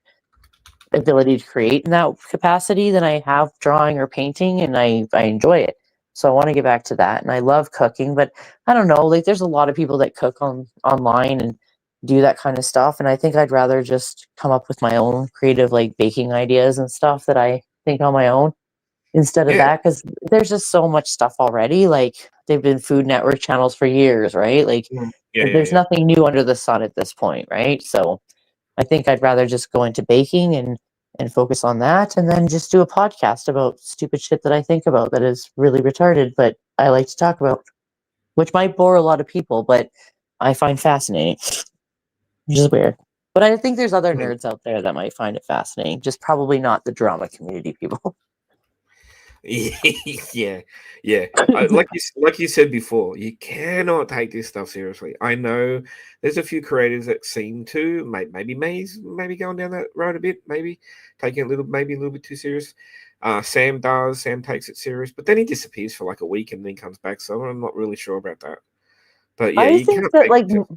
ability to create in that capacity than I have drawing or painting, and I enjoy it. So I want to get back to that, and I love cooking, but I don't know, like there's a lot of people that cook online and do that kind of stuff, and I think I'd rather just come up with my own creative like baking ideas and stuff that I think on my own instead of Yeah. that, because there's just so much stuff already. Like they've been Food Network channels for years, right? Like Yeah, yeah, there's yeah. nothing new under the sun at this point, right? So I think I'd rather just go into baking and focus on that, and then just do a podcast about stupid shit that I think about that is really retarded, but I like to talk about, which might bore a lot of people, but I find fascinating, which is weird. But I think there's other Yeah. nerds out there that might find it fascinating, just probably not the drama community people. Yeah, yeah. Like you said before, you cannot take this stuff seriously. I know there's a few creators that seem to, maybe May's maybe going down that road a bit, maybe taking it maybe a little bit too serious. Sam does. Sam takes it serious, but then he disappears for like a week and then comes back. So I'm not really sure about that. But yeah, I you think can't that take like it.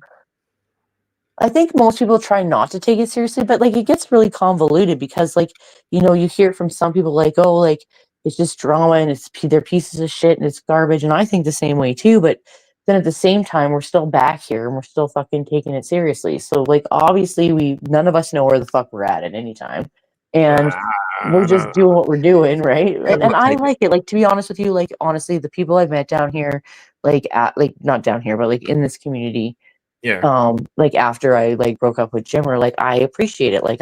I think most people try not to take it seriously, but like it gets really convoluted because like, you hear from some people like, oh, like it's just drama and they're pieces of shit and it's garbage. And I think the same way too. But then at the same time, we're still back here and we're still fucking taking it seriously. So like, obviously none of us know where the fuck we're at any time. And we're just No, doing what we're doing, right? And cannot I take it. like it. Like, to be honest with you, like, honestly, the people I've met down here, like not down here, but like in this community, Yeah. like after I like broke up with Jim, or like I appreciate it. Like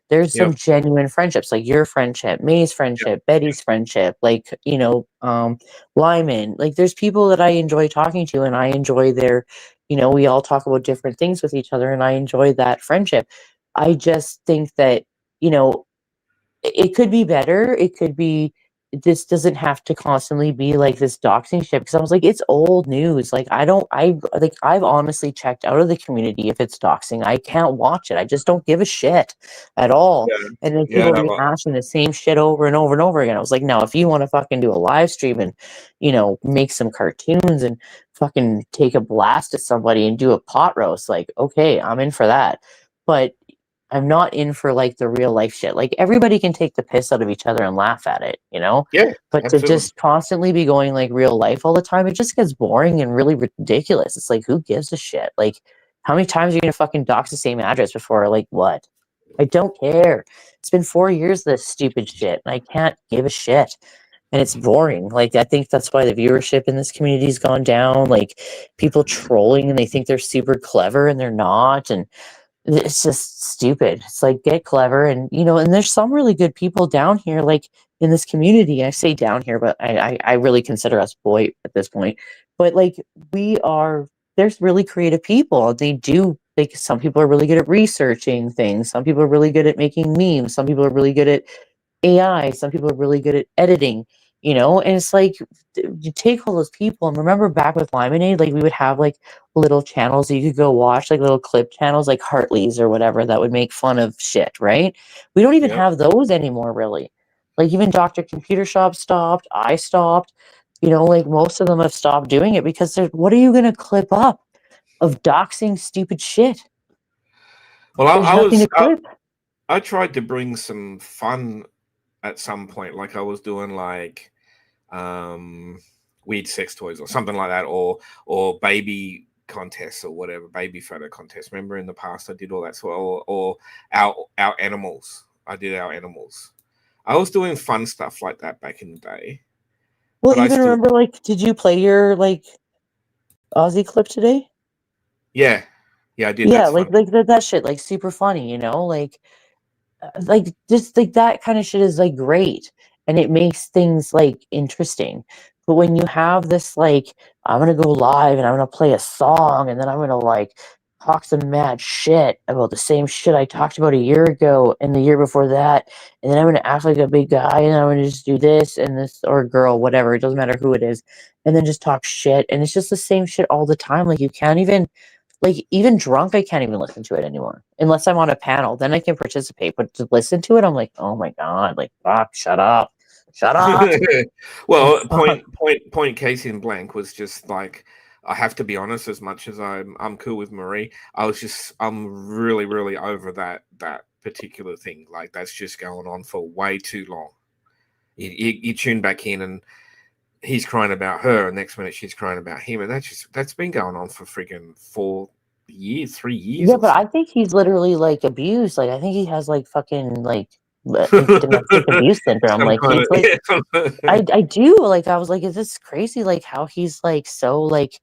there's some Yep. genuine friendships, like your friendship, May's Yep. friendship, Betty's friendship, like, Lyman. Like there's people that I enjoy talking to, and I enjoy we all talk about different things with each other, and I enjoy that friendship. I just think that, you know, it could be better. It could be, this doesn't have to constantly be like this doxing shit, because I was like, it's old news. Like I've honestly checked out of the community if it's doxing. I can't watch it. I just don't give a shit at all. Yeah. And then Yeah. people No, well, rehashing the same shit over and over and over again. I was like, no, if you want to fucking do a live stream and, make some cartoons and fucking take a blast at somebody and do a pot roast, like, okay, I'm in for that. But I'm not in for like the real life shit. Like everybody can take the piss out of each other and laugh at it, yeah, But to absolutely. just constantly be going like real life all the time, it just gets boring and really ridiculous. It's like, who gives a shit? Like, how many times are you gonna fucking dox the same address before? Like, what? I don't care. It's been 4 years of this stupid shit, and I can't give a shit. And it's boring. Like, I think that's why the viewership in this community's gone down. Like, people trolling and they think they're super clever and they're not. And it's just stupid. It's like, get clever, and there's some really good people down here, like in this community. I say down here, but I really consider us boy at this point. But like, we are there's really creative people. They do, like, some people are really good at researching things. Some people are really good at making memes. Some people are really good at AI. Some people are really good at editing, and it's like, you take all those people, and remember back with Lemonade, like we would have like little channels that you could go watch, like little clip channels, like Hartley's or whatever, that would make fun of shit, right? We don't even Yep. have those anymore, really. Like even Dr. Computer Shop stopped, I stopped, like most of them have stopped doing it because what are you going to clip up of doxing stupid shit? Well, There's nothing to clip. I tried to bring some fun at some point. Like I was doing um weird sex toys or something like that, or baby contests or whatever, baby photo contests. Remember in the past I did all that, so or our animals. I did our animals. I was doing fun stuff like that back in the day. Well, But I even still, remember, like, did you play your like Aussie clip today? yeah, I did. Yeah, That's fun. like that shit, like super funny, you know, like just like that kind of shit is like great, and it makes things like interesting. But when you have this like, I'm gonna go live and I'm gonna play a song and then I'm gonna like talk some mad shit about the same shit I talked about a year ago and the year before that, and then I'm gonna act like a big guy and I'm gonna just do this and this, or girl, whatever, it doesn't matter who it is, and then just talk shit, and it's just the same shit all the time. Like, you can't even, like, even drunk, I can't even listen to it anymore unless I'm on a panel. Then I can participate, but to listen to it, I'm like, oh my god, like, fuck, shut up, shut up. Like, Well, fuck. point case in blank was just like, I have to be honest. As much as I'm cool with Marie, I'm really over that particular thing. Like, that's just going on for way too long. You tune back in and he's crying about her, and next minute she's crying about him, and that's been going on for friggin' 4 years, 3 years Yeah, or but I something. think he's literally like abused. Like, I think he has like fucking like domestic abuse syndrome. Some Like, kind of he's like, yeah. I do, like, I was like, is this crazy? Like, how he's like so like,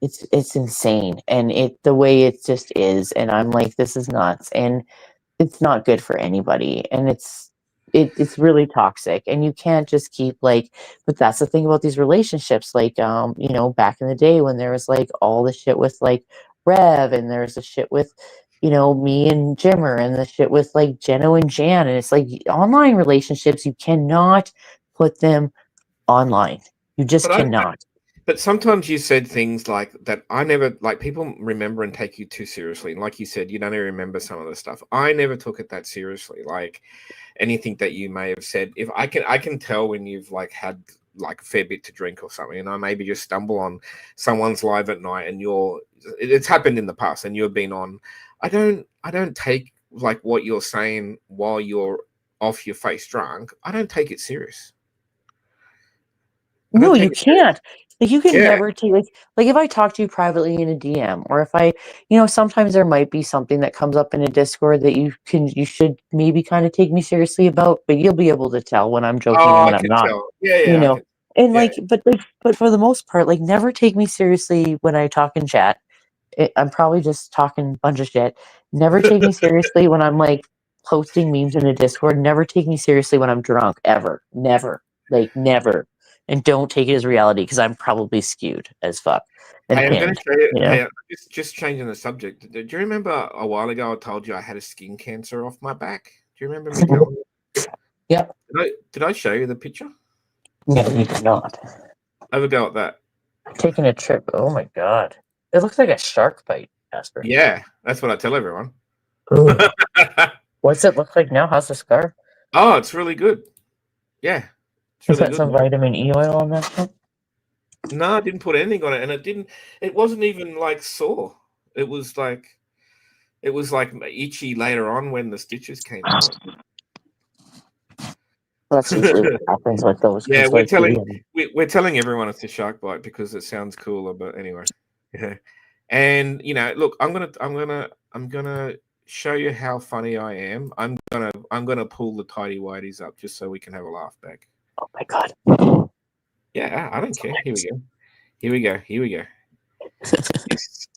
it's insane, and it the way it just is, and I'm like, this is nuts, and it's not good for anybody, and it's really toxic, and you can't just keep like, but that's the thing about these relationships, like, you know, back in the day when there was like all the shit with like Rev, and there's the shit with, you know, me and Jimmer, and the shit with like Jeno and Jan, and it's like online relationships, you cannot put them online, you just But I cannot. but sometimes you said things like that. I never, like, people remember and take you too seriously. And like you said, you don't even remember some of the stuff. I never took it that seriously. Like, anything that you may have said, if I can tell when you've like had like a fair bit to drink or something, and I maybe just stumble on someone's live at night, and it's happened in the past, and you've been on. I don't take like what you're saying while you're off your face drunk. I don't take it serious. I No, don't you take it serious. can't. Like, you can Yeah. never take like if I talk to you privately in a DM, or if I, you know, sometimes there might be something that comes up in a Discord that you should maybe kind of take me seriously about, but you'll be able to tell when I'm joking Oh, and I when I'm can not, tell. Yeah, you I know. can. And Yeah. but for the most part, like, never take me seriously when I talk in chat. I'm probably just talking a bunch of shit. Never take me seriously when I'm like posting memes in a Discord. Never take me seriously when I'm drunk, ever. Never. Like, never. And don't take it as reality, because I'm probably skewed as fuck and Hey, I'm going to pinned, show you. you know? Hey, just changing the subject. Do you remember a while ago I told you I had a skin cancer off my back? Do you remember me telling you? Yep. Did I show you the picture? No, you did not. Have a go at that. Taking a trip. Oh my god. It looks like a shark bite, Casper. Yeah, that's what I tell everyone. Ooh. What's it look like now? How's the scar? Oh, it's really good. Yeah, it's Is really that good some now. vitamin E oil on that shit? No, I didn't put anything on it, and it wasn't even like sore. It was like itchy later on when the stitches came out. That's usually what happens with those, Yeah, because like the we're telling everyone it's a shark bite because it sounds cooler, but anyway. Yeah. And look, I'm gonna show you how funny I am. I'm gonna pull the tidy whities up just so we can have a laugh back. oh my god. Yeah, I don't care. Here we go. Here we go. Here we go. Yes.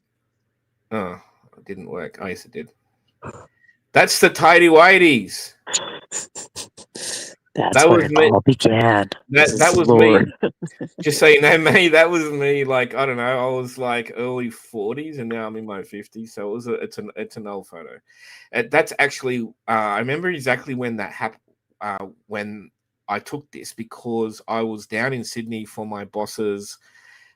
Oh, it didn't work. Oh, yes, it did. That's the tidy whities. That's That where was it me. all began. That was me. Lord. Just so you know, me, that was me. Like, I don't know, I was like early 40s, and now I'm in my 50s. So it's an old photo. That's actually I remember exactly when that happened. When I took this, because I was down in Sydney for my boss's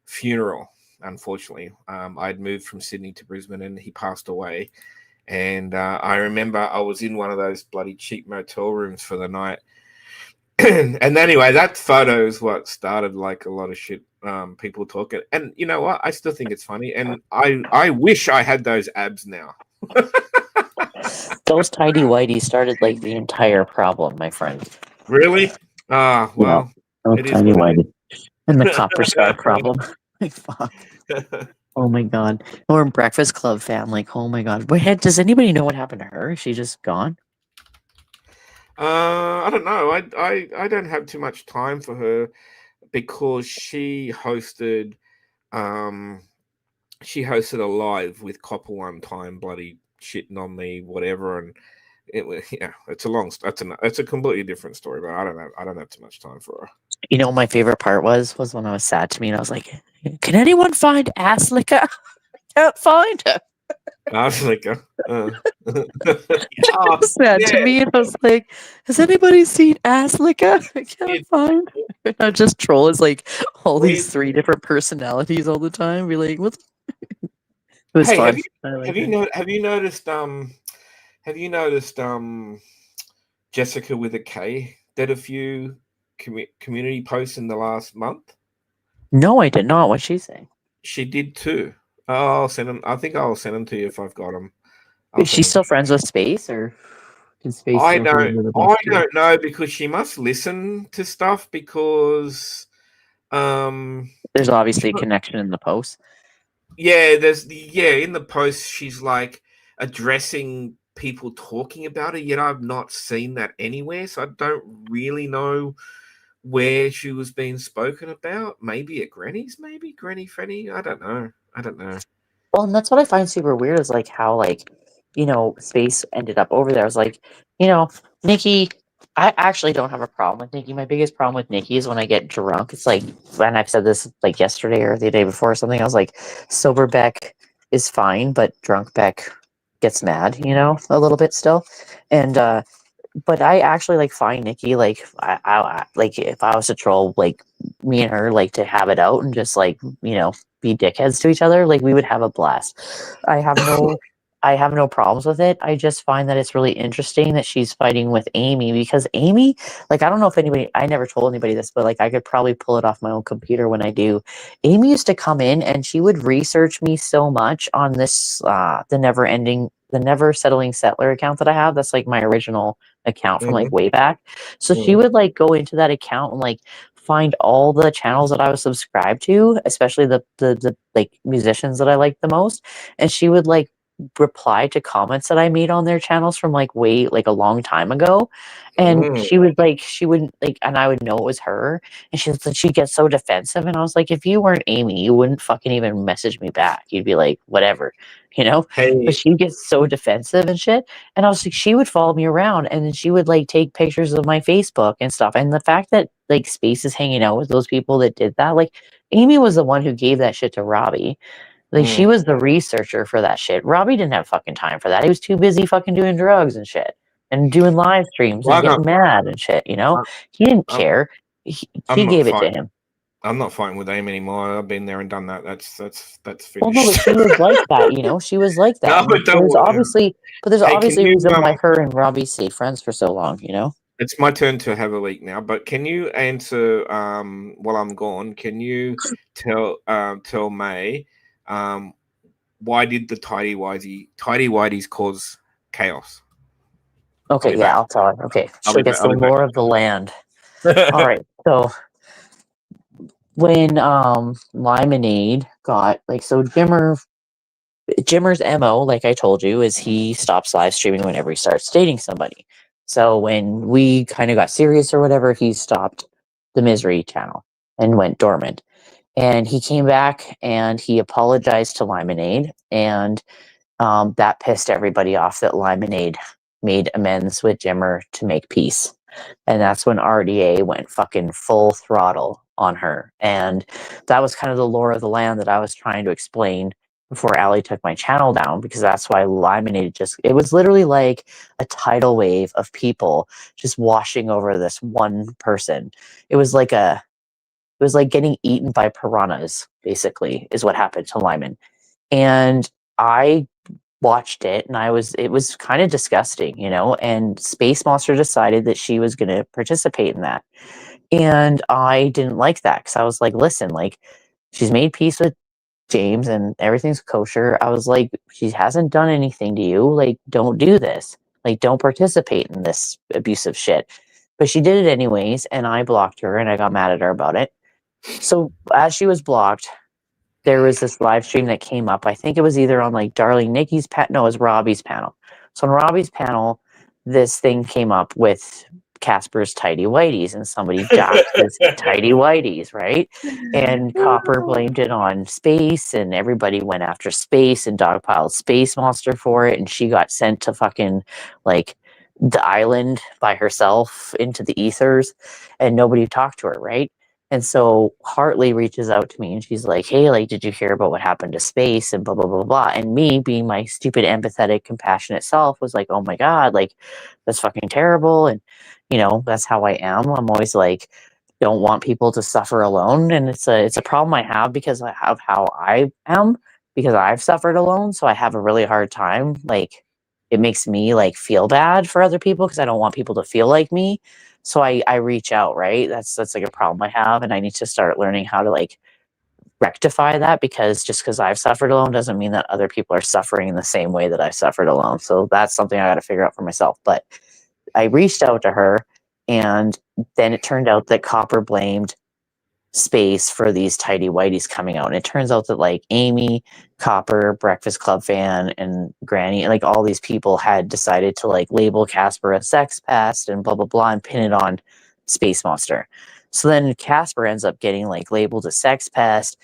funeral. Unfortunately, I'd moved from Sydney to Brisbane, and he passed away. And I remember I was in one of those bloody cheap motel rooms for the night. And anyway, that photo is what started like a lot of shit, people talking. And you know what? I still think it's funny, and I wish I had those abs now. Those tidy whities started like the entire problem, my friend. Really? Ah, Yeah. well, Those it is tiny what it whities. And the copper scar problem. Like, fuck. is. Oh my god. Or Breakfast Club fan, like, oh my god. Wait, does anybody know what happened to her? Is she just gone? I don't know. I don't have too much time for her because um she hosted a live with Copper one time, bloody shitting on me, whatever, and it was it's a long it's a completely different story, but I don't have too much time for her. You know what my favorite part was when I was sad to me and I was like, can anyone find ass liquor? Can't find her. I was like, Sad to yeah, me and I was like, has anybody seen ass liquor? I can't find her. I just troll as like all these we 3 different personalities all the time. Be like, what? It was Hey, fun. I liked it. have you noticed Jessica with a K did a few community posts in the last month? No, I did not. What'd she say? She did too. I'll send them. I think I'll send them to you if I've got them. I'll Is she send them to still you. friends with Space or did Space throw her under the bus I too? don't know because she must listen to stuff because um There's she obviously a connection in the post. in the post she's like addressing people talking about it, yet I've not seen that anywhere, so I don't really know where she was being spoken about. Maybe at Granny's, maybe Granny Frenny. I don't know. Well, and that's what I find super weird is like how like, Space ended up over there. I was like, Nikki, I actually don't have a problem with Nikki. My biggest problem with Nikki is when I get drunk. It's like, and I've said this like yesterday or the day before or something. I was like, sober Beck is fine, but drunk Beck gets mad, a little bit still. And but I actually like find Nikki like like if I was to troll like me and her like to have it out and just like be dickheads to each other, like we would have a blast. I have no I have no problems with it. I just find that it's really interesting that she's fighting with Amy because Amy, like I don't know if anybody, I never told anybody this, but like I could probably pull it off my own computer when I do. Amy used to come in and she would research me so much on this the never settling settler account that I have. That's like my original account from like Mhm, way back. So she mhm. would like go into that account and like find all the channels that I was subscribed to, especially the like musicians that I liked the most. And she would like reply to comments that I made on their channels from like way like a long time ago. And Mm. she wouldn't like and I would know it was her. And she'd get so defensive. And I was like, if you weren't Amy, you wouldn't fucking even message me back. You'd be like, whatever, you know? But Hey, she gets so defensive and shit. And I was like, she would follow me around and then she would like take pictures of my Facebook and stuff. And the fact that like Space is hanging out with those people that did that, like Amy was the one who gave that shit to Robbie. Like she mm. was the researcher for that shit. Robbie didn't have fucking time for that. He was too busy fucking doing drugs and shit and doing live streams Well, and getting mad and shit. I'm, He didn't I'm, care. I'm She not gave it fighting. to him. I'm not fighting with Amy anymore. I've been there and done that. That's Well, no, but finished. she was like that. She was like that. No, And don't. there's Hey, can obviously a you? reason why her and Robbie stayed friends for so long. It's my turn to have a leak now, but can you answer while I'm gone? Can you tell May why did the tidy whities cause chaos? I'll Okay, be yeah, back. I'll tell her. Okay, I'll she'll be get back. I'll the be back. lore of the land. All right, so when Limonade got like so Jimmer's MO, like I told you, is he stops live streaming whenever he starts dating somebody. So when we kind of got serious or whatever, he stopped the Misery channel and went dormant. And he came back and he apologized to Limonade, and that pissed everybody off that Limonade made amends with Jimmer to make peace. And that's when RDA went fucking full throttle on her. And that was kind of the lore of the land that I was trying to explain before Allie took my channel down, because that's why Limonade it was literally like a tidal wave of people just washing over this one person. It was like getting eaten by piranhas, basically, is what happened to Lyman. And I watched it and it was kind of disgusting. And Space Monster decided that she was going to participate in that. And I didn't like that because I was like, listen, like she's made peace with James and everything's kosher. I was like, she hasn't done anything to you. Like, don't do this. Like, don't participate in this abusive shit. But she did it anyways, and I blocked her and I got mad at her about it. So as she was blocked, there was this live stream that came up. I think it was either on like Darling Nikki's no, it was Robbie's panel. So on Robbie's panel, this thing came up with Casper's tidy whities, and somebody docked his tidy whities, right? And Copper blamed it on Space, and everybody went after Space and dogpiled Space Monster for it, and she got sent to fucking like the island by herself into the ethers, and nobody talked to her, right? And so Hartley reaches out to me and she's like, hey, like, did you hear about what happened to Space and blah, blah, blah, blah. And me being my stupid, empathetic, compassionate self was like, oh my God, like, that's fucking terrible. And, you know, that's how I am. I'm always like, don't want people to suffer alone. And it's a problem I have because of how I am, because I've suffered alone. So I have a really hard time. Like, it makes me like feel bad for other people because I don't want people to feel like me. So I reach out, right? That's like a problem I have, and I need to start learning how to like rectify that, because just because I've suffered alone doesn't mean that other people are suffering in the same way that I suffered alone. So that's something I got to figure out for myself. But I reached out to her, and then it turned out that Copper blamed Space for these tidy whities coming out. And it turns out that like Amy, Copper, Breakfast Club fan, and Granny, like all these people had decided to like label Casper a sex pest and blah blah blah and pin it on Space Monster. So then Casper ends up getting like labeled a sex pest.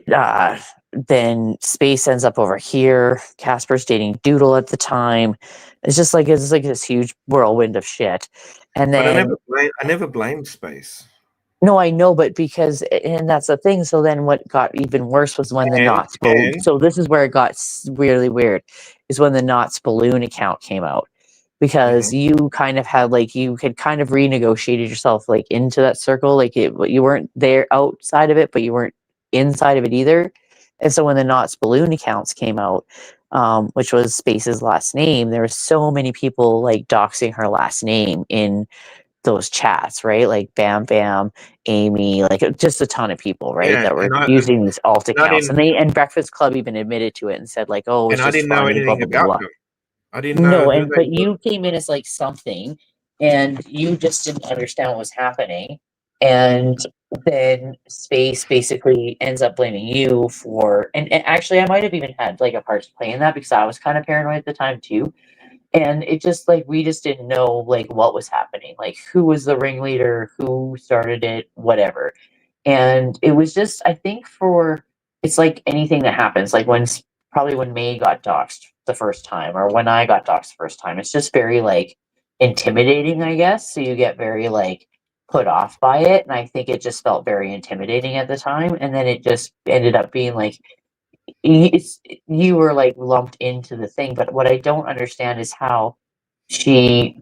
Then Space ends up over here. Casper's dating Doodle at the time. It's like this huge whirlwind of shit. And then I never blamed Space. no, I know, but because, and that's the thing. So then what got even worse was when the Knots balloon. So this is where it got really weird, is when the Knots balloon account came out. Because you kind of had like, you had kind of renegotiated yourself like into that circle. Like you weren't there outside of it, but you weren't inside of it either. And so when the Knots balloon accounts came out, which was Space's last name, there were so many people like doxing her last name in those chats, right? Like Bam Bam, Amy, like just a ton of people, right? Yeah, that were using these alt accounts. And Breakfast Club even admitted to it and said like, oh, it's and I just didn't know funny, anything blah, blah, blah, about blah. them. I didn't know. No, but you came in as like something, and you just didn't understand what was happening. And then Space basically ends up blaming you for, and actually I might have even had like a part to play in that because I was kind of paranoid at the time too. And it just like we just didn't know like what was happening, like who was the ringleader, who started it, whatever. And it was just, I think, for it's like anything that happens, like probably when May got doxxed the first time, or when I got doxxed the first time, it's just very like intimidating, I guess. So you get very like put off by it, and I think it just felt very intimidating at the time, and then it just ended up being like you were like lumped into the thing. But what I don't understand is how she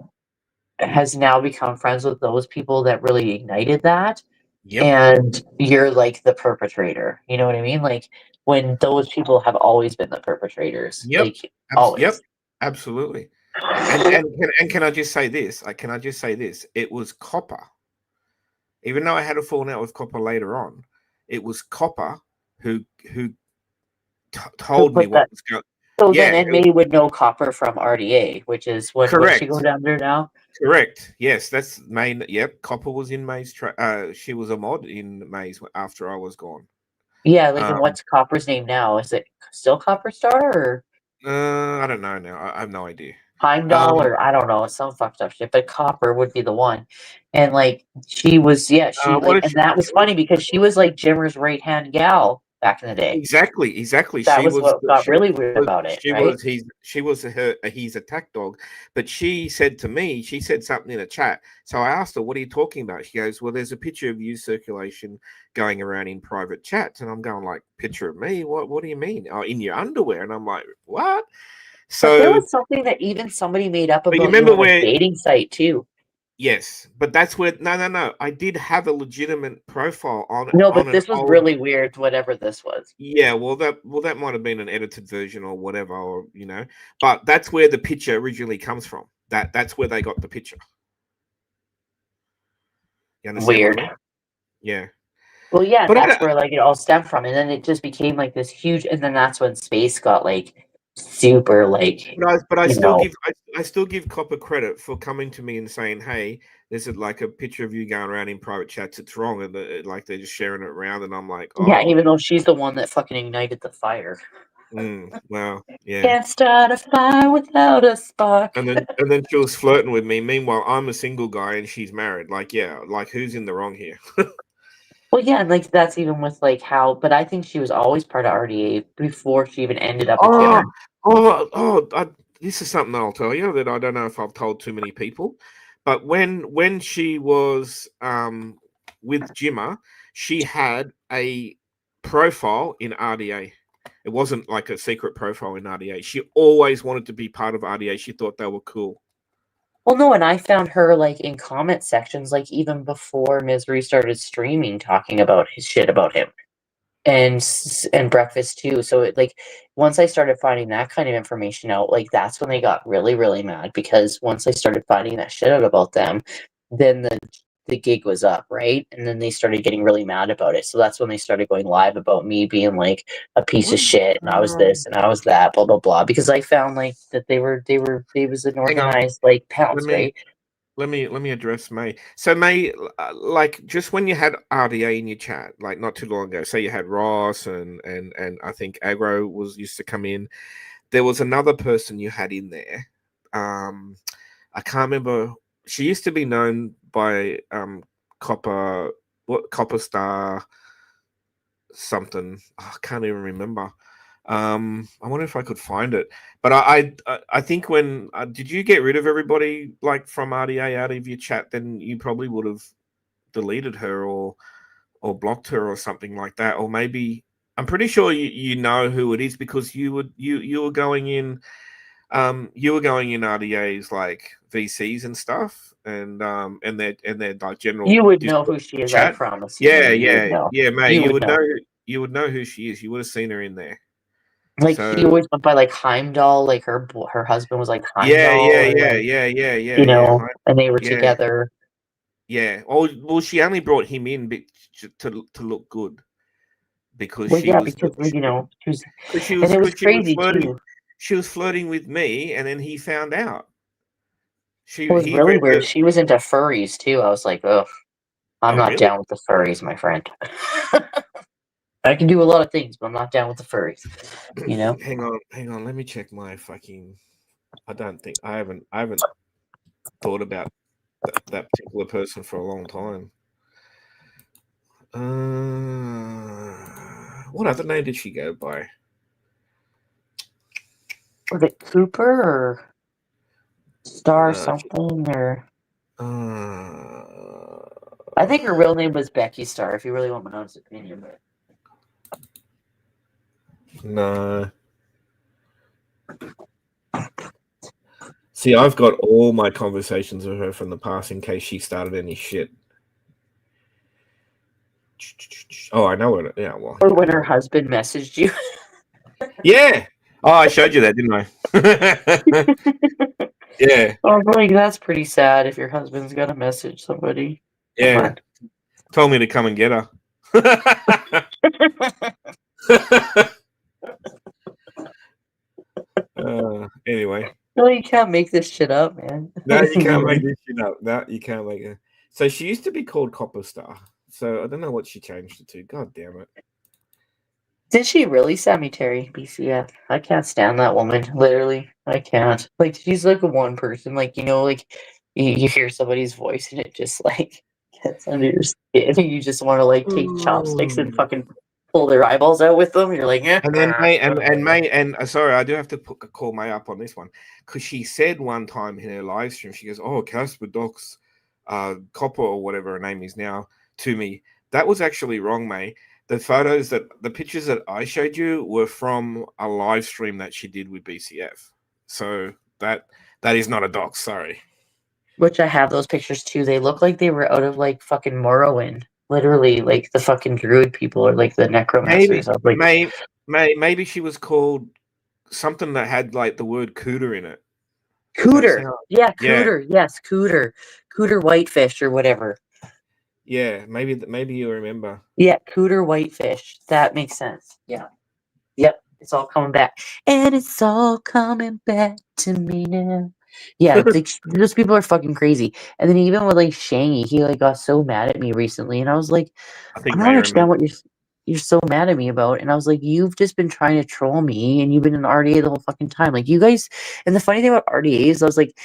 has now become friends with those people that really ignited that. Yep. And you're like the perpetrator. You know what I mean? Like when those people have always been the perpetrators. Yep. Like always. Yep. Absolutely. And can I just say this? It was Copper. Even though I had a falling out with Copper later on, it was Copper who told me what was going. So then May would know Copper from RDA, which is what she go down there now. Correct. Yes, that's May. Yep, Copper was in May's. She was a mod in May's after I was gone. Yeah, like, and what's Copper's name now? Is it still Copper Star or? I don't know now. I have no idea. Heimdall or I don't know, some fucked up shit. But Copper would be the one, and like she was, yeah, she like, and that was funny because she was like Jimmer's right hand gal back in the day. Exactly. That was what got really weird about it. She was his attack dog, but she said to me, she said something in a chat. So I asked her, "What are you talking about?" She goes, "Well, there's a picture of you circulation going around in private chats," and I'm going like, "Picture of me? What do you mean? Oh, in your underwear?" And I'm like, "What?" So but there was something that even somebody made up about you remember on a dating site too. Yes, but that's where no. I did have a legitimate profile on. No, but this was really weird. Whatever this was. Yeah, well, that might have been an edited version or whatever, or But that's where the picture originally comes from. That's where they got the picture. You understand? Weird. What I mean? Yeah. Well, yeah, but that's where like it all stemmed from, and then it just became like this huge, and then that's when Space got like super like. But I still give Copper credit for coming to me and saying, "Hey, there's like a picture of you going around in private chats. It's wrong, and like they're just sharing it around, and I'm like, Yeah, oh, even though she's the one that fucking ignited the fire. well, yeah. Can't start a fire without a spark. And then she was flirting with me. Meanwhile, I'm a single guy and she's married. Like, yeah, like who's in the wrong here? Well, yeah, and like that's even with like how, but I think she was always part of RDA before she even ended up with Oh, Jimmer. this is something I'll tell you that I don't know if I've told too many people. But when she was with Jimmer, she had a profile in RDA. It wasn't like a secret profile in RDA. She always wanted to be part of RDA. She thought they were cool. Well, no, and I found her like in comment sections, like even before Misery started streaming, talking about his shit about him. And Breakfast too. So it, like once I started finding that kind of information out, like that's when they got really, really mad because once I started finding that shit out about them, then the gig was up, right? And then they started getting really mad about it. So that's when they started going live about me being like a piece of shit and I was this and I was that, blah blah blah. Because I found like that they was an Hang on. organized like Let pounce, me right? let me address May. So May, like just when you had RDA in your chat, like not too long ago, say you had Ross and I think Agro was used to come in. There was another person you had in there. I can't remember. She used to be known by Copper Star something. Oh, I can't even remember. I wonder if I could find it. But I think when did you get rid of everybody like from RDA out of your chat? Then you probably would have deleted her or blocked her or something like that. Or maybe I'm pretty sure you know who it is because you were going in RDA's like VCs and stuff and their like general You would know Discord who she is, I chat. promise you. Yeah, You would yeah, know. yeah, mate. You would know. You would know who she is. You would have seen her in there. Like she So always went by like Heimdall, like her husband was like yeah, Heimdall, yeah, or yeah, like yeah, yeah, yeah, yeah. and they were Yeah, together. yeah. Well, she only brought him in to look good because Well, she yeah, was because she was, and it was because crazy too. she was flirting with me, and then he found out. It was He really read weird. the. She was into furries too. I was like, oh, I'm Oh, not really? down with the furries, my friend. I can do a lot of things, but I'm not down with the furries. You know. Hang on. Let me check my fucking. I don't think I haven't thought about that particular person for a long time. What other name did she go by? Was it Cooper or Star No. something or? Uh, I think her real name was Becky Star. If you really want my honest opinion, but no. See, I've got all my conversations with her from the past in case she started any shit. Oh, I know it. Yeah, well. or Yeah, when I her know. husband messaged you. Yeah. Oh, I showed you that, didn't I? Yeah. Oh, like that's pretty sad if your husband's got to message somebody. Come Yeah. on. Told me to come and get her. Anyway. No, you can't make this shit up, man. No, you can't make this shit up. No, you can't make it. So she used to be called Copper Star. So I don't know what she changed it to. God damn it. Did she really, Sammy Terry, BCF? I can't stand that woman. Literally, I can't. Like, she's like a one person. Like, like you hear somebody's voice and it just like gets under your skin. And you just want to like take chopsticks and fucking pull their eyeballs out with them. You're like, eh. And then May sorry, I do have to call May up on this one because she said one time in her live stream, she goes, "Oh, Casper Doc's Copper or whatever her name is now to me." That was actually wrong, May. The pictures that I showed you were from a live stream that she did with BCF. So that is not a doc. Sorry. Which I have those pictures too. They look like they were out of like fucking Morrowind. Literally, like the fucking druid people or like the necromancers. I was like, Maybe she was called something that had like the word cooter in it. Does that Cooter. sound? Yeah, Yeah, Cooter. Yes, Cooter. Cooter Whitefish or whatever. yeah. Maybe you remember. Yeah, Cooter Whitefish. That makes sense. Yeah. Yep. It's all coming back. And it's all coming back to me now. Yeah, like, those people are fucking crazy. And then even with like Shangy, he like got so mad at me recently, and I was like, I I think don't Ray understand remember. what you're so mad at me about. And I was like, you've just been trying to troll me, and you've been in RDA the whole fucking time. Like you guys, and the funny thing about RDA is, I was like,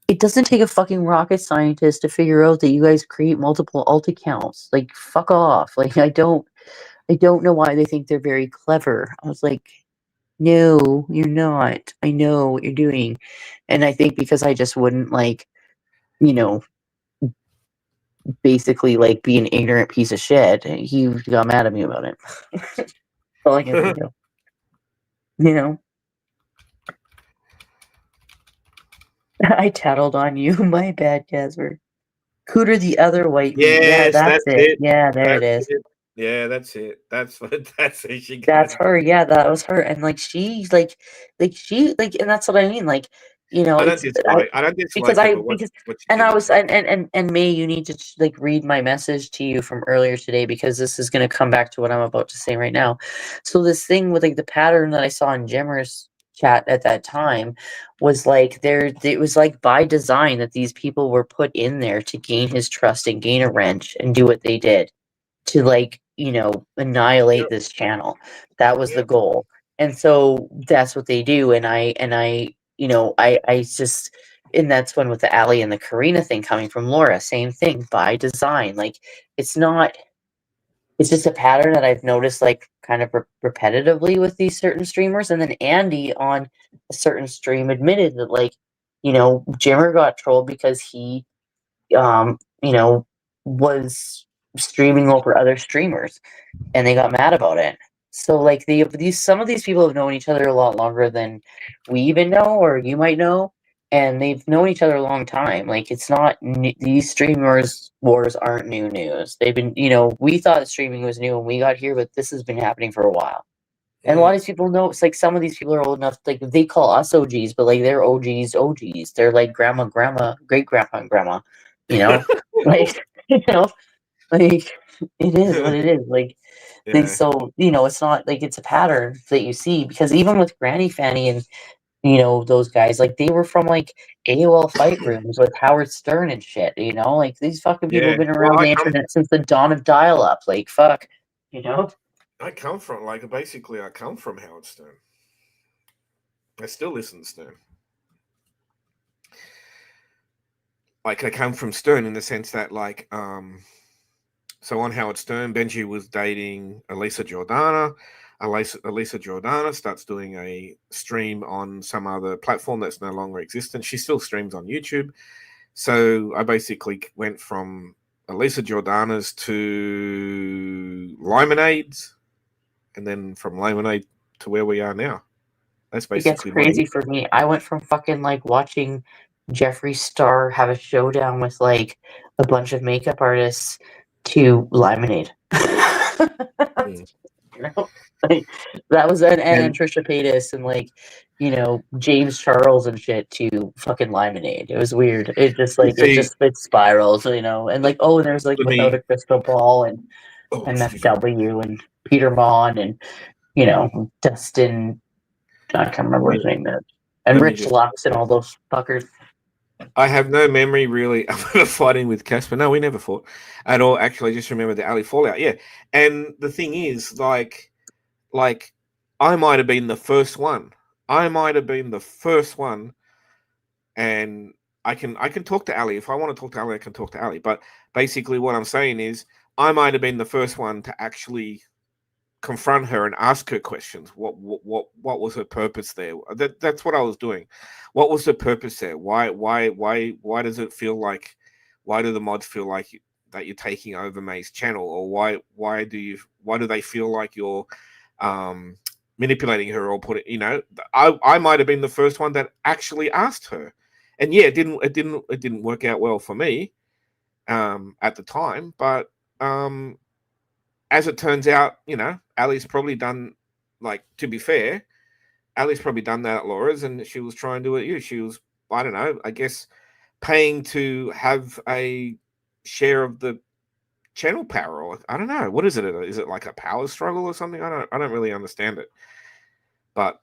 it doesn't take a fucking rocket scientist to figure out that you guys create multiple alt accounts. Like fuck off. Like I don't know why they think they're very clever. I was like, no, you're not. I know what you're doing. And I think because I just wouldn't like, you know, basically like be an ignorant piece of shit, he got mad at me about it. All I can think of. You know? I tattled on you. My bad, Casper. Cooter the other white meat. Yeah, Yes, that's that's it. it. Yeah, there it That's is. it. Yeah, that's it. That's what. That's who she got That's it. her. Yeah, that was her. And like she's like she like, and that's what I mean. Like, you know, I don't it's I dislike. I don't because dislike her, I but because what she and did I was was wrong. and May, you need to like read my message to you from earlier today, because this is going to come back to what I'm about to say right now. So this thing with like the pattern that I saw in Jimmer's chat at that time was like there, it was like by design that these people were put in there to gain his trust and gain a wrench and do what they did to, like, you know, annihilate Yep. this channel. That was the Yep. goal. And so that's what they do. And I, you know, I just, and that's when with the Ali and the Karina thing coming from Laura, same thing by design. Like, it's not, it's just a pattern that I've noticed, like, kind of repetitively with these certain streamers. And then Andy on a certain stream admitted that, like, you know, Jimmer got trolled because he, you know, was streaming over other streamers, and they got mad about it. So like these some of these people have known each other a lot longer than we even know, or you might know, and they've known each other a long time. Like it's not these streamers wars aren't new news. They've been, you know, we thought streaming was new when we got here, but this has been happening for a while. And a lot Mm. of these people know, it's like some of these people are old enough, like they call us OGs, but like they're OGs. They're like grandma, great grandpa and grandma, you know? Like, you know, like it is what it is. Like Yeah. so, you know, it's not like it's a pattern that you see, because even with Granny Fanny and, you know, those guys, like they were from like AOL fight rooms with Howard Stern and shit, you know? Like these fucking people Yeah. have been Well, around the internet since the dawn of dial up. Like fuck, you know? I come from like basically I come from Howard Stern. I still listen to Stern. Like I come from Stern in the sense that like so on Howard Stern, Benji was dating Elisa Jordana. Elisa Jordana starts doing a stream on some other platform that's no longer existent. She still streams on YouTube. So I basically went from Elisa Jordana's to Limonades, and then from Limonade to where we are now. That's It gets basically my. crazy for me. I went from fucking like watching Jeffree Star have a showdown with like a bunch of makeup artists to Lemonade. Mm. You know? Like that was an and then And Trisha Paytas and like, you know, James Charles and shit to fucking Lemonade. It was weird. you see, It spirals, you know, and like, oh, there's like for Without me, a Crystal Ball and oh, excuse me. MFW and Peter Mon and, you know, Dustin, I can't remember his name is. And Let me Rich just. Lux and all those fuckers. I have no memory really of fighting with Casper. No, we never fought at all. Actually, I just remember the alley fallout. Yeah, and the thing is, like I might have been the first one. I might have been the first one, and I can talk to Ali if I want to talk to Ali. I can talk to Ali. But basically, what I'm saying is, I might have been the first one to actually confront her and ask her questions. What was her purpose there? That's what I was doing. What was the purpose there? Why does it feel like? Why do the mods feel like that you're taking over May's channel, or why do they feel like you're manipulating her or put it? You know, I might have been the first one that actually asked her, and yeah, it didn't work out well for me at the time, but as it turns out, you know, Ali's probably done, like, to be fair, Ali's probably done that at Laura's, and she was trying to do it at you. She was, I don't know, I guess, paying to have a share of the channel power, or I don't know. What is it? Is it like a power struggle or something? I don't really understand it. But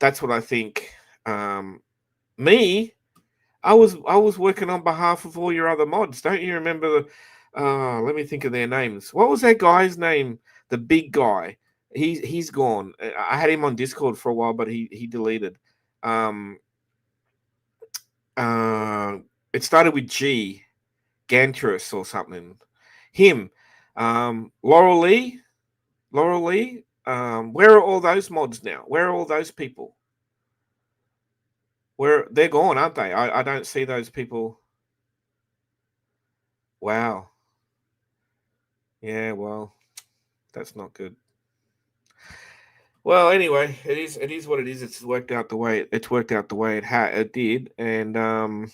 that's what I think Me, I was working on behalf of all your other mods. Don't you remember the? Let me think of their names. What was that guy's name? The big guy. He's gone. I had him on Discord for a while, but he deleted. Um, uh, it started with G, Gantrus or something. Him, Laurel Lee, Laurel Lee. Where are all those mods now? Where are all those people? Where they're gone, aren't they? I don't see those people. Wow. Yeah, well, that's not good. Well, anyway, it is what it is. It's worked out the way it did, and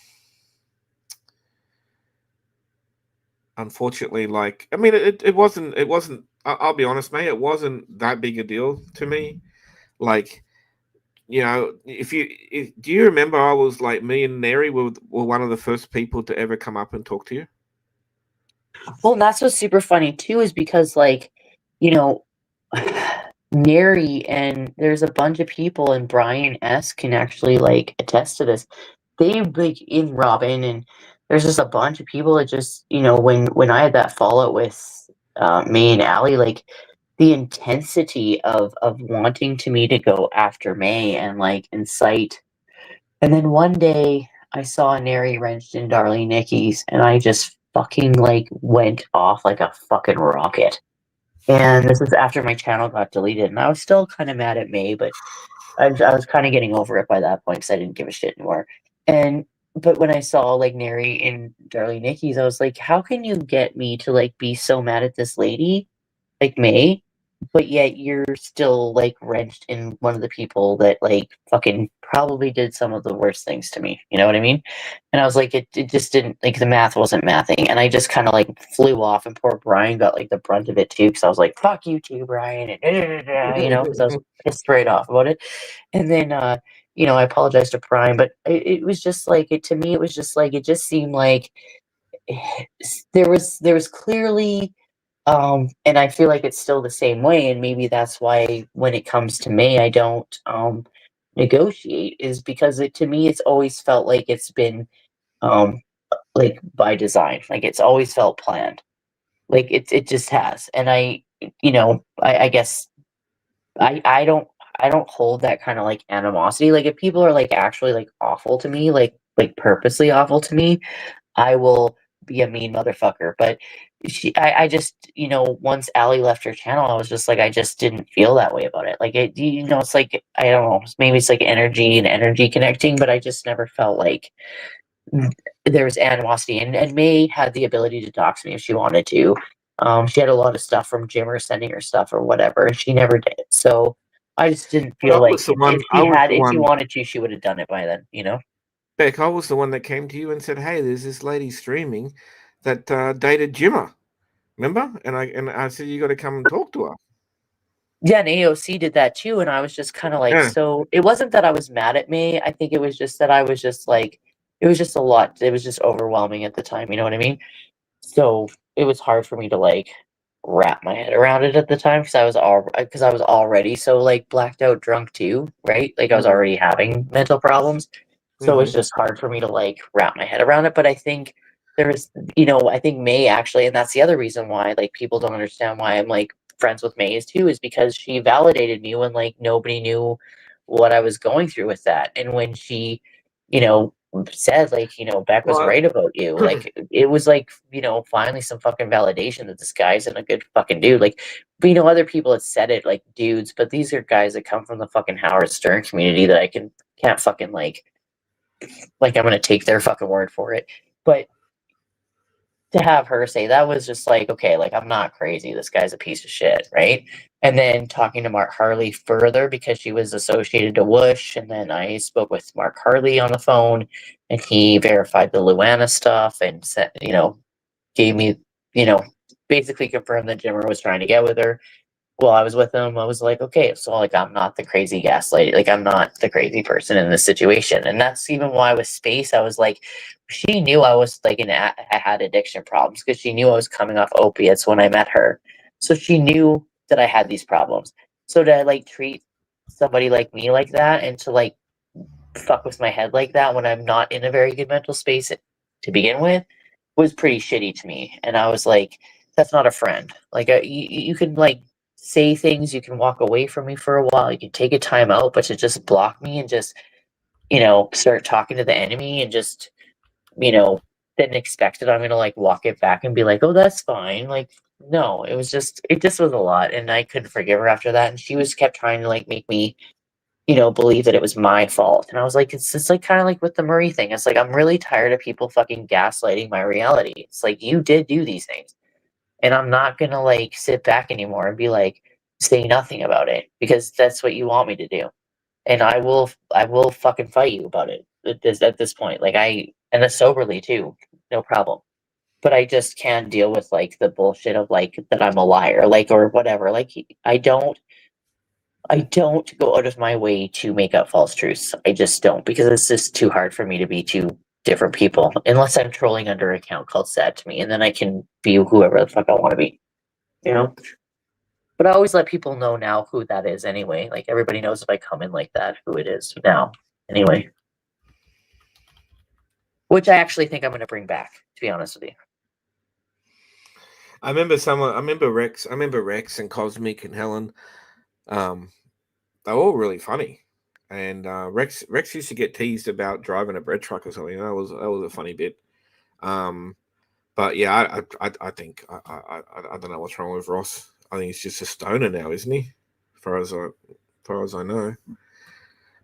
unfortunately, like I mean, it wasn't. I'll be honest, mate. It wasn't that big a deal to me. Like do you remember I was like me and Neri were one of the first people to ever come up and talk to you. Well, and that's what's super funny too, is because like, you know, Neri and there's a bunch of people, and Brian S can actually like attest to this. They like in Robin, and there's just a bunch of people that just when I had that fallout with May and Allie, like the intensity of wanting to me to go after May and like incite. And then one day I saw Neri wrenched in Darlene Nikki's, and I just fucking like went off like a fucking rocket. And this is after my channel got deleted, and I was still kind of mad at May, but I was kind of getting over it by that point because I didn't give a shit anymore. And but when I saw like Neri in Darlene Nikki's, I was like, how can you get me to like be so mad at this lady, like May, but yet you're still like wrenched in one of the people that like fucking probably did some of the worst things to me. You know what I mean? And I was like, it just didn't like the math wasn't mathing, and I just kind of like flew off, and poor Brian got like the brunt of it too, because I was like, fuck you too, Brian, and because I was pissed right off about it. And then I apologized to Brian, but it was just like it to me. It was just like it just seemed like there was clearly and I feel like it's still the same way, and maybe that's why when it comes to May, I don't negotiate, is because to me it's always felt like it's been um like by design, like it's always felt planned, like it just has. And I guess I don't hold that kind of like animosity. Like if people are like actually like awful to me, like purposely awful to me, I will be a mean motherfucker. But I just, once Allie left her channel, I was just like, I just didn't feel that way about it. Like it's like, I don't know, maybe it's like energy and energy connecting, but I just never felt like there was animosity. And May had the ability to dox me if she wanted to. She had a lot of stuff from Jimmer sending her stuff or whatever, and she never did. So I just didn't But feel like if she wanted to, she would have done it by then. Beck, I was the one that came to you and said, "Hey, there's this lady streaming that dated Jimmer. Remember?" And I said, "You got to come and talk to her." Yeah, and AOC did that too, and I was just kind of like, Yeah. so it wasn't that I was mad at me. I think it was just that I was just like, it was just a lot. It was just overwhelming at the time. You know what I mean? So it was hard for me to like wrap my head around it at the time, because I was already so like blacked out drunk too, right? Like I was Mm. already having mental problems. So it's just hard for me to like wrap my head around it. But I think I think May actually, and that's the other reason why like people don't understand why I'm like friends with May is too, is because she validated me when like nobody knew what I was going through with that. And when she, you know, said like, Beck was Well, right about you. Like it was like, finally some fucking validation that this guy's in a good fucking dude. Like, but other people had said it like dudes, but these are guys that come from the fucking Howard Stern community that I can't fucking like I'm gonna take their fucking word for it. But to have her say that was just like, okay, like I'm not crazy. This guy's a piece of shit, right? And then talking to Mark Harley further because she was associated to Whoosh, and then I spoke with Mark Harley on the phone, and he verified the Luana stuff and said, gave me, you know, basically confirmed that Jimmer was trying to get with her while I was with him. I was like, okay, so like I'm not the crazy gaslight, like I'm not the crazy person in this situation. And that's even why with Space, I was like, she knew I was like I had addiction problems because she knew I was coming off opiates when I met her. So she knew that I had these problems. So to like treat somebody like me like that, and to like fuck with my head like that when I'm not in a very good mental space to begin with was pretty shitty to me. And I was like, that's not a friend. Like, you can like say things, you can walk away from me for a while, you can take a time out, but to just block me and just, start talking to the enemy and just, then expect that I'm gonna like walk it back and be like, oh, that's fine. Like, no, it just was a lot. And I couldn't forgive her after that. And she was kept trying to like make me believe that it was my fault. And I was like, it's like kind of like with the Murray thing. It's like I'm really tired of people fucking gaslighting my reality. It's like you did do these things. And I'm not gonna like sit back anymore and be like, say nothing about it because that's what you want me to do. And I will fucking fight you about it at this point. Like and that's soberly too, no problem. But I just can't deal with like the bullshit of like that I'm a liar, like or whatever. Like I don't go out of my way to make up false truths. I just don't because it's just too hard for me to be two different people unless I'm trolling under an account called Sad to Me, and then I can be whoever the fuck I want to be, you know. But I always let people know now who that is anyway. Like everybody knows if I come in like that, who it is now. Anyway, which I actually think I'm going to bring back. To be honest with you, I remember Rex and Cosmic and Helen. They were all really funny. And Rex used to get teased about driving a bread truck or something. That was a funny bit. But yeah, I think I don't know what's wrong with Ross. I think he's just a stoner now, isn't he? As far as I know.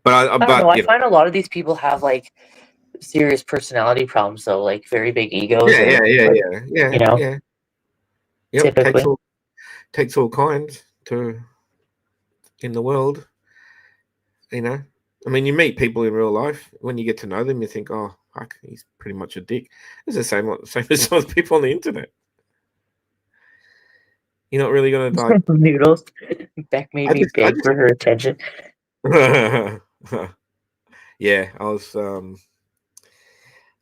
But I don't know. I find a lot of these people have like serious personality problems, though, like very big egos. yeah, Like, Yep, typically. takes all kinds to in the world. I mean, you meet people in real life. When you get to know them, you think, "Oh, fuck, he's pretty much a dick." It's the same as some of the people on the internet. You're not really gonna like. Noodles. Beck made I me just, I beg for her attention. yeah, I was.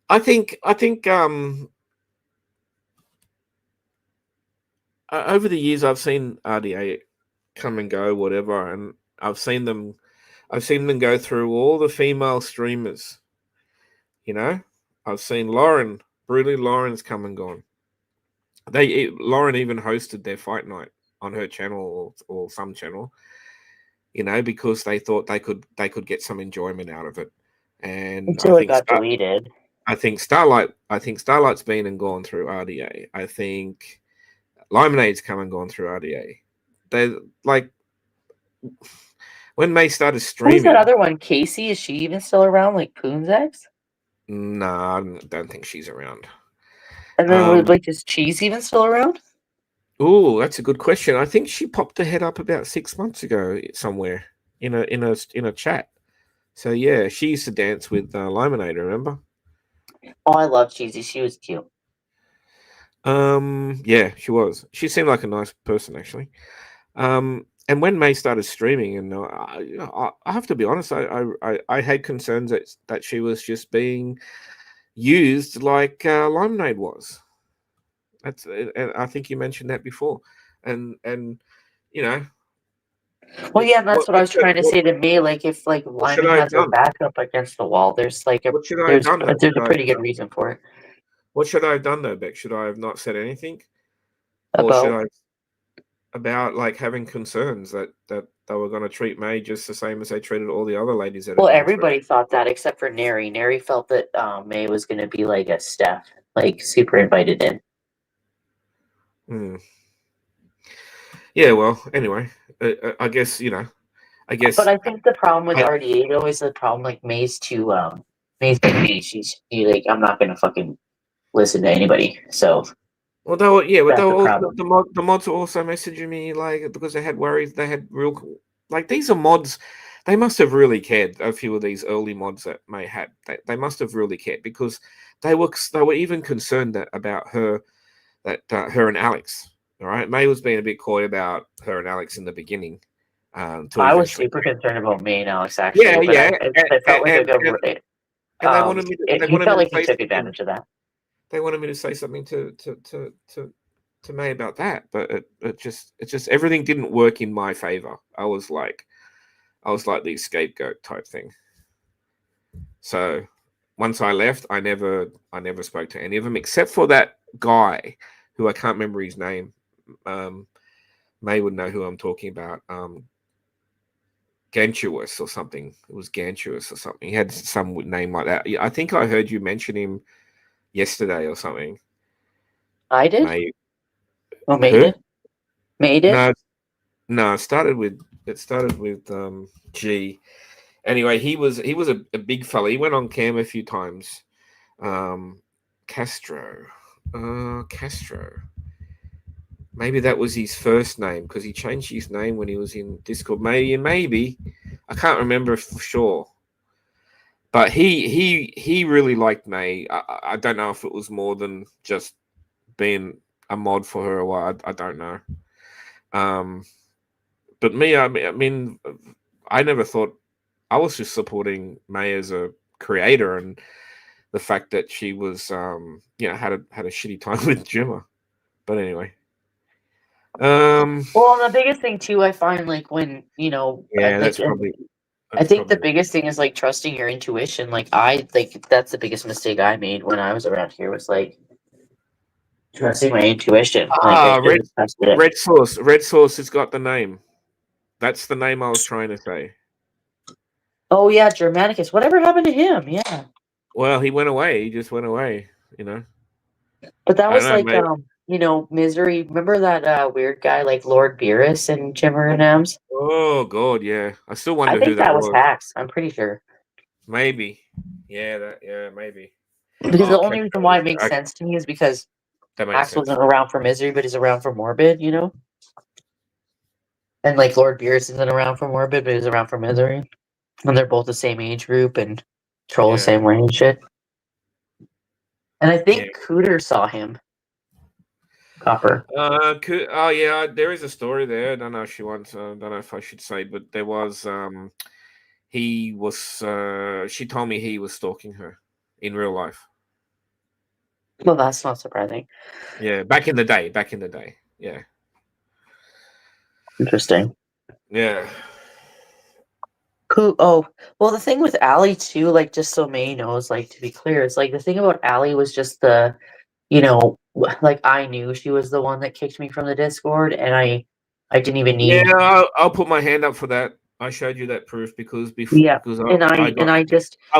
I think over the years I've seen RDA come and go, whatever, and I've seen them go through all the female streamers. I've seen Lauren's come and gone. Lauren even hosted their fight night on her channel or some channel, because they thought they could get some enjoyment out of it. And Until it got deleted. I think Starlight's been and gone through RDA. I think Lemonade's come and gone through RDA. They like when May started streaming. Who's that other one? Casey? Is she even still around? Like Poon's ex? No, I don't think she's around. And then like is Cheese even still around? Oh, that's a good question. I think she popped her head up about 6 months ago somewhere in a chat. So yeah, she used to dance with Lemonade. Remember? Oh, I love Cheesy. She was cute. Yeah, she was. She seemed like a nice person, actually. And when May started streaming, and I have to be honest, I had concerns that she was just being used like Lemonade was. And I think you mentioned that before, and Well, yeah, that's what I was trying to say to May. Like, if like Lyman has her back up against the wall, there's like what should I have done? there's a pretty good reason for it. What should I have done though, Beck? Should I have not said anything, or should I about like having concerns that they were going to treat May just the same as they treated all the other ladies that? Well, everybody thought that except for Neri. Neri felt that May was going to be like a Steph, like super invited in. Yeah, well, anyway, I guess But I think the problem with RDA though is the problem like May's like me. She's like I'm not gonna fucking listen to anybody. So well, the mods were also messaging me like because they had worries. They had real like these are mods. They must have really cared. A few of these early mods that May had, they must have really cared because they were even concerned about her and Alex. All right, May was being a bit coy about her and Alex in the beginning. I was super concerned about May and Alex actually. Yeah. I felt like a good. And they wanted me to. He felt like he took advantage of that. They wanted me to say something to May about that, but it just everything didn't work in my favor. I was like the scapegoat type thing. So once I left, I never spoke to any of them except for that guy who I can't remember his name. May would know who I'm talking about. Gantuous or something. It was Gantuous or something. He had some name like that. I think I heard you mention him yesterday or something. I did. May. Oh, May Who? did. May did. No. It started with G. Anyway, he was a big fella. He went on cam a few times. Castro. Castro. Maybe that was his first name because he changed his name when he was in Discord. Maybe. I can't remember for sure. But he really liked May. I don't know if it was more than just being a mod for her or what. I don't know. But me, I mean, I never thought I was just supporting May as a creator and the fact that she was, had a shitty time with Jimmer. But anyway. Well, the biggest thing too, I find like when Yeah, that's I think the biggest thing is like trusting your intuition. Like that's the biggest mistake I made when I was around here was like trusting my intuition. Like I Red should've trusted it. Red Sauce. Red Sauce has got the name. That's the name I was trying to say. Oh yeah, Germanicus. Whatever happened to him? Yeah. Well, he went away. He just went away. You know. But that I was don't like know, mate. Misery. Remember that weird guy like Lord Beerus and Jimmer and Ems? Oh God, yeah. I still I wonder who think that that was was. hacks. I'm pretty sure. Maybe. Yeah, maybe. Because the only reason why it makes Okay, sense to me is because that makes Hacks sense. wasn't around for Misery, but he's around for Morbid, And like Lord Beerus isn't around for Morbid, but he's around for Misery. And they're both the same age group and troll the Yeah. same way and shit. And I Yeah. think Cooter saw him. Copper. Oh yeah, there is a story there. I don't know if she wants. Don't know if I should say, but there was. He was. She told me he was stalking her in real life. Well, that's not surprising. Yeah, back in the day. Back in the day. Yeah. Interesting. Yeah. Cool. Oh, well, the thing with Allie too, like just so May knows, like to be clear, it's like the thing about Allie was just like I knew she was the one that kicked me from the Discord, and I didn't even Yeah, need. I'll put my hand up for that. I showed you that proof because Yeah, and I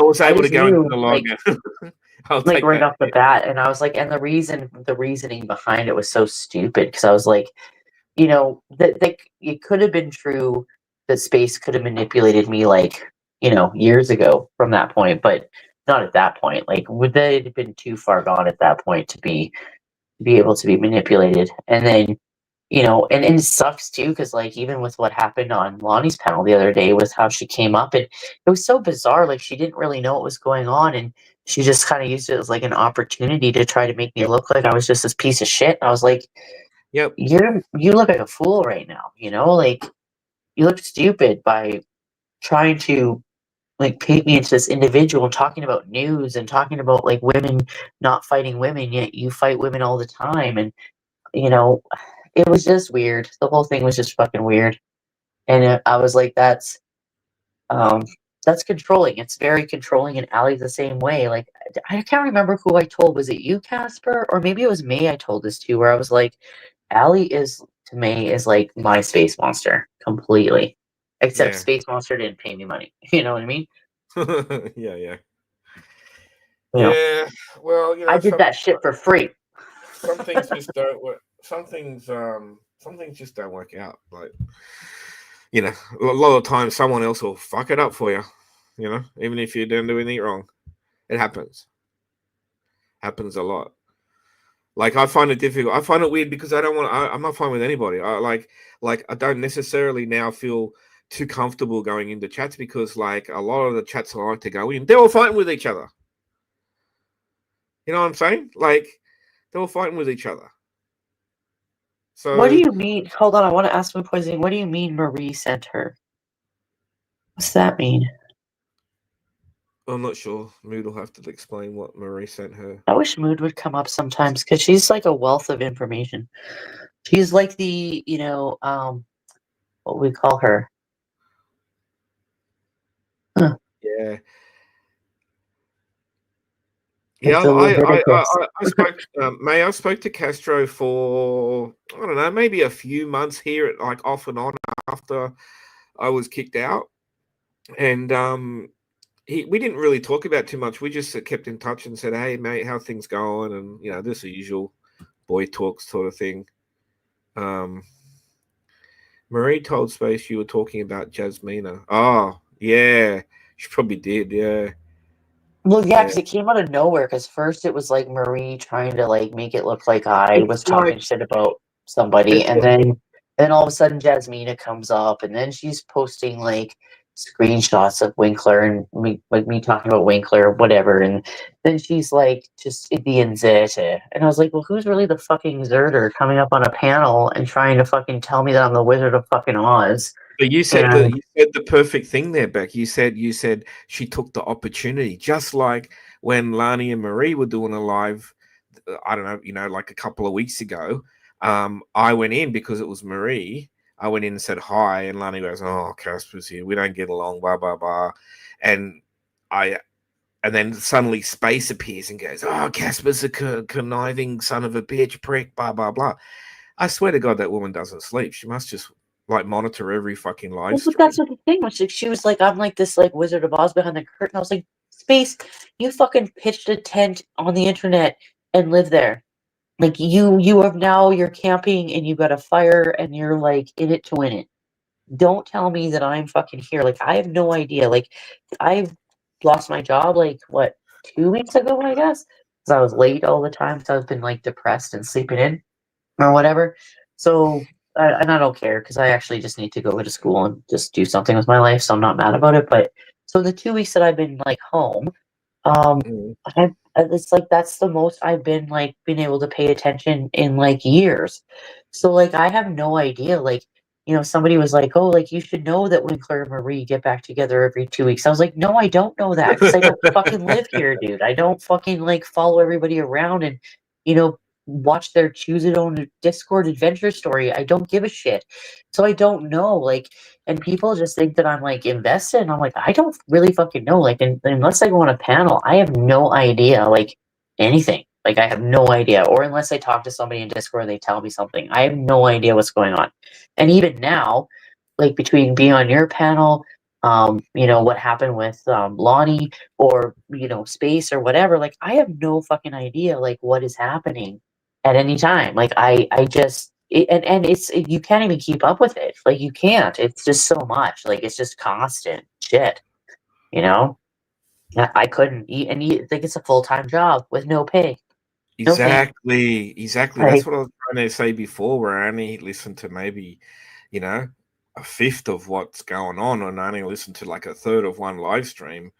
was I able to just go into knew the like login. I'll like take right that. off the bat, and I was like, and the reasoning behind it was so stupid because I was like, that it could have been true that space could have manipulated me like years ago from that point, but not at that point. Like would they have been too far gone at that point to be able to be manipulated? And then and it sucks too because like even with what happened on Lonnie's panel the other day with how she came up and it was so bizarre. Like she didn't really know what was going on and she just kind of used it as like an opportunity to try to make me look like I was just this piece of shit. And I was like, Yep. you look like a fool right now, like you look stupid by trying to like paint me into this individual and talking about news and talking about like women not fighting women, yet you fight women all the time. And it was just weird. The whole thing was just fucking weird. And I was like, um, that's controlling. It's very controlling, and Allie's the same way. Like, I can't remember who I told. Was it you, Casper? Or maybe it was May I told this to, where I was like, Allie is, to May, is like my space monster completely. Except Yeah. Space Monster didn't pay me money. You know what I mean? Yeah. You know, Yeah. Well, I did that shit for free. some things just don't work. Some things just don't work out. Like, a lot of times someone else will fuck it up for you. Even if you don't do anything wrong, it happens. Happens a lot. Like I find it difficult. I find it weird because I don't want. I'm not fine with anybody. I don't necessarily now feel too comfortable going into chats because like a lot of the chats I like to go in, they're all fighting with each other. You know what I'm saying? Like they're all fighting with each other. So What do you mean? Hold on, I want to ask Mood Poisoning. What do you mean Marie sent her? What's that mean? I'm not sure. Mood will have to explain what Marie sent her. I wish Mood would come up sometimes because she's like a wealth of information. She's like the, what we call her. Huh. Yeah. Yeah, It's a Leviticus. I spoke. May I spoke to Castro for I don't know, maybe a few months here, like off and on after I was kicked out, and we didn't really talk about too much. We just kept in touch and said, "Hey, mate, how things going?" And this usual boy talks sort of thing. Um, Marie told Space you were talking about Jasmina. Oh, yeah, she probably did. Yeah, Well, yeah, yeah. because it came out of nowhere. Because first it was like Marie trying to like make it look like I It's was like talking shit about somebody, it's and then all of a sudden Jasmina comes up, and then she's posting like screenshots of Winkler and me talking about Winkler, whatever, and then she's like just being zeta, and I was like, well, who's really the fucking zerter coming up on a panel and trying to fucking tell me that I'm the Wizard of fucking Oz? But And you said the perfect thing there, Beck. You said she took the opportunity, just like when Lani and Marie were doing a live. I don't know, like a couple of weeks ago. I went in because it was Marie. I went in and said hi, and Lani goes, "Oh, Casper's here. We don't get along." Blah blah blah, and I. And then suddenly Space appears and goes, "Oh, Casper's a conniving son of a bitch, prick." Blah blah blah. I swear to God, that woman doesn't sleep. She must just like monitor every fucking live well, but that's stream. what the thing was. She was like, I'm like this like Wizard of Oz behind the curtain. I was like, Space, you fucking pitched a tent on the internet and live there. Like you have now you're camping and you got a fire and you're like in it to win it. Don't tell me that I'm fucking here. Like I have no idea. Like I've lost my job like what 2 weeks ago, I guess. Because I was late all the time. So I've been like depressed and sleeping in or whatever. So, and I don't care because I actually just need to go to school and just do something with my life. So I'm not mad about it. But so the 2 weeks that I've been like home, um, Mm. it's like that's the most I've been like been able to pay attention in like years. So like I have no idea. Like somebody was like, "Oh, like you should know that when Claire and Marie get back together every 2 weeks." I was like, "No, I don't know that because I don't fucking live here, dude. I don't fucking like follow everybody around and you know watch their choose it own Discord adventure story. I don't give a shit. So I don't know. Like, and people just think that I'm like invested, and I'm like, I don't really fucking know. Like, unless I go on a panel, I have no idea. Like anything. Like I have no idea. Or unless I talk to somebody in Discord and they tell me something, I have no idea what's going on. And even now, like between being on your panel, what happened with Lonnie or Space or whatever, like I have no fucking idea like what is happening at any time. Like I just and it's you can't even keep up with it. Like you can't. It's just so much. Like it's just constant shit. You know. I couldn't eat and eat. Think it's a full-time job with no pay. No thank. Exactly. That's Like what I was trying to say before, where I only listen to maybe, you know, a fifth of what's going on, and I only listen to like a third of one live stream.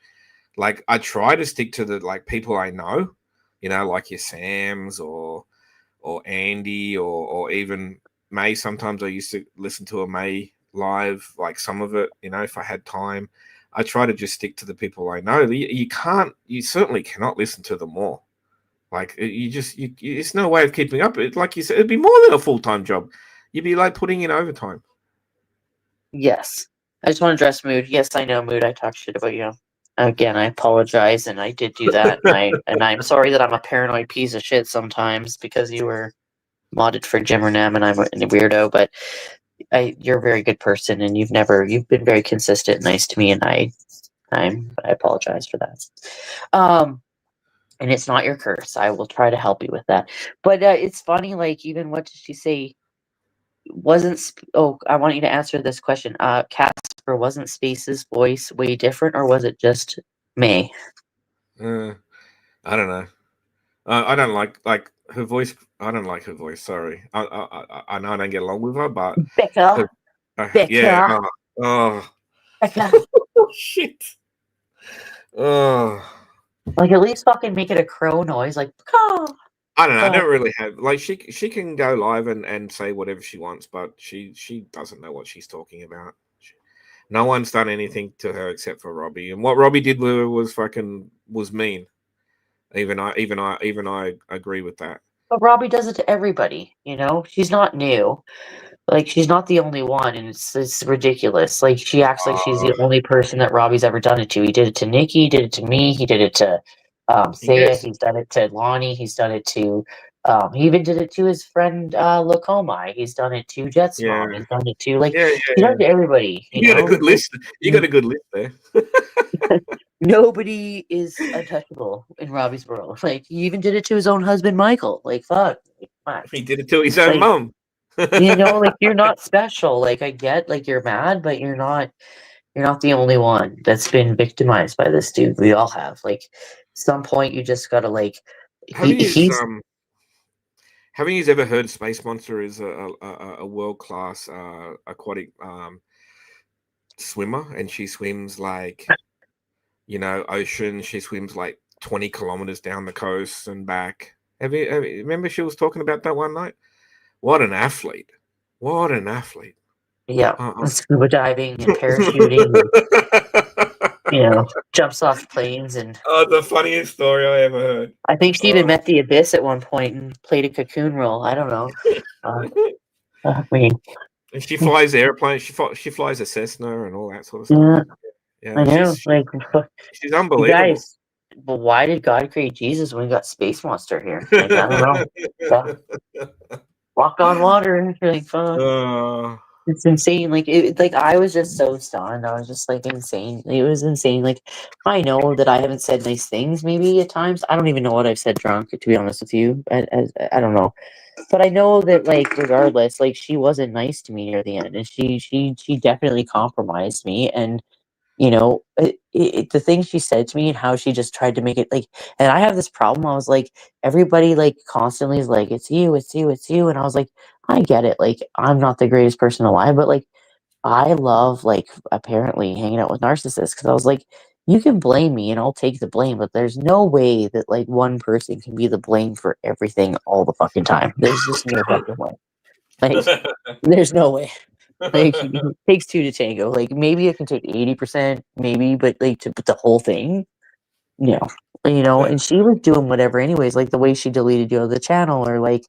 Like I try to stick to the like people I know, like your Sams or Andy or even May. Sometimes I used to listen to a May live, like some of it, if I had time. I try to just stick to the people I know. You certainly cannot listen to them all. Like it's no way of keeping up. Like you said, it'd be more than a full time job. You'd be like putting in overtime. yes. I just want to address Mood. Yes, I know Mood. I talk shit about you. Again, I apologize, and I did do that, and I'm sorry that I'm a paranoid piece of shit sometimes because you were modded for Jim or Nam, and I'm a weirdo. But you're a very good person, and you've been very consistent, and nice to me, and I apologize for that. And it's not your curse. I will try to help you with that. But it's funny, like even what did she say? I want you to answer this question. Casper, wasn't Space's voice way different, or was it just May? I don't know. I don't like her voice. I don't like her voice. Sorry. I know I don't get along with her, but Becca, her, yeah. Becca, Oh, Becca. oh shit. Oh. Like at least fucking make it a crow noise, like caw, I don't know. I caw. don't really have like she can go live and say whatever she wants, but she doesn't know what she's talking about. No one's done anything to her except for Robbie, and what Robbie did with her was mean. Even I agree with that. But Robbie does it to everybody. She's not new. Like she's not the only one, and it's ridiculous. Like she acts like she's Uh, the only person that Robbie's ever done it to. He did it to Nikki, he did it to me, he did it to Saya, Yes. he's done it to Lonnie, he's done it to he even did it to his friend Lacomai. He's done it to Jet's Yeah. mom. He's done it to like Yeah, yeah, he's done yeah. it to everybody, you You got a know? good list. You got a good list there. Nobody is untouchable in Robbie's world. Like he even did it to his own husband Michael. Like fuck. Like, come on. He did it to his own Like, mum. you know, like you're not special. Like I get like you're mad, but you're not the only one that's been victimized by this dude. We all have. Like some point you just gotta like Have you he's haven't you ever heard Space Monster is a world class aquatic swimmer, and she swims like ocean. She swims like 20 kilometers down the coast and back. Have you remember she was talking about that one night? What an athlete! What an athlete! yeah, Uh-uh. scuba diving and parachuting and jumps off planes and Oh, the funniest story I ever heard. I think she even Oh. met the Abyss at one point and played a cocoon role. I don't know. Uh, I mean, And she flies airplanes. She flies a Cessna and all that sort of stuff. yeah, Yeah, I know. Like, she's you unbelievable. guys, but why did God create Jesus when we got Space Monster here? Like, I don't know. Yeah. Walk on water. You're like, fuck. Uh, It's insane. Like I was just so stunned. I was just like insane. It was insane. Like I know that I haven't said nice things maybe at times. I don't even know what I've said drunk, to be honest with you. I don't know. But I know that like regardless, like she wasn't nice to me near the end, and she definitely compromised me. And the things she said to me and how she just tried to make it like, and I have this problem. I was like, everybody like constantly is like, it's you, it's you, it's you. And I was like, I get it. Like, I'm not the greatest person alive, but like, I love like apparently hanging out with narcissists because I was like, you can blame me and I'll take the blame, but there's no way that like one person can be the blame for everything all the fucking time. There's just no fucking way. Like, there's no way. Like it takes two to tango. Like maybe it can take 80%, maybe, but like but the whole thing, no. And she was doing whatever anyways, like the way she deleted the channel or like,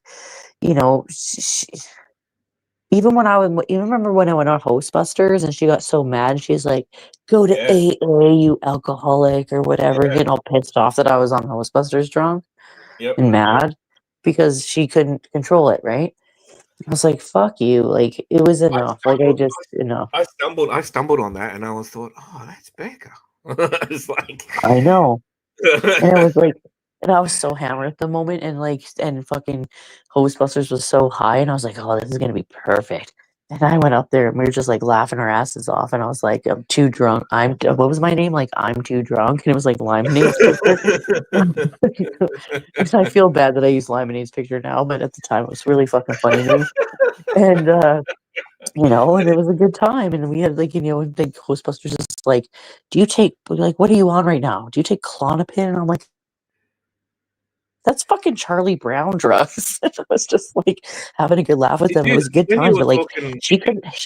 even when I would even remember when I went on Hostbusters and she got so mad, she's like, "Go to yeah, AA, you alcoholic," or whatever, yeah, getting all pissed off that I was on Hostbusters drunk yep, and yep. mad because she couldn't control it, right? I was like, "Fuck you!" Like it was I enough. Like I stumbled, just enough. I stumbled on that, and I was thought, oh, that's Becca. It's like, I know. And it was like, and I was so hammered at the moment, and like, and fucking Ghostbusters was so high, and I was like, oh, this is gonna be perfect. And I went up there, and we were just like laughing our asses off, and I was like, I'm too drunk. What was my name? Like, I'm too drunk, and it was like Lemonade's picture. And I feel bad that I use Lemonade's picture now, but at the time it was really fucking funny to me. And and it was a good time. And we had like, like Ghostbusters is like, do you take like what are you on right now? Do you take Klonopin? And I'm like, that's fucking Charlie Brown drugs. I was just like having a good laugh with them. It was good when you times, were but like talking, she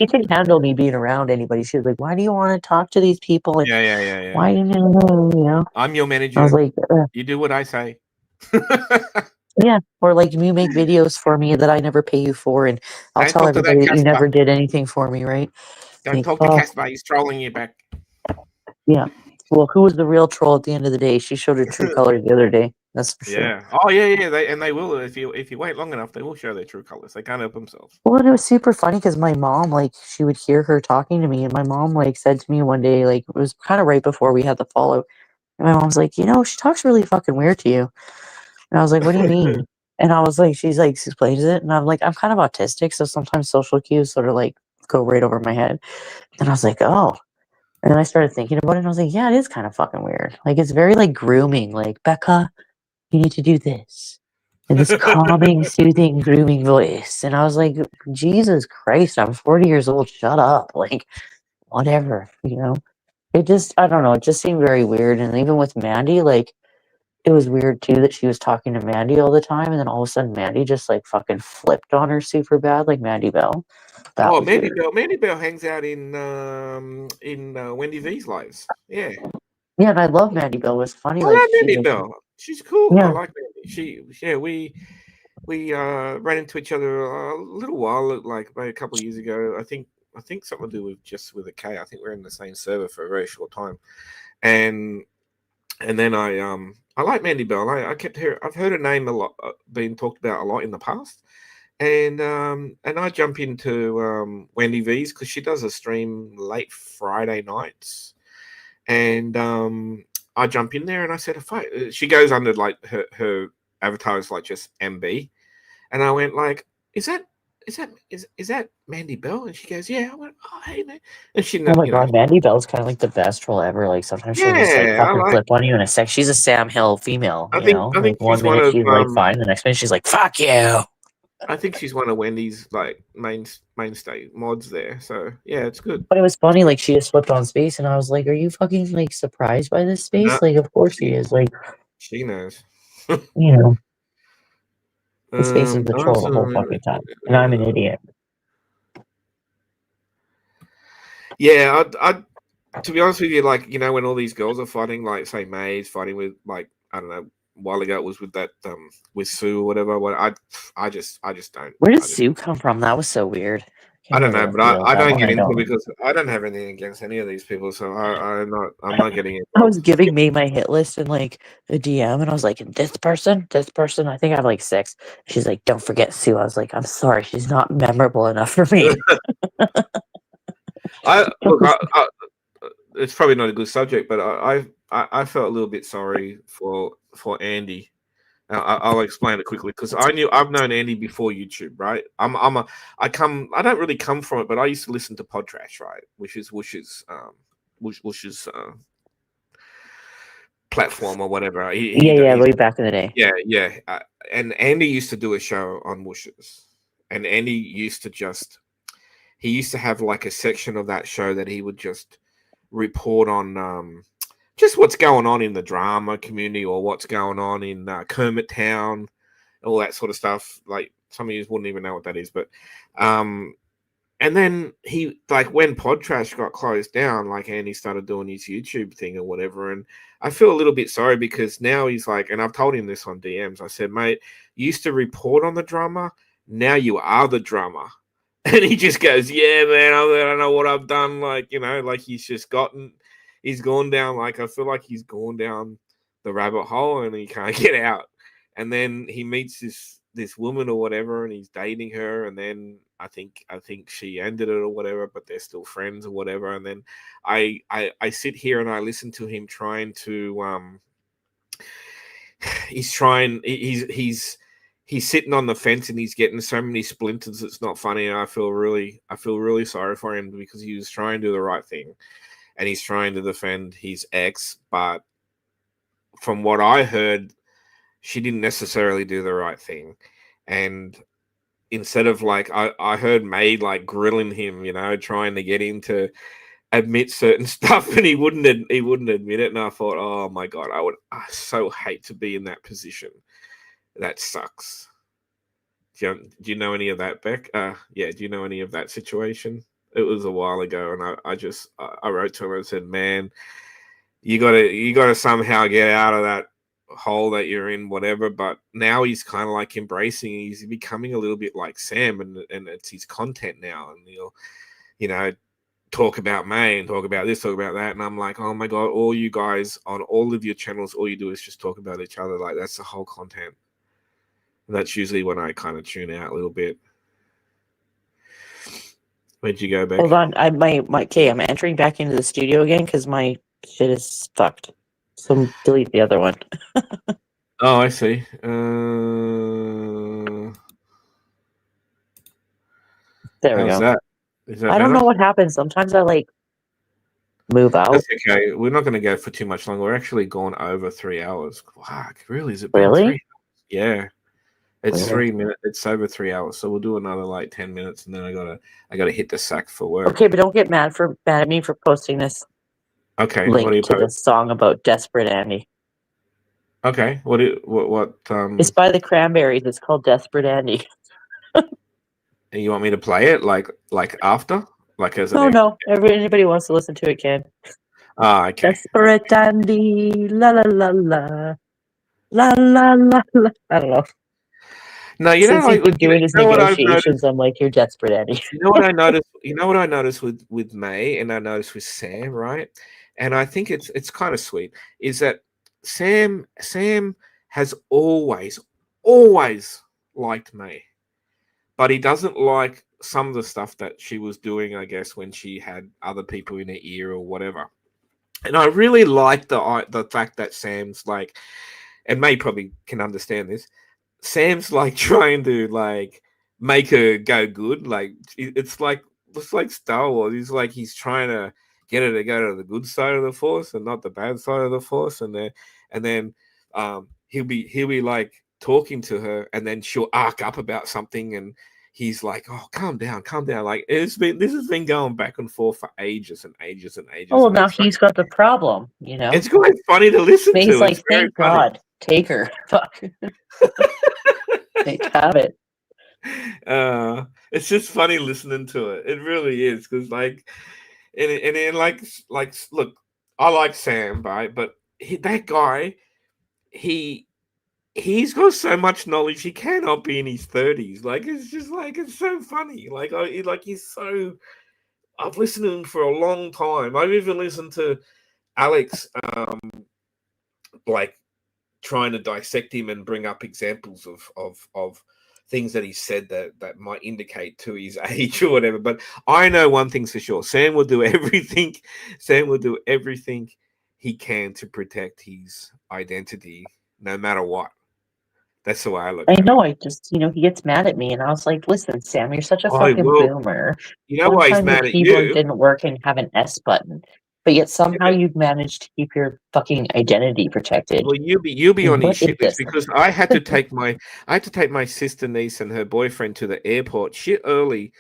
couldn't handle me being around anybody. She was like, "Why do you want to talk to these people?" And yeah, yeah, yeah, yeah. why do you? I'm your I was manager. like, You do what I say. yeah, or like you make videos for me that I never pay you for, and I'll Don't tell talk to that everybody that you Casper. never did anything for me, right? Don't Like, talk to fuck, Casper. He's trolling you back. yeah. Well, who was the real troll at the end of the day? She showed her true colors the other day. That's for sure. Yeah. Oh, yeah, yeah. They will if you wait long enough. They will show their true colors. They can't help themselves. Well, and it was super funny because my mom, like, she would hear her talking to me, and my mom, like, said to me one day, like, it was kind of right before we had the fallout, and my mom's like, she talks really fucking weird to you. And I was like, what do you mean? And I was like, she's like, she explains it, and I'm like, I'm kind of autistic, so sometimes social cues sort of like go right over my head. And I was like, oh. And then I started thinking about it, and I was like, yeah, it is kind of fucking weird. Like, it's very like grooming, like, Becca, you need to do this. In this calming, soothing, grooming voice. And I was like, Jesus Christ, I'm 40 years old. Shut up. Like, whatever. It just, I don't know. It just seemed very weird. And even with Mandy, like, it was weird too that she was talking to Mandy all the time. And then all of a sudden, Mandy just like fucking flipped on her super bad, like Mandy Bell. That Oh, was Mandy weird. Bell. Mandy Bell hangs out in Wendy V's lives. Yeah, Yeah, and I love Mandy Bell. It was funny. I Like, love she's Mandy like, Bell. She's cool. I yeah, like Mandy. Yeah, we ran into each other a little while, like about a couple of years ago. I think something to do with just with a K. I think we're in the same server for a very short time, and And then I like Mandy Bell. I've heard her name a lot, being talked about a lot in the past. And I jump into Wendy V's because she does a stream late Friday nights, and I jump in there and I said, "If she goes under like her avatar is like just MB," and I went like, is that Mandy Bell?" And she goes, "Yeah." I went, "Oh, hey man," and she, Oh my you know, god, Mandy Bell's kind of like the best troll ever. Like sometimes she'll just like yeah, fucking flip on you in a sec. She's a Sam Hill female, you know. I Like think one she's one minute of she's like fine, the next minute she's like fuck you. I think she's one of Wendy's like mainstay mods there. So yeah, it's good. But it was funny, like she just flipped on space, and I was like, "Are you fucking like surprised by this No, space?" Like, of course she is. Like, she knows. you know, the space is the troll the whole Awesome. fucking time, and I'm an idiot. Yeah, to be honest with you, like, you know, when all these girls are fighting, like say May's fighting with, like, I don't know, a while ago it was with that with Sue or whatever. I just don't. Where did Sue come from? That was so weird. I Can't don't know, remember but the I that don't one. get I into it don't. because I don't have anything against any of these people, so I'm not getting I was involved. giving me my hit list in like a DM, and I was like, this person. I think I have like 6. She's like, don't forget Sue. I was like, I'm sorry, she's not memorable enough for me. I look, it's probably not a good subject, but I felt a little bit sorry for Andy. I'll explain it quickly because I've known Andy before YouTube, right? I don't really come from it, but I used to listen to Podtrash, right, which is Wush's platform or whatever. Yeah, way back in the day. Yeah. And Andy used to do a show on Wush's, and Andy used to he used to have like a section of that show that he would just report on just what's going on in the drama community or what's going on in Kermit Town, all that sort of stuff. Like some of you wouldn't even know what that is, but and then he, like, when Podtrash got closed down, like Andy started doing his YouTube thing or whatever, and I feel a little bit sorry because now he's like, and I've told him this on DMs. I said, mate, you used to report on the drama, now you are the drama. And he just goes, yeah, man, I don't know what I've done. Like, you know, like he's gone down, like, I feel like he's gone down the rabbit hole and he can't get out. And then he meets this woman or whatever, and he's dating her, and then I think she ended it or whatever, but they're still friends or whatever. And then I sit here and I listen to him trying to he's sitting on the fence and he's getting so many splinters. It's not funny. And I feel really sorry for him because he was trying to do the right thing and he's trying to defend his ex, but from what I heard, she didn't necessarily do the right thing. And instead of, like, I heard May like grilling him, you know, trying to get him to admit certain stuff, and he wouldn't admit it. And I thought, oh my god, I so hate to be in that position. That sucks. Do you know any of that, Beck? Yeah, do you know any of that situation? It was a while ago, and I wrote to him and said, man, you gotta somehow get out of that hole that you're in, whatever. But now he's kind of like embracing, he's becoming a little bit like Sam, and it's his content now, and he'll, you know, talk about May and talk about this, talk about that. And I'm like, oh my god, all you guys on all of your channels, all you do is just talk about each other. Like, that's the whole content. And that's usually when I kind of tune out a little bit. Where'd you go, Beck? Hold on, I'm entering back into the studio again because my shit is fucked. So delete the other one. Oh, I see. There we How's go. that? Is that I don't better? know what happens. Sometimes I like move out. That's okay. We're not going to go for too much longer. We're actually gone over 3 hours. Fuck, really? Is it been 3 Really? hours? Yeah. It's Weird. 3 minutes. It's over 3 hours. So we'll do another like 10 minutes, and then I gotta hit the sack for work. Okay, but don't get mad at me for posting this Okay. link What do you to post? this song about Desperate Andy. Okay. What? It's by the Cranberries. It's called Desperate Andy. You want me to play it like after, like as an? No. Anybody wants to listen to it can. Ah, okay. Desperate Andy, la la la la, la la la la. I don't know. No, you Since know, he's like, been doing his you know what I've noticed? negotiations, I'm like, you're Desperate Andy. You know what I noticed? You know what I noticed with May, and I noticed with Sam, right? And I think it's kind of sweet. Is that Sam has always liked me, but he doesn't like some of the stuff that she was doing, I guess, when she had other people in her ear or whatever. And I really like the fact that Sam's like, and May probably can understand this. Sam's like trying to like make her go good. Like it's like Star Wars. He's trying to get her to go to the good side of the Force and not the bad side of the Force. And then he'll be like talking to her, and then she'll arc up about something, and he's like, "Oh, calm down, calm down." Like this has been going back and forth for ages and ages and ages. Oh, And now he's got the problem, you know. it's quite funny to listen But he's to. It's like, very thank funny. God, take her. Fuck. Have it. It's just funny listening to it. It really is, because like, and like look, I like Sam, right? But that guy, he's got so much knowledge. He cannot be in his 30s. Like it's just like it's so funny. Like he's so. I've listened to him for a long time. I've even listened to Alex, like trying to dissect him and bring up examples of things that he said that might indicate to his age or whatever. But I know one thing's for sure: Sam will do everything. Sam will do everything he can to protect his identity, no matter what. That's the way I look I at it. know. I just, he gets mad at me, and I was like, "Listen, Sam, you're such a Oh, fucking well, boomer. you know One why he's time your mad at keyboard you? didn't work and have an S button, but yet somehow Yeah, you've managed to keep your fucking identity protected. well, you'll be on his What is shit list, this?" because I had to take my sister niece and her boyfriend to the airport shit early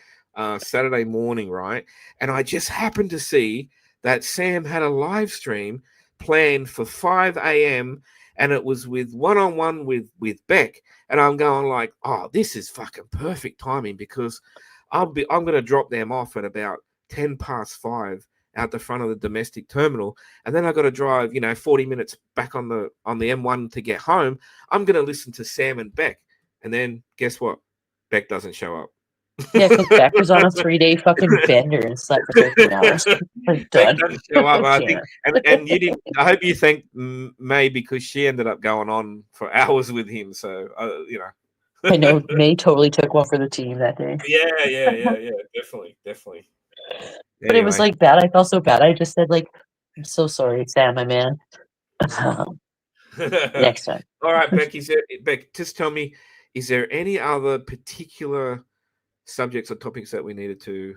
Saturday morning, right? And I just happened to see that Sam had a live stream planned for 5 a.m. and it was with one-on-one with Beck. And I'm going like, oh, this is fucking perfect timing, because I'm gonna drop them off at about 5:10 out the front of the domestic terminal, and then I got to drive, 40 minutes back on the M1 to get home. I'm going to listen to Sam and Beck, and then guess what? Beck doesn't show up. Yeah, because Beck was on a 3-day fucking bender and slept for 13 hours. I'm Beck done. doesn't show up. I think, Damn. and you didn't. I hope you thank May, because she ended up going on for hours with him. So I know May totally took one for the team that day. Yeah. Definitely. But it was Anyway. like bad. I felt so bad. I just said, like, "I'm so sorry, Sam, my man." Next time. All right, Beck, just tell me, is there any other particular subjects or topics that we needed to?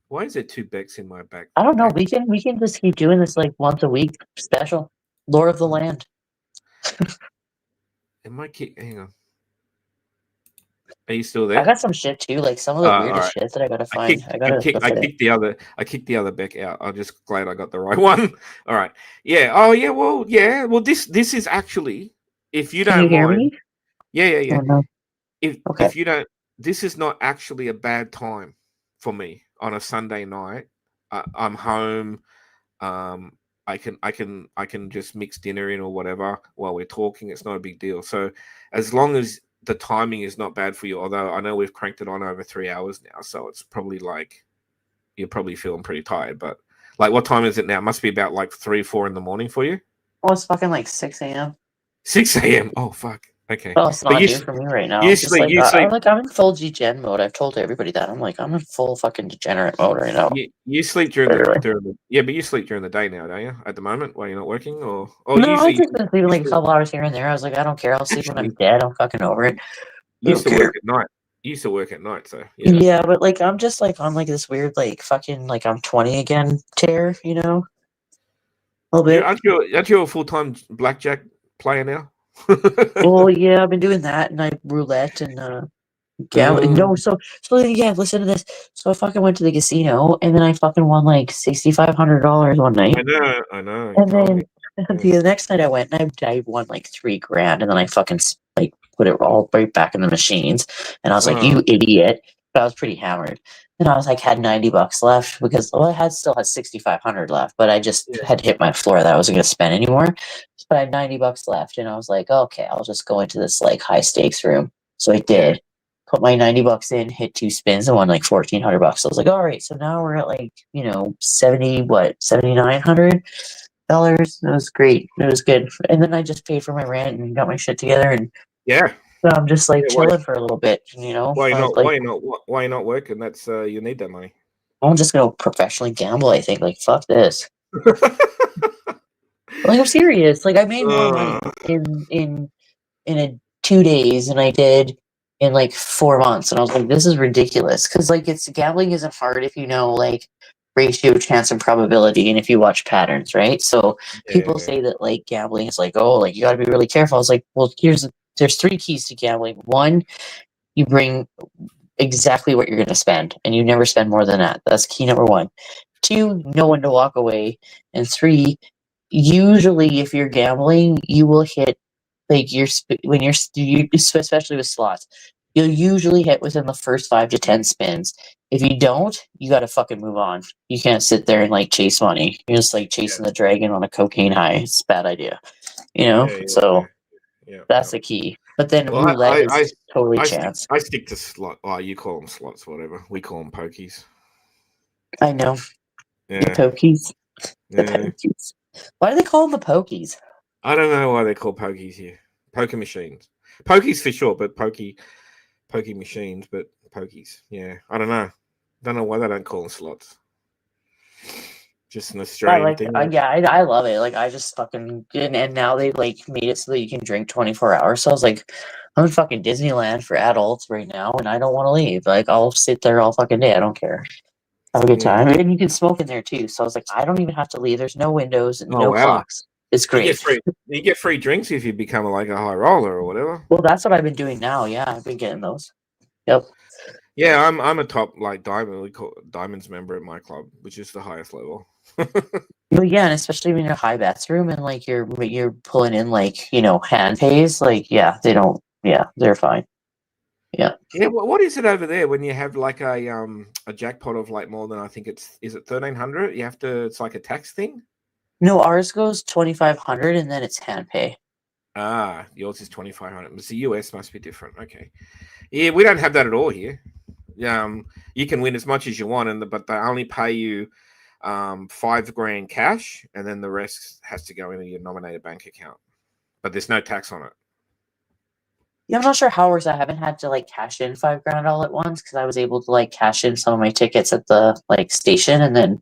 Why is there two Becks in my back? I don't know. We can just keep doing this like once a week special. Lore of the Land. Hang on. Are you still I there? got some shit too, like some of the All weirdest right. shit that I gotta I find. kicked, I I gotta kicked, look I at it. kicked the other Beck out. I'm just glad I got the right one. All right. Yeah. Oh, yeah. Well, yeah. Well, this is actually, if you Can you don't hear mind. me? Yeah. Oh no. Okay. If you don't, this is not actually a bad time for me on a Sunday night. I'm home. I can just mix dinner in or whatever while we're talking. It's not a big deal. So as long as the timing is not bad for you, although I know we've cranked it on over 3 hours now, so it's probably like you're probably feeling pretty tired. But like, what time is it now? It must be about like 3, 4 in the morning for you. Oh, it's fucking like 6 a.m. 6 a.m. Oh fuck. Okay, Oh, it's but not due for me right now. you I'm just sleep like, you sleep I'm in full degen mode. I've told everybody that. I'm like, I'm in full fucking degenerate mode right now. you sleep during Literally. the yeah, but you sleep during the day now, don't you? At the moment, while you're not working, or No, I've usually just been sleeping like a usually couple hours here and there. I was like, I don't care. I'll sleep when I'm actually dead. I'm fucking over it. I used don't to work care. at night. Used to work at night, so yeah. Yeah, but like I'm just like on like this weird like fucking like I'm 20 again tear, a little bit. Aren't you a full time blackjack player now? Well, yeah, I've been doing that and I roulette and gambling. Uh, No, so yeah, listen to this. So I fucking went to the casino and then I fucking won like $6,500 one night. I know. You And told me. then Yeah. the next night I went and I won like $3,000 and then I fucking like put it all right back in the machines. And I was like, Oh, "You idiot." But I was pretty hammered. And I was like, had $90 left because I still had 6,500 left, but I just yeah, had hit my floor that I wasn't gonna spend anymore. But I had $90 left and I was like, okay, I'll just go into this like high stakes room. So I yeah. did. Put my $90 in, hit 2 spins, and won like $1,400. So I was like, all right, so now we're at like, 70, what, 7,900? $8. It was great. It was good. And then I just paid for my rent and got my shit together, and Yeah. so I'm just like Yeah, why, chilling for a little bit. why I, not? like Why not working? That's you need that money. I'm just gonna professionally gamble. I think like fuck this. Like I'm serious. Like I made more money Uh, in a 2 days than I did in like 4 months, and I was like, this is ridiculous. Because like it's gambling isn't hard if you know like ratio, chance, and probability, and if you watch patterns, right? So people yeah, say that like gambling is like, oh, like you got to be really careful. I was like, well, there's three keys to gambling. One, you bring exactly what you're going to spend, and you never spend more than that. That's key number one. Two, know when to walk away, and three, usually if you're gambling, you will hit like when you especially with slots, you'll usually hit within the first 5 to 10 spins. If you don't, you got to fucking move on. You can't sit there and like chase money. You're just like yeah, chasing the dragon on a cocaine high. It's a bad idea, yeah, So yeah. that's the key. But then Well, roulette is totally chance. I stick to slot. Oh, you call them slots, whatever. We call them pokies. I know the Yeah, pokies. The yeah. pokies. Why do they call them the pokies? I don't know why they call pokies here. Poker machines. Pokies for sure, but pokey machines, but pokies. Yeah, I don't know. Don't know why they don't call them slots. Just an I Australian like, thing. yeah, I love it. Like, I just fucking and now they like made it so that you can drink 24 hours. So I was like, I'm in fucking Disneyland for adults right now, and I don't want to leave. Like, I'll sit there all fucking day. I don't care. Have a good Yeah. time, and you can smoke in there too. So I was like, I don't even have to leave. There's no windows and Oh no wow. clocks. It's You get great. free. You get free drinks if you become like a high roller or whatever. Well, that's what I've been doing now. Yeah, I've been getting those. Yep. Yeah, I'm a top like diamond. We call diamonds member at my club, which is the highest level. Well, yeah, and especially when you're high bets room and like you're pulling in like hand pays. Like, yeah, they don't. Yeah, they're fine. Yeah. Yeah, what is it over there when you have like a jackpot of like more than I think is it 1,300? You have to. It's like a tax thing. No, ours goes 2,500 and then it's hand pay. Ah, yours is 2,500. But the US must be different. Okay. Yeah, we don't have that at all here. You can win as much as you want, but they only pay you $5,000 cash, and then the rest has to go into your nominated bank account. But there's no tax on it. Yeah, I'm not sure how ours. I haven't had to like cash in 5 grand all at once because I was able to like cash in some of my tickets at the like station, and then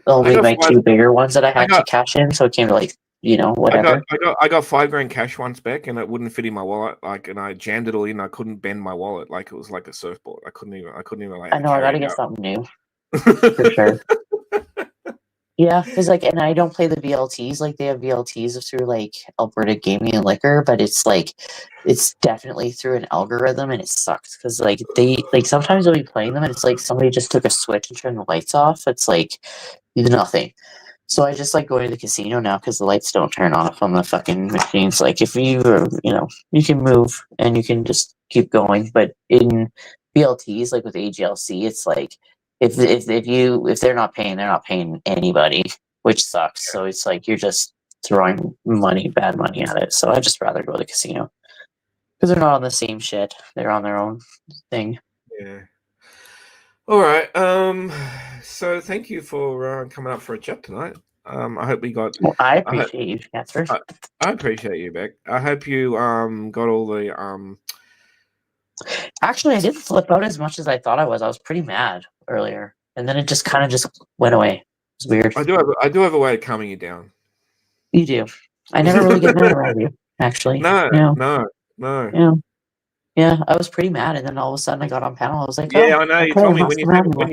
I only got my five. two bigger ones that I I had to got. cash in. So it came to like whatever. I got $5,000 cash once back, and it wouldn't fit in my wallet. Like, and I jammed it all in. I couldn't bend my wallet. Like it was like a surfboard. I couldn't even I like know I got carry to it get up. something new for sure. Yeah, because like, and I don't play the VLTs. Like they have VLTs through like Alberta Gaming and Liquor, but it's definitely through an algorithm, and it sucks because like they like sometimes I'll be playing them, and it's like somebody just took a switch and turned the lights off. It's like nothing. So I just like going to the casino now because the lights don't turn off on the fucking machines. Like if you can move and you can just keep going, but in VLTs like with AGLC, it's like if they're not paying, they're not paying anybody, which sucks. So it's like you're just throwing bad money at it. So I just rather go to the casino because they're not on the same shit. They're on their own thing. Yeah. All right. So thank you for coming up for a chat tonight. I hope we got. Well, I I, hope- appreciate you, Catherine. I appreciate you, Beck. I hope you got all the Actually, I didn't flip out as much as I thought I was. I was pretty mad earlier, and then it just kind of just went away. It's weird. I do have a way of calming you down. You do. I never really get mad around you. Actually, No, yeah, no, no. yeah, yeah. I was pretty mad, and then all of a sudden I got on panel. I was like, Yeah, oh, I know. You okay, told I'm me not so mad anymore.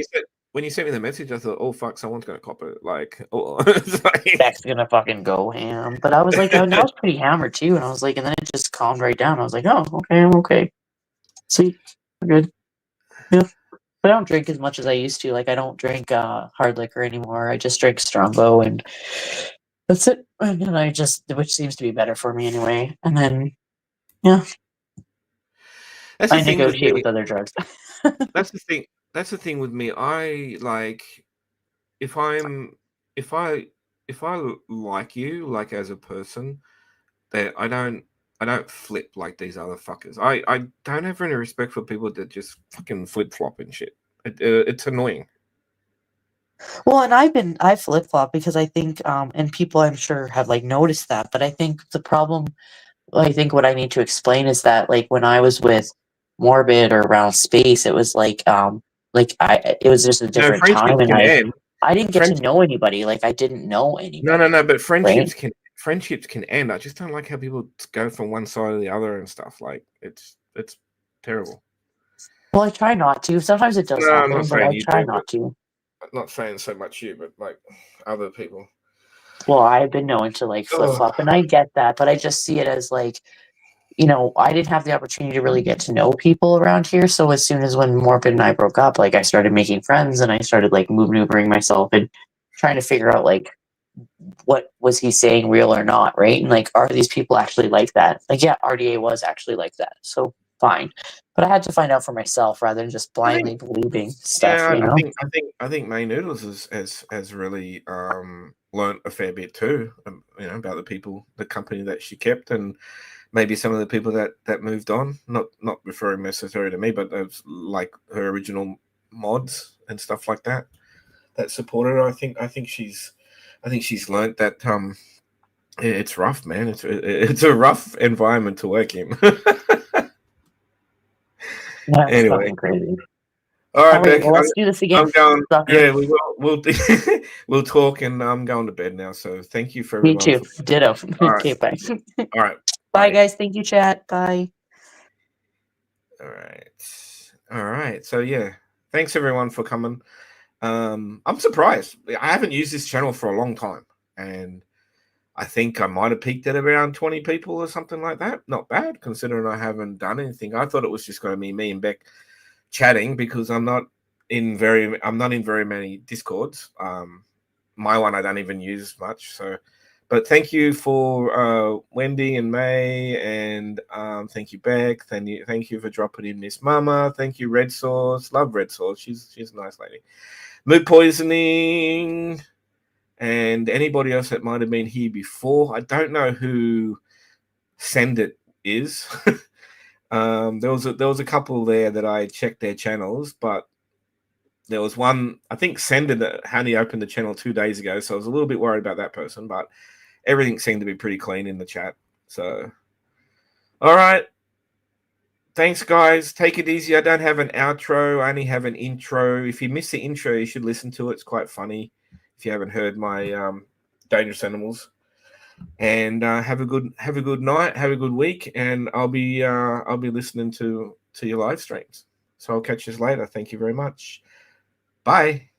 when you sent me the message. I thought, oh fuck, someone's gonna cop it. Like, oh, it's like Beck's gonna fucking go ham. But I was like, I was pretty hammered too, and I was like, and then it just calmed right down. I was like, oh, okay, I'm okay. Sweet, we're good. Yeah. But I don't drink as much as I used to. Like I don't drink hard liquor anymore. I just drink Strongbow, and that's it. And then which seems to be better for me anyway. And then yeah, that's the I thing with negotiate me. with other drugs. That's the thing. That's the thing with me. I like if I'm if I if I like you like as a person, that I don't flip like these other fuckers. I don't have any respect for people that just fucking flip flop and shit. It's annoying. Well, and I flip flop because I think, and people I'm sure have like noticed that, but I think the problem, well, I think what I need to explain is that like when I was with Morbid or around Space, it was it was just a No, different time, friendships and can end. I didn't get to Friendship, know anybody. Like I didn't know anybody, no, but right? friendships can end. I just don't like how people go from one side or the other and stuff. Like it's terrible. Well, I try not to. Sometimes it does No, I'm not happen, but saying I you try do, but not to. I'm not saying so much you, but like other people. Well, I've been known to like flip Oh, flop, and I get that, but I just see it as like, I didn't have the opportunity to really get to know people around here. So as soon as when Morbid and I broke up, like I started making friends and I started like maneuvering myself and trying to figure out like what was he saying real or not, right? And like, are these people actually like that? Like, yeah, RDA was actually like that. So fine. But I had to find out for myself rather than just I blindly think believing stuff, yeah, you know? I think May Noodles has really learnt a fair bit too. About the people, the company that she kept, and maybe some of the people that moved on. Not referring necessarily to me, but of like her original mods and stuff like that supported her. I think she's learnt that it's rough, man. It's a rough environment to work in. That's Anyway, fucking crazy. all right, All right, Beck. well, let's do this again, I'm going. sucker. Yeah, we will. We'll we'll talk, and I'm going to bed now. So thank you for Me everyone too. for. Ditto. All right. Okay, bye. All right. Bye, Bye. guys. Thank you, chat. Bye. All right. All right. So yeah, thanks everyone for coming. I'm surprised. I haven't used this channel for a long time, and I think I might have peaked at around 20 people or something like that. Not bad considering I haven't done anything. I thought it was just going to be me and Beck chatting because I'm not in very many Discords. My one I don't even use much. So, but thank you for Wendy and May, and thank you Beck. Thank you for dropping in Miss Mama. Thank you Red Sauce. Love Red Sauce. She's a nice lady. Mood Poisoning, and anybody else that might have been here before. I don't know who Send It is. There was a couple there that I checked their channels, but there was one, I think Send It only opened the channel 2 days ago, so I was a little bit worried about that person, but everything seemed to be pretty clean in the chat. So, all right. Thanks, guys. Take it easy. I don't have an outro. I only have an intro. If you missed the intro, you should listen to it. It's quite funny. If you haven't heard my Dangerous Animals, and have a good night. Have a good week, and I'll be listening to your live streams. So I'll catch you later. Thank you very much. Bye.